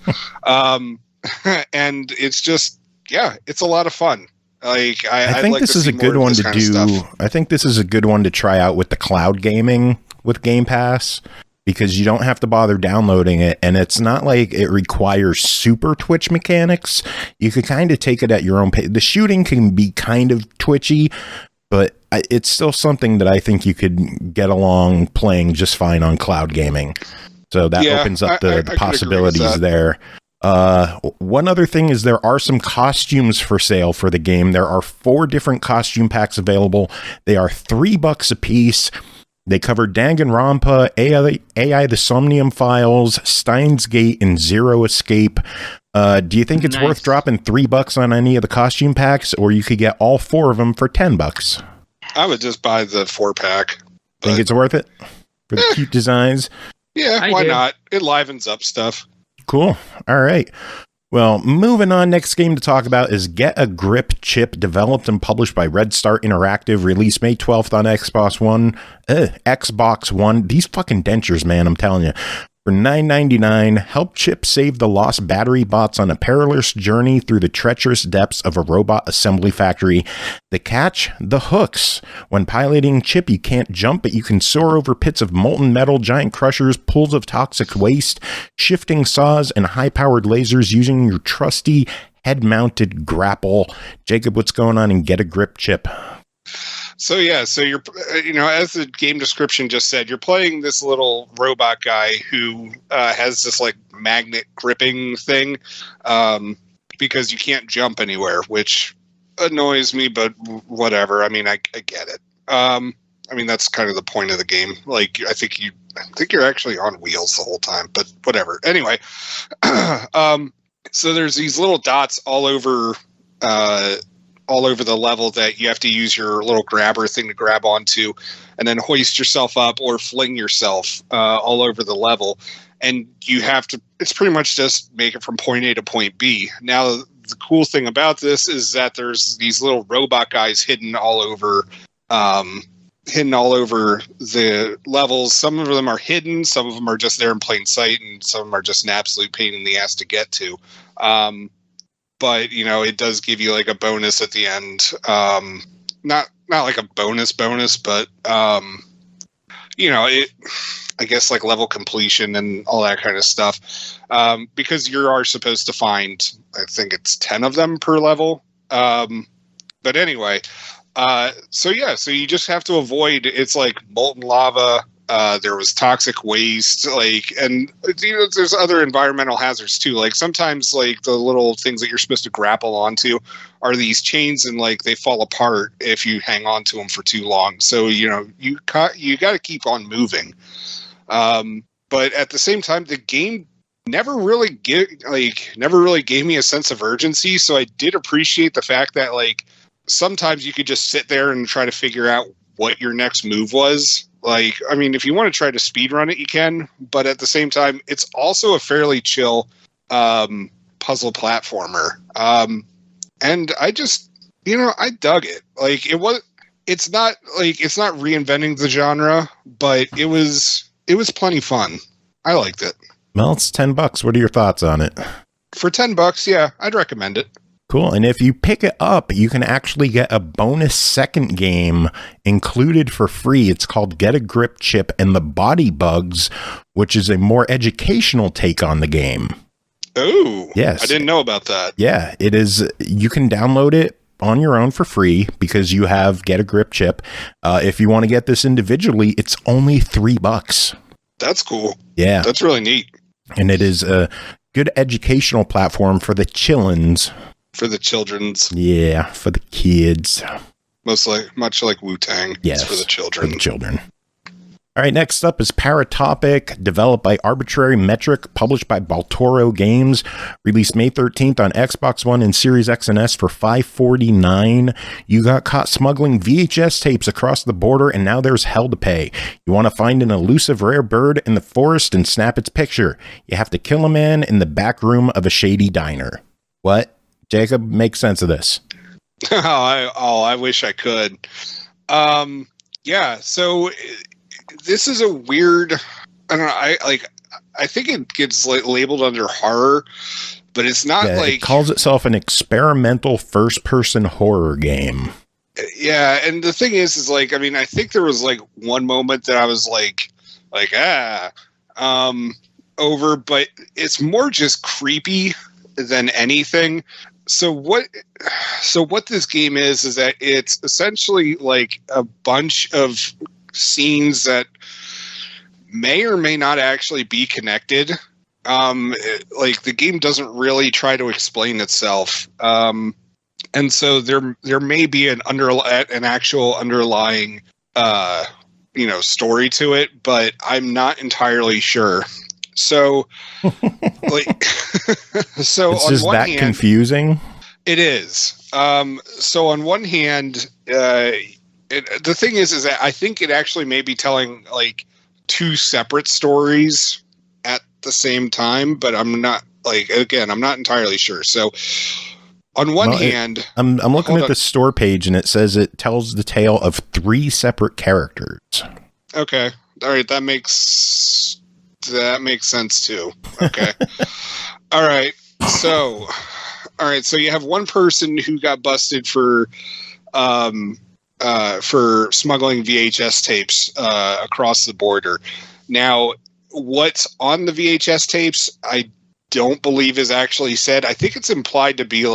And it's just, it's a lot of fun. Like I think this is a good one to do. I think this is a good one to try out with the cloud gaming with Game Pass, because you don't have to bother downloading it, and it's not like it requires super twitch mechanics. You could kind of take it at your own pace. The shooting can be kind of twitchy, but it's still something that I think you could get along playing just fine on cloud gaming. So that opens up the possibilities there. One other thing is there are some costumes for sale for the game. There are 4 different costume packs available. They are $3 a piece. They cover Danganronpa, AI the Somnium Files, Steins Gate, and Zero Escape. Do you think it's worth dropping $3 on any of the costume packs, or you could get all 4 of them for $10? I would just buy the 4-pack. Think it's worth it for the cute designs? Yeah, why not? It livens up stuff. Cool. All right. Well, moving on, next game to talk about is Get a Grip Chip, developed and published by Redstart Interactive, released May 12th on Xbox One. These fucking dentures, man, I'm telling you. For $9.99, help Chip save the lost battery bots on a perilous journey through the treacherous depths of a robot assembly factory. The catch? The hooks. When piloting Chip, you can't jump, but you can soar over pits of molten metal, giant crushers, pools of toxic waste, shifting saws, and high-powered lasers using your trusty head-mounted grapple. Jacob, what's going on in Get a Grip Chip? So you're, as the game description just said, you're playing this little robot guy who has this like magnet gripping thing, because you can't jump anywhere, which annoys me, but whatever. I mean, I get it. That's kind of the point of the game. Like, I think you're actually on wheels the whole time, but whatever. Anyway, so there's these little dots all over the level that you have to use your little grabber thing to grab onto, and then hoist yourself up or fling yourself all over the level. And you have to, it's pretty much just make it from point A to point B. Now, the cool thing about this is that there's these little robot guys hidden all over the levels. Some of them are hidden, some of them are just there in plain sight, and some of them are just an absolute pain in the ass to get to. But, it does give you like a bonus at the end. Not like a bonus, but, I guess like level completion and all that kind of stuff. Because you are supposed to find, I think it's 10 of them per level. But anyway, so you just have to avoid, it's like molten lava. There was toxic waste, and there's other environmental hazards too. Like sometimes, like the little things that you're supposed to grapple onto are these chains, and like they fall apart if you hang on to them for too long. So you got to keep on moving. But at the same time, the game never really gave me a sense of urgency. So I did appreciate the fact that like sometimes you could just sit there and try to figure out what your next move was. Like, I mean, if you want to try to speedrun it, you can, but at the same time, it's also a fairly chill puzzle platformer. And I just, I dug it. Like, it's not reinventing the genre, but it was plenty fun. I liked it. Well, it's $10. What are your thoughts on it? For $10, yeah, I'd recommend it. Cool. And if you pick it up, you can actually get a bonus second game included for free. It's called Get a Grip Chip and the Body Bugs, which is a more educational take on the game. Oh, yes. I didn't know about that. Yeah, it is. You can download it on your own for free because you have Get a Grip Chip. If you want to get this individually, it's only $3. That's cool. Yeah. That's really neat. And it is a good educational platform for the chillins. For the children's. Yeah, for the kids. Much like Wu-Tang. Yes, it's for the children. For the children. All right, next up is Paratopic, developed by Arbitrary Metric, published by Baltoro Games, released May 13th on Xbox One and Series X and S for $5.49. You got caught smuggling VHS tapes across the border, and now there's hell to pay. You want to find an elusive rare bird in the forest and snap its picture. You have to kill a man in the back room of a shady diner. What? Jacob, make sense of this. I wish I could. Yeah, so this is a weird. I don't know. I think it gets labeled under horror, but it's not it calls itself an experimental first-person horror game. Yeah, and the thing is I think there was one moment that I was over, but it's more just creepy than anything. So what this game is that it's essentially like a bunch of scenes that may or may not actually be connected. The game doesn't really try to explain itself. And so there may be an actual underlying story to it, but I'm not entirely sure. So so it's on just one that hand, confusing. It is. So on one hand, the thing is that I think it actually may be telling two separate stories at the same time, but I'm not I'm not entirely sure. So on one hand, I'm looking at the store page and it says it tells the tale of 3 separate characters. Okay. All right. That makes sense too. Okay. All right. So you have one person who got busted for smuggling VHS tapes across the border. Now, what's on the VHS tapes, I don't believe is actually said. I think it's implied to be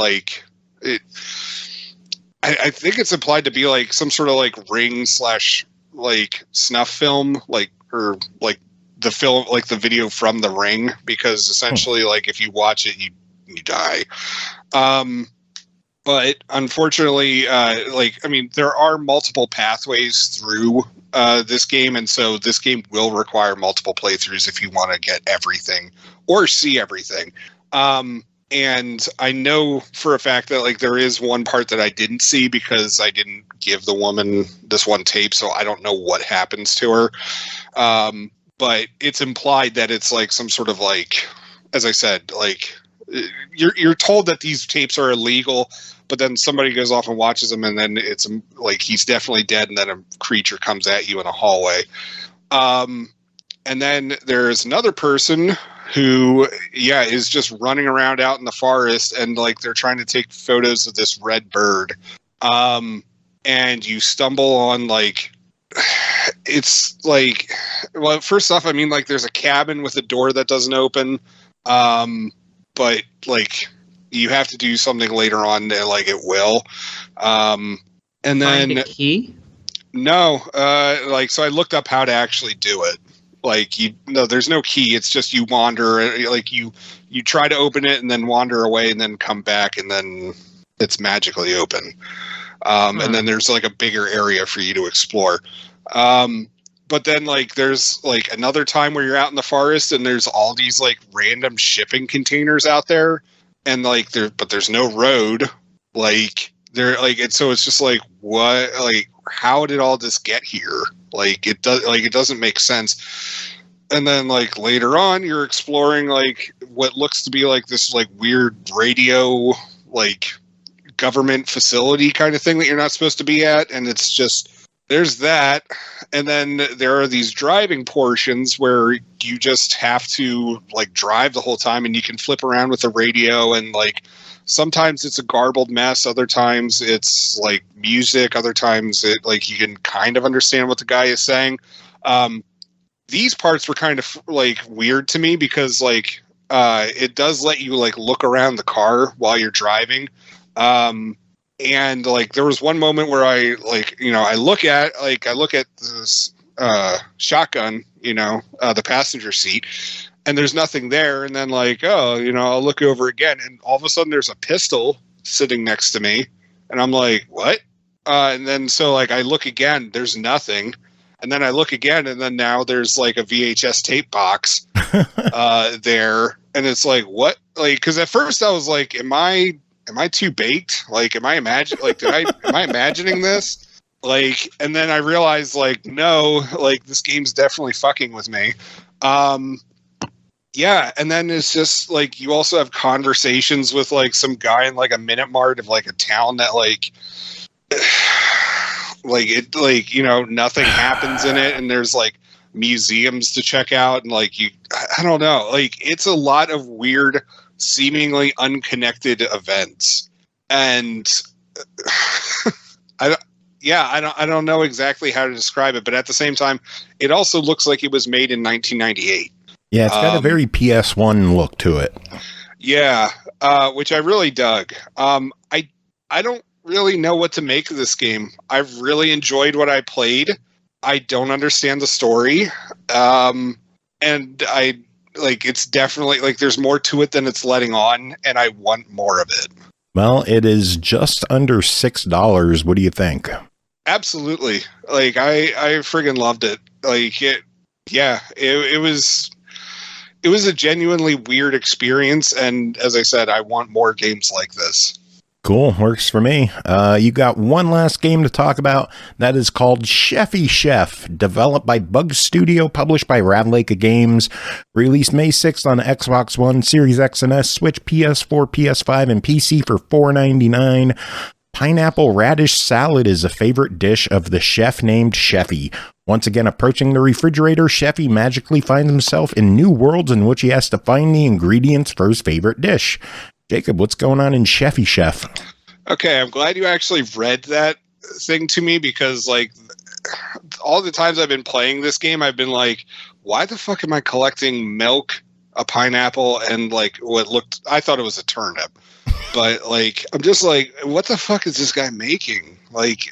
I think it's implied to be some sort of ring / snuff film, or the film, the video from The Ring, because essentially if you watch it, you die. But unfortunately, there are multiple pathways through this game, and so this game will require multiple playthroughs if you want to get everything or see everything. And I know for a fact that there is one part that I didn't see because I didn't give the woman this one tape, so I don't know what happens to her. But it's implied that it's some sort of as I said, you're told that these tapes are illegal, but then somebody goes off and watches them, and then it's he's definitely dead, and then a creature comes at you in a hallway. And then there's another person who, is just running around out in the forest, and they're trying to take photos of this red bird. And you stumble on it's well, first off, there's a cabin with a door that doesn't open. But you have to do something later on that it will. And then find a key? No, so I looked up how to actually do it. There's no key. It's just you wander, you try to open it and then wander away and then come back and then it's magically open. And then there's a bigger area for you to explore. But then there's another time where you're out in the forest and there's all these random shipping containers out there, and there's no road. And so it's just what, how did all this get here? It doesn't make sense. And then later on you're exploring what looks to be this weird radio government facility kind of thing that you're not supposed to be at, and it's just there's that. And then there are these driving portions where you just have to drive the whole time, and you can flip around with the radio and sometimes it's a garbled mess. Other times it's like music. Other times it like you can kind of understand what the guy is saying. These parts were kind of like weird to me because like it does let you like look around the car while you're driving. And like there was one moment where I like, you know, I look at this shotgun, you know, the passenger seat, and there's nothing there. And then like, oh, you know, I'll look over again, and all of a sudden there's a pistol sitting next to me, and I'm like, what? And then so like I look again, there's nothing, and then I look again, and then now there's like a VHS tape box there, and it's like, what? Like, because at first I was like, am I too baked? Like, am I imagining this? Like, and then I realized, like, no, like, this game's definitely fucking with me. Yeah, and then it's just, like, you also have conversations with, like, some guy in, like, a Minute Mart of, like, a town that, like, you know, nothing happens in it, and there's, like, museums to check out, and, like, I don't know. Like, it's a lot of weird, seemingly unconnected events, and I don't know exactly how to describe it, but at the same time, it also looks like it was made in 1998. Yeah, it's got a very PS1 look to it. Yeah, which I really dug. I don't really know what to make of this game. I've really enjoyed what I played. I don't understand the story, and it's definitely like there's more to it than it's letting on, and I want more of it. Well, it is just under $6. What do you think? Absolutely. Like I friggin' loved it. Like it was a genuinely weird experience, and as I said, I want more games like this. Cool, works for me. You got one last game to talk about. That is called Chefy-Chef, developed by Bug Studio, published by Ratalaika Games, released May 6th on Xbox One, Series X and S, Switch, PS4, PS5, and PC for $4.99. Pineapple radish salad is a favorite dish of the chef named Chefy. Once again approaching the refrigerator, Chefy magically finds himself in new worlds in which he has to find the ingredients for his favorite dish. Jacob, what's going on in Chefy-Chef? Okay, I'm glad you actually read that thing to me, because like all the times I've been playing this game, I've been like, why the fuck am I collecting milk, a pineapple, and like I thought it was a turnip. But like, I'm just like, what the fuck is this guy making? Like,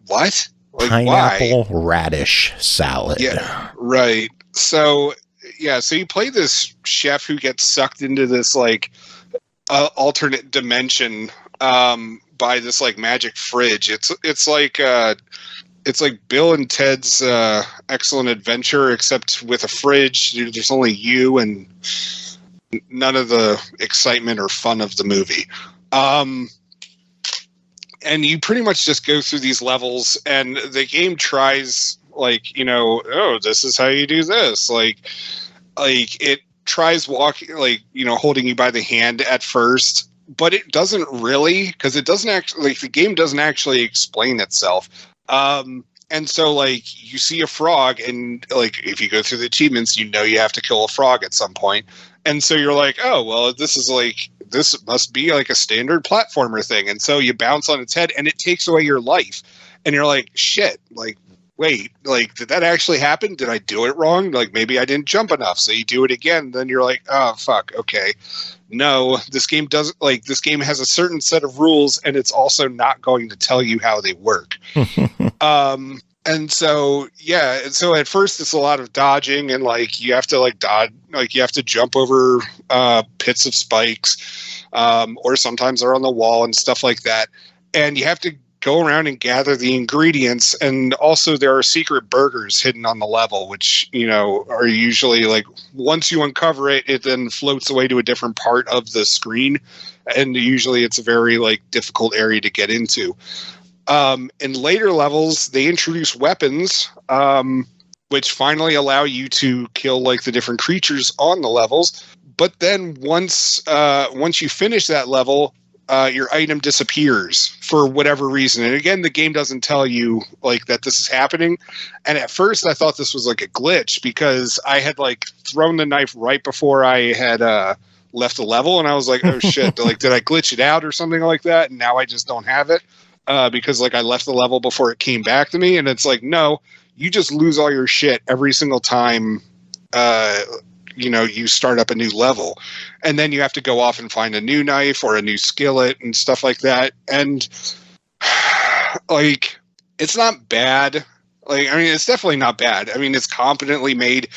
what? Like, pineapple why? Radish salad. Yeah, right. So you play this chef who gets sucked into this like alternate dimension by this like magic fridge. It's like Bill and Ted's Excellent Adventure, except with a fridge. There's only you and none of the excitement or fun of the movie. And you pretty much just go through these levels, and the game tries like, you know, oh, this is how you do this. Like it tries walking, like, you know, holding you by the hand at first, but it doesn't really, because it doesn't actually, like, the game doesn't actually explain itself. And so, like, you see a frog, and, like, if you go through the achievements, you know you have to kill a frog at some point. And so you're like, oh, well, this must be, like, a standard platformer thing. And so you bounce on its head, and it takes away your life. And you're like, shit, like, wait, like, did that actually happen? Did I do it wrong? Like, maybe I didn't jump enough. So you do it again. Then you're like, oh, fuck, okay. No, this game doesn't, like, this game has a certain set of rules, and it's also not going to tell you how they work. And so, yeah, and so at first it's a lot of dodging, and, like, you have to, like, dodge, like, you have to jump over pits of spikes, or sometimes they're on the wall and stuff like that. And you have to go around and gather the ingredients, and also there are secret burgers hidden on the level, which, you know, are usually, like, once you uncover it, it then floats away to a different part of the screen, and usually it's a very, like, difficult area to get into. In later levels, they introduce weapons, which finally allow you to kill, like, the different creatures on the levels. But then once you finish that level, your item disappears for whatever reason. And again, the game doesn't tell you, like, that this is happening. And at first I thought this was like a glitch, because I had, like, thrown the knife right before I had left the level, and I was like, oh shit, like did I glitch it out or something like that? And now I just don't have it because like I left the level before it came back to me, and it's like, no, you just lose all your shit every single time you start up a new level, and then you have to go off and find a new knife or a new skillet and stuff like that. And like, it's not bad. Like, I mean, it's definitely not bad. I mean, it's competently made.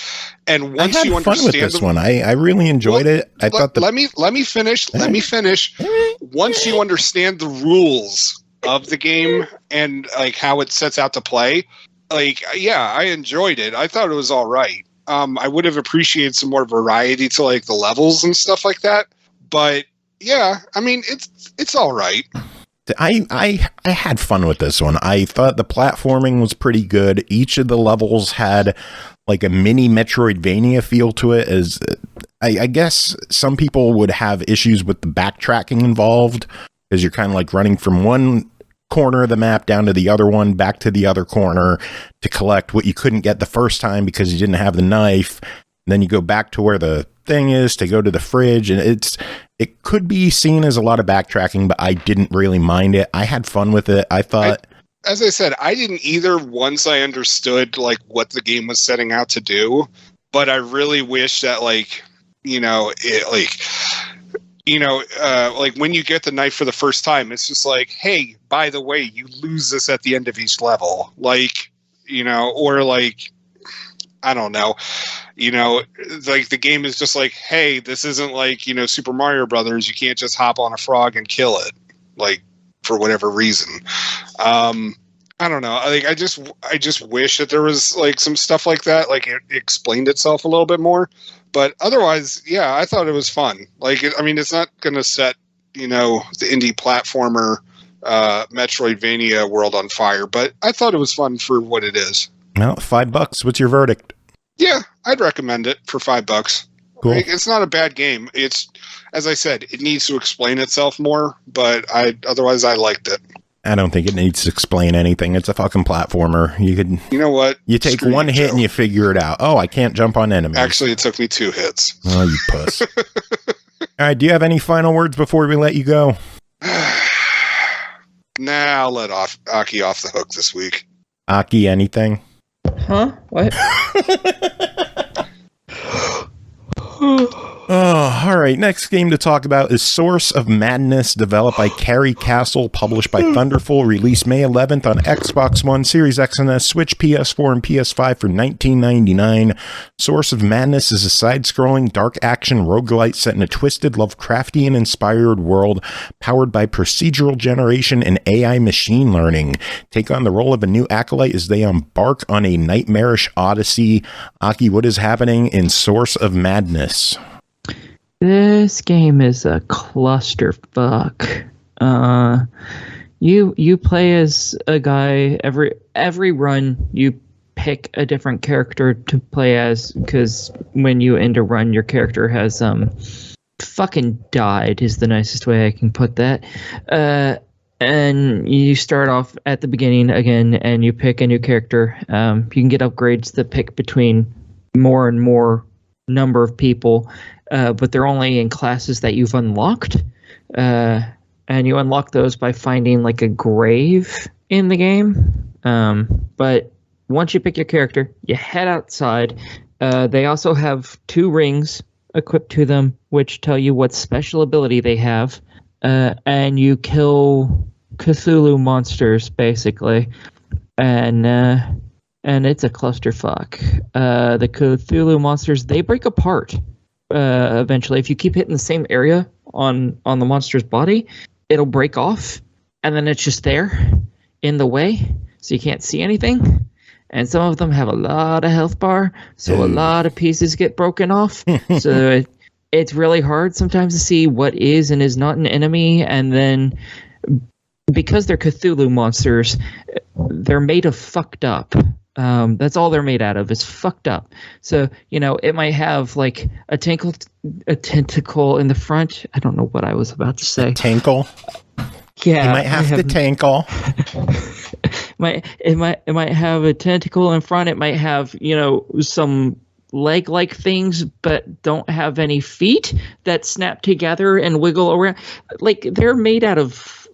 And once you understand fun with this one, I really enjoyed it. I thought let me finish. Let me finish. Once you understand the rules of the game and like how it sets out to play, like, yeah, I enjoyed it. I thought it was all right. I would have appreciated some more variety to like the levels and stuff like that. But yeah, I mean, it's all right. I had fun with this one. I thought the platforming was pretty good. Each of the levels had like a mini Metroidvania feel to it. As I guess some people would have issues with the backtracking involved, because you're kind of like running from one corner of the map down to the other one, back to the other corner to collect what you couldn't get the first time because you didn't have the knife. And then you go back to where the thing is to go to the fridge, and it could be seen as a lot of backtracking, but I didn't really mind it. I had fun with it. I thought, as I said, I didn't either once I understood like what the game was setting out to do, but I really wish that like when you get the knife for the first time, it's just like, hey, by the way, you lose this at the end of each level, like, or like, I don't know, like the game is just like, hey, this isn't like, Super Mario Brothers. You can't just hop on a frog and kill it, like, for whatever reason. I don't know. I just wish that there was like some stuff like that, like it explained itself a little bit more. But otherwise, yeah, I thought it was fun. Like, it's not going to set, the indie platformer Metroidvania world on fire, but I thought it was fun for what it is. Well, $5. What's your verdict? Yeah, I'd recommend it for $5. Cool. Like, it's not a bad game. It's, as I said, it needs to explain itself more, but otherwise I liked it. I don't think it needs to explain anything. It's a fucking platformer. You know what? You take Screw one you, hit Joe. and you figure it out. Oh, I can't jump on enemies. Actually, it took me 2 hits. Oh, you puss. All right, do you have any final words before we let you go? Nah, I'll let Aki off the hook this week. Aki, anything? Huh? What? Oh, all right. Next game to talk about is Source of Madness, developed by Carrie Castle, published by Thunderful, released May 11th on Xbox One, Series X and S, Switch, PS4, and PS5 for $19.99. Source of Madness is a side-scrolling, dark-action roguelite set in a twisted, Lovecraftian-inspired world powered by procedural generation and AI machine learning. Take on the role of a new acolyte as they embark on a nightmarish odyssey. Aki, what is happening in Source of Madness? This game is a clusterfuck. You play as a guy. Every run you pick a different character to play as, because when you end a run, your character has fucking died is the nicest way I can put that. And you start off at the beginning again, and you pick a new character. You can get upgrades that pick between more and more number of people. But they're only in classes that you've unlocked. And you unlock those by finding like a grave in the game. But once you pick your character, you head outside. They also have 2 rings equipped to them, which tell you what special ability they have. And you kill Cthulhu monsters, basically. And it's a clusterfuck. The Cthulhu monsters, they break apart. Eventually, if you keep hitting the same area on the monster's body, it'll break off, and then it's just there in the way, so you can't see anything. And some of them have a lot of health bar, so a lot of pieces get broken off. So it's really hard sometimes to see what is and is not an enemy. And then because they're Cthulhu monsters, they're made of fucked up. That's all they're made out of, is fucked up. So, it might have like a tentacle in the front. I don't know what I was about to say. Tankle? Yeah. You might have to tankle. It might have a tentacle in front. It might have, some leg-like things but don't have any feet that snap together and wiggle around. Like, they're made out of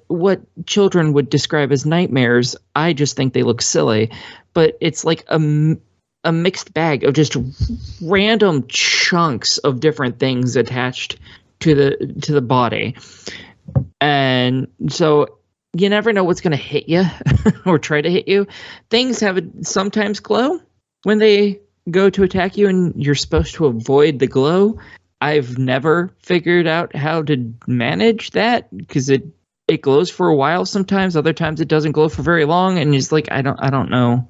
what children would describe as nightmares. I just think they look silly, but it's like a mixed bag of just random chunks of different things attached to the body. And so you never know what's going to hit you or try to hit you. Things sometimes glow when they go to attack you, and you're supposed to avoid the glow. I've never figured out how to manage that, because it glows for a while sometimes. Other times it doesn't glow for very long, and it's like I don't know.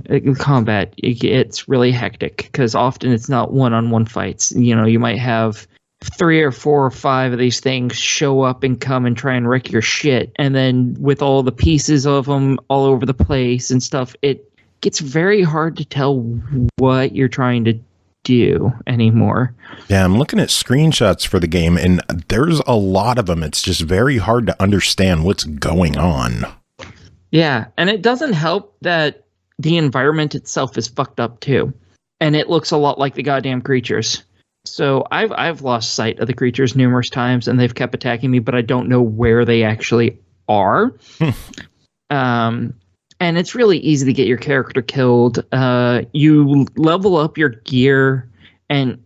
In combat, it's really hectic because often it's not one-on-one fights. You might have 3 or 4 or 5 of these things show up and come and try and wreck your shit, and then with all the pieces of them all over the place and stuff, it gets very hard to tell what you're trying to do anymore. Yeah, I'm looking at screenshots for the game, and there's a lot of them. It's just very hard to understand what's going on. Yeah, and it doesn't help that the environment itself is fucked up too, and it looks a lot like the goddamn creatures. So I've lost sight of the creatures numerous times, and they've kept attacking me, but I don't know where they actually are. And it's really easy to get your character killed. You level up your gear and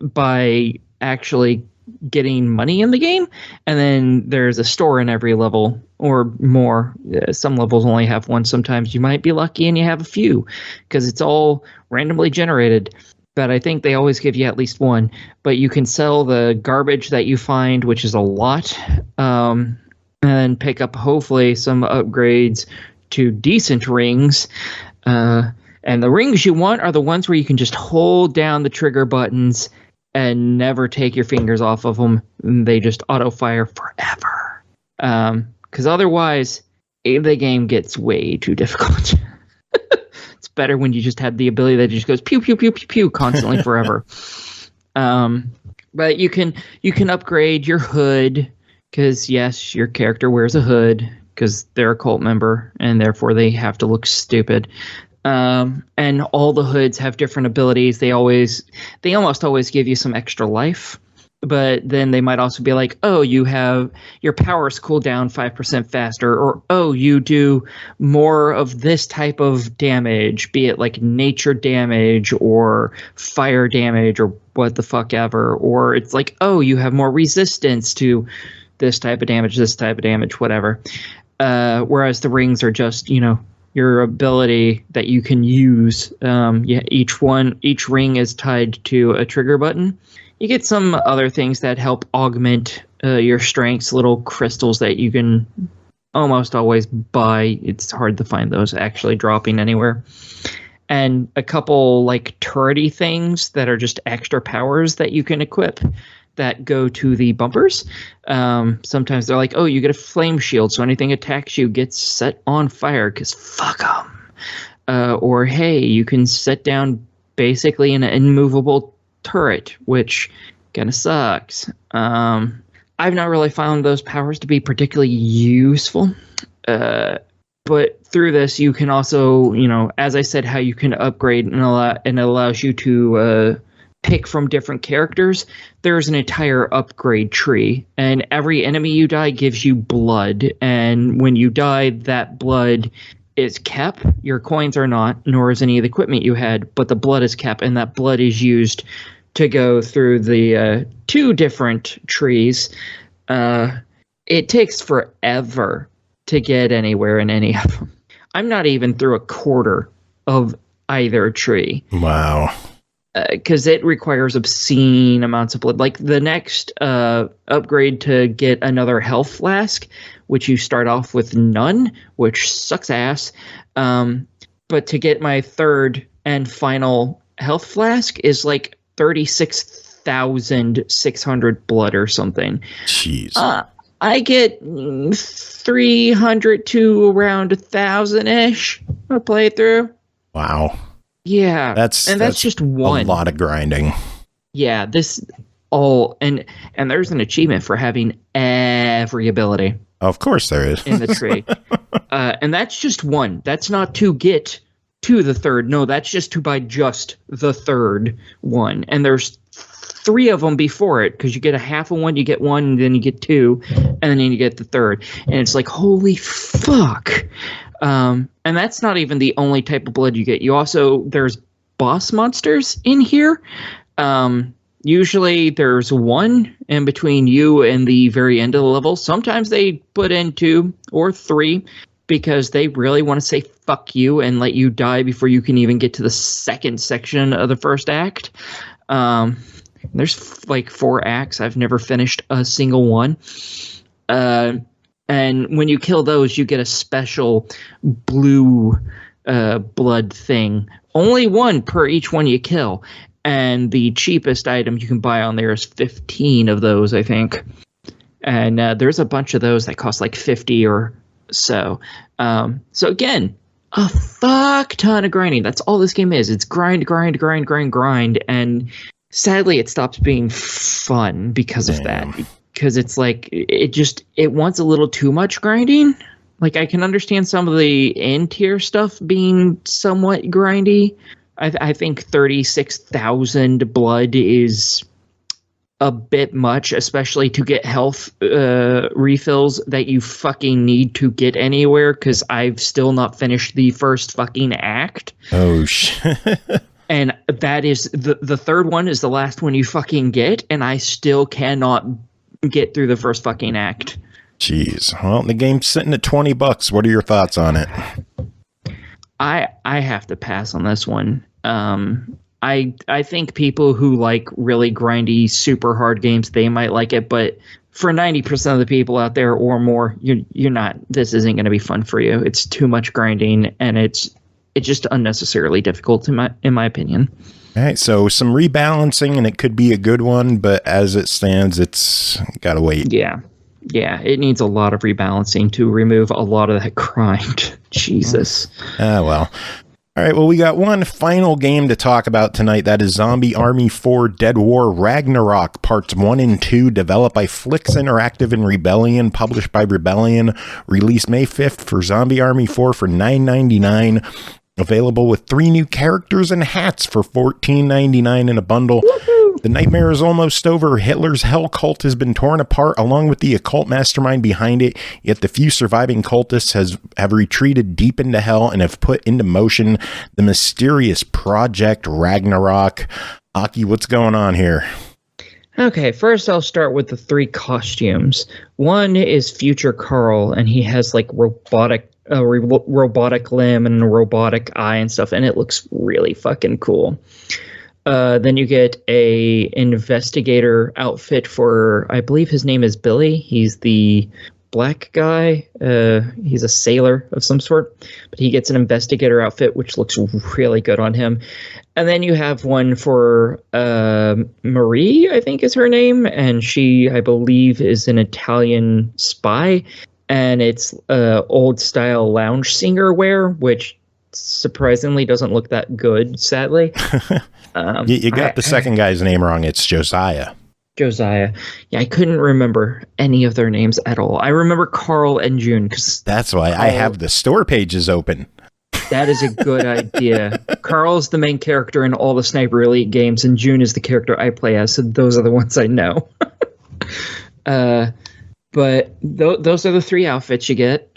by actually getting money in the game, and then there's a store in every level or more. Some levels only have one. Sometimes you might be lucky and you have a few because it's all randomly generated. But I think they always give you at least one. But you can sell the garbage that you find, which is a lot, and pick up hopefully some upgrades to decent rings. And the rings you want are the ones where you can just hold down the trigger buttons and never take your fingers off of them. They just auto-fire forever. Because otherwise, the game gets way too difficult. It's better when you just have the ability that just goes pew, pew, pew, pew, pew constantly forever. But you can upgrade your hood, because, yes, your character wears a hood, because they're a cult member, and therefore they have to look stupid. And all the hoods have different abilities. They almost always give you some extra life, but then they might also be like, oh, you have your powers cool down 5% faster, or oh, you do more of this type of damage, be it like nature damage or fire damage or what the fuck ever, or it's like, oh, you have more resistance to this type of damage, whatever. Whereas the rings are just, your ability that you can use. Each ring is tied to a trigger button. You get some other things that help augment your strengths, little crystals that you can almost always buy. It's hard to find those actually dropping anywhere. And a couple like turrety things that are just extra powers that you can equip that go to the bumpers. Sometimes they're like, oh, you get a flame shield, so anything attacks you gets set on fire, because fuck them. Or, hey, you can set down basically an immovable turret, which kind of sucks. I've not really found those powers to be particularly useful. But through this, you can also, as I said, how you can upgrade, and it allows you to pick from different characters. There's an entire upgrade tree, and every enemy you die gives you blood, and when you die, that blood is kept. Your coins are not, nor is any of the equipment you had, but the blood is kept, and that blood is used to go through the 2 different trees. It takes forever to get anywhere in any of them. I'm not even through a quarter of either tree. Wow. Because it requires obscene amounts of blood. Like the next upgrade to get another health flask, which you start off with none, which sucks ass. But to get my third and final health flask is like 36,600 blood or something. Jeez. I get 300 to around 1,000-ish a playthrough. Wow. Yeah, that's just one. A lot of grinding. Yeah, and there's an achievement for having every ability. Of course there is. In the tree. And that's just one. That's not to get to the third. No, that's just to buy just the third one. And there's 3 of them before it, because you get a half of one, you get one, and then you get 2, and then you get the third. And it's like, holy fuck. And that's not even the only type of blood you get. You also, there's boss monsters in here. Usually there's 1 in between you and the very end of the level. Sometimes they put in 2 or 3 because they really want to say fuck you and let you die before you can even get to the second section of the first act. There's like 4 acts. I've never finished a single one. And when you kill those, you get a special blue blood thing. Only 1 per each one you kill. And the cheapest item you can buy on there is 15 of those, I think. And there's a bunch of those that cost like 50 or so. So again, a fuck ton of grinding. That's all this game is. It's grind. And sadly, it stops being fun because of that. Because it's like, it wants a little too much grinding. Like, I can understand some of the end-tier stuff being somewhat grindy. I think 36,000 blood is a bit much, especially to get health refills that you fucking need to get anywhere, because I've still not finished the first fucking act. Oh, shit. And that is, the third one is the last one you fucking get, and I still cannot get through the first fucking act. Jeez. Well, the game's sitting at $20. What are your thoughts on it? I have to pass on this one. I think people who like really grindy, super hard games, they might like it, but for 90% of the people out there or more, you're not. This isn't going to be fun for you. It's too much grinding, and it's just unnecessarily difficult in my opinion. All right, so some rebalancing, and it could be a good one, but as it stands, it's gotta wait. Yeah, it needs a lot of rebalancing to remove a lot of that grind. Jesus. Well. All right, well, we got one final game to talk about tonight. That is Zombie Army 4 Dead War Ragnarök Parts 1 and 2, developed by Flix Interactive and Rebellion, published by Rebellion, released May 5th for Zombie Army 4 for $9.99, available with 3 new characters and hats for $14.99 in a bundle. The nightmare is almost over. Hitler's hell cult has been torn apart along with the occult mastermind behind it, yet the few surviving cultists have retreated deep into hell and have put into motion the mysterious Project Ragnarök. Aki, what's going on here? Okay, first I'll start with the 3 costumes. One is Future Carl, and he has like robotic limb and a robotic eye and stuff, and it looks really fucking cool. Then you get a investigator outfit for, I believe his name is Billy. He's the black guy. He's a sailor of some sort, but he gets an investigator outfit, which looks really good on him. And then you have one for Marie, I think is her name, and she, I believe, is an Italian spy, and it's old style lounge singer wear, which surprisingly doesn't look that good, sadly. You got the second guy's name wrong. It's Josiah. Yeah, I couldn't remember any of their names at all. I remember Carl and June, because that's why I have the store pages open. That is a good idea. Carl's the main character in all the Sniper Elite games, and June is the character I play as, so those are the ones I know. But those are the 3 outfits you get.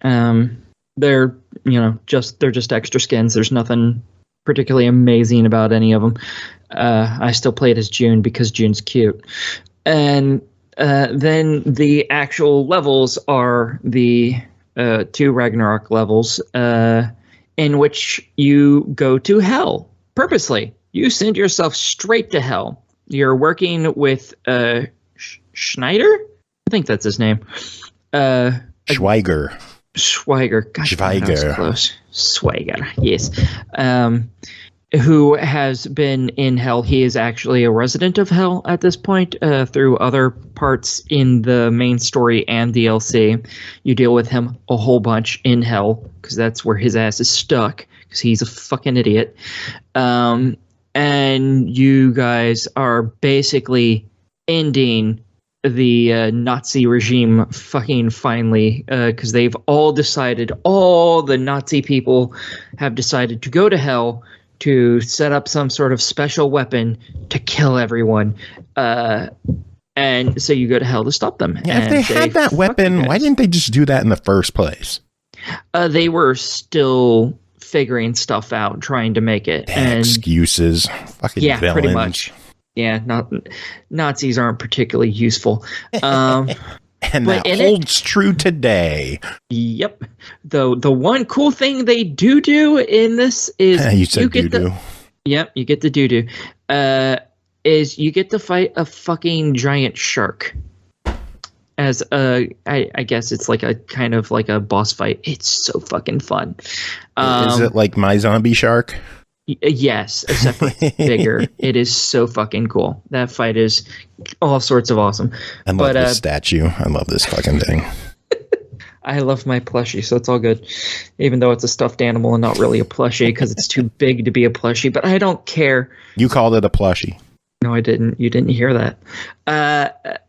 They're just extra skins. There's nothing particularly amazing about any of them. I still play it as June because June's cute. And then the actual levels are the 2 Ragnarök levels, in which you go to hell purposely. You send yourself straight to hell. You're working with Schneider? I think that's his name. Schweiger. God, that was close. Schweiger, yes. Who has been in hell. He is actually a resident of hell at this point, through other parts in the main story and DLC. You deal with him a whole bunch in hell, because that's where his ass is stuck, because he's a fucking idiot. And you guys are basically ending the Nazi regime fucking finally, because they've all the Nazi people have decided to go to hell to set up some sort of special weapon to kill everyone. And so you go to hell to stop them. Yeah, if they had that weapon, why didn't they just do that in the first place? They were still figuring stuff out, trying to make it. And excuses. Fucking villains. Pretty much. Yeah, Nazis aren't particularly useful. And that holds true today. Yep. Though the one cool thing they do in this is you get the you get the doo-doo. Is you get to fight a fucking giant shark. As I guess it's like a kind of like a boss fight. It's so fucking fun. Is it like My Zombie Shark? Yes, except for it's bigger. It is so fucking cool. That fight is all sorts of awesome. I love this statue. I love this fucking thing. I love my plushie, so it's all good. Even though it's a stuffed animal and not really a plushie because it's too big to be a plushie, but I don't care. You called it a plushie. No, I didn't. You didn't hear that.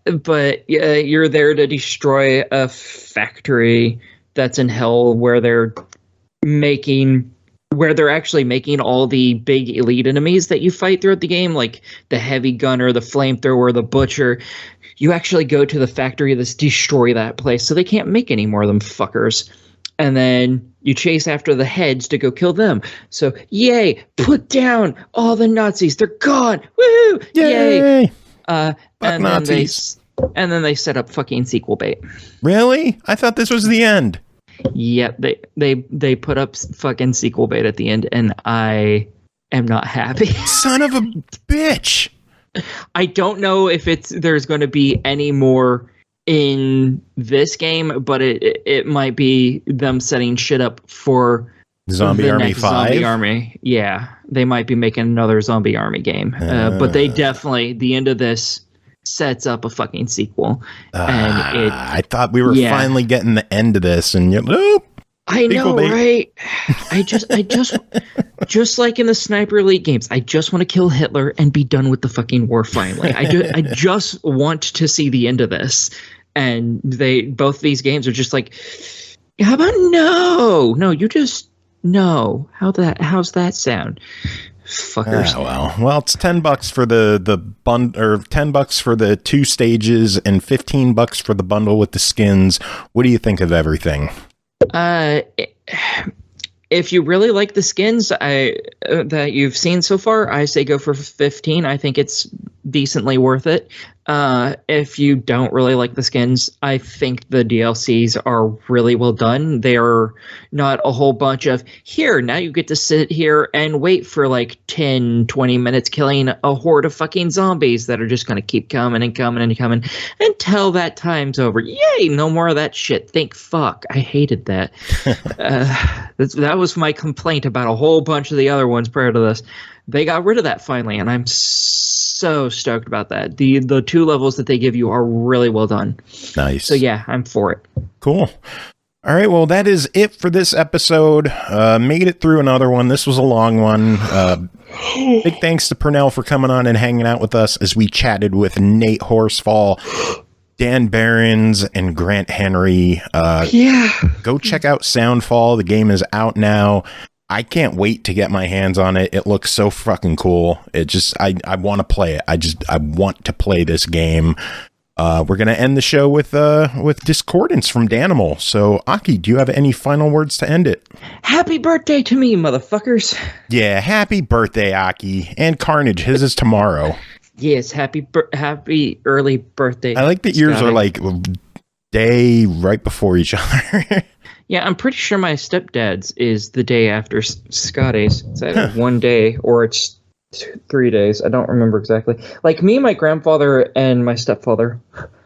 But you're there to destroy a factory that's in hell where they're actually making all the big elite enemies that you fight throughout the game, like the heavy gunner, the flamethrower, the butcher. You actually go to the factory to destroy that place so they can't make any more of them fuckers. And then you chase after the heads to go kill them. So, yay, put down all the Nazis. They're gone. Woo! Yay! And Nazis. then they set up fucking sequel bait. Really? I thought this was the end. Yep, they put up fucking sequel bait at the end, and I am not happy. Son of a bitch! I don't know if there's going to be any more in this game, but it might be them setting shit up for Zombie Army 5. Zombie Army, yeah, they might be making another Zombie Army game. But they definitely, the end of this sets up a fucking sequel. And I thought we were finally getting the end of this, and nope. I know, right? I just like in the Sniper Elite games, I just want to kill Hitler and be done with the fucking war finally. I just want to see the end of this. And both these games are just like, how about no, you just no. How's that sound? Fuckers. Well, it's $10 for the bundle, or $10 for the 2 stages, and $15 for the bundle with the skins. What do you think of everything? If you really like the skins that you've seen so far, I say go for 15. I think it's decently worth it. If you don't really like the skins, I think the DLCs are really well done. They're not a whole bunch of, here, now you get to sit here and wait for like 10, 20 minutes killing a horde of fucking zombies that are just going to keep coming and coming and coming until that time's over. Yay, no more of that shit. Thank fuck. I hated that. That was my complaint about a whole bunch of the other ones prior to this. They got rid of that finally, and I'm so stoked about that. The 2 levels that they give you are really well done. Nice. So yeah, I'm for it. Cool. All right, well, that is it for this episode. Made it through another one. This was a long one. Big thanks to Pernell for coming on and hanging out with us as we chatted with Nate Horsfall, Dan Behrens, and Grant Henry. Go check out Soundfall. The game is out now. I can't wait to get my hands on it. It looks so fucking cool. It just, I want to play it. I want to play this game. We're going to end the show with Discordance from Danimal. So, Aki, do you have any final words to end it? Happy birthday to me, motherfuckers. Yeah, happy birthday, Aki. And Carnage, his is tomorrow. Yes, happy early birthday. I like that yours are like day right before each other. Yeah, I'm pretty sure my stepdad's is the day after Scotty's. It's either 1 day or it's 3 days. I don't remember exactly. Like me, my grandfather and my stepfather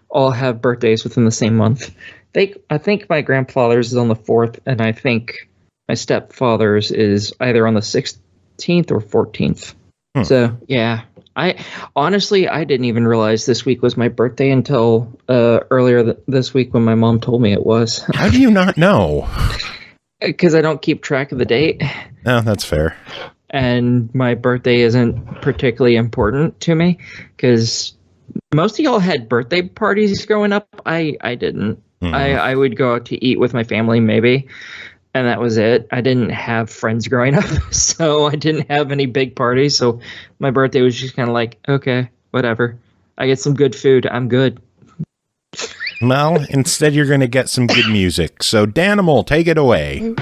all have birthdays within the same month. I think my grandfather's is on the 4th, and I think my stepfather's is either on the 16th or 14th. So, yeah. I didn't even realize this week was my birthday until earlier this week when my mom told me it was. How do you not know? Because I don't keep track of the date. Oh, that's fair. And my birthday isn't particularly important to me because most of y'all had birthday parties growing up. I didn't. Mhm. I would go out to eat with my family maybe, and that was it. I didn't have friends growing up, so I didn't have any big parties. So my birthday was just kind of like, okay, whatever. I get some good food. I'm good. Well, instead you're going to get some good music. So Danimal, take it away.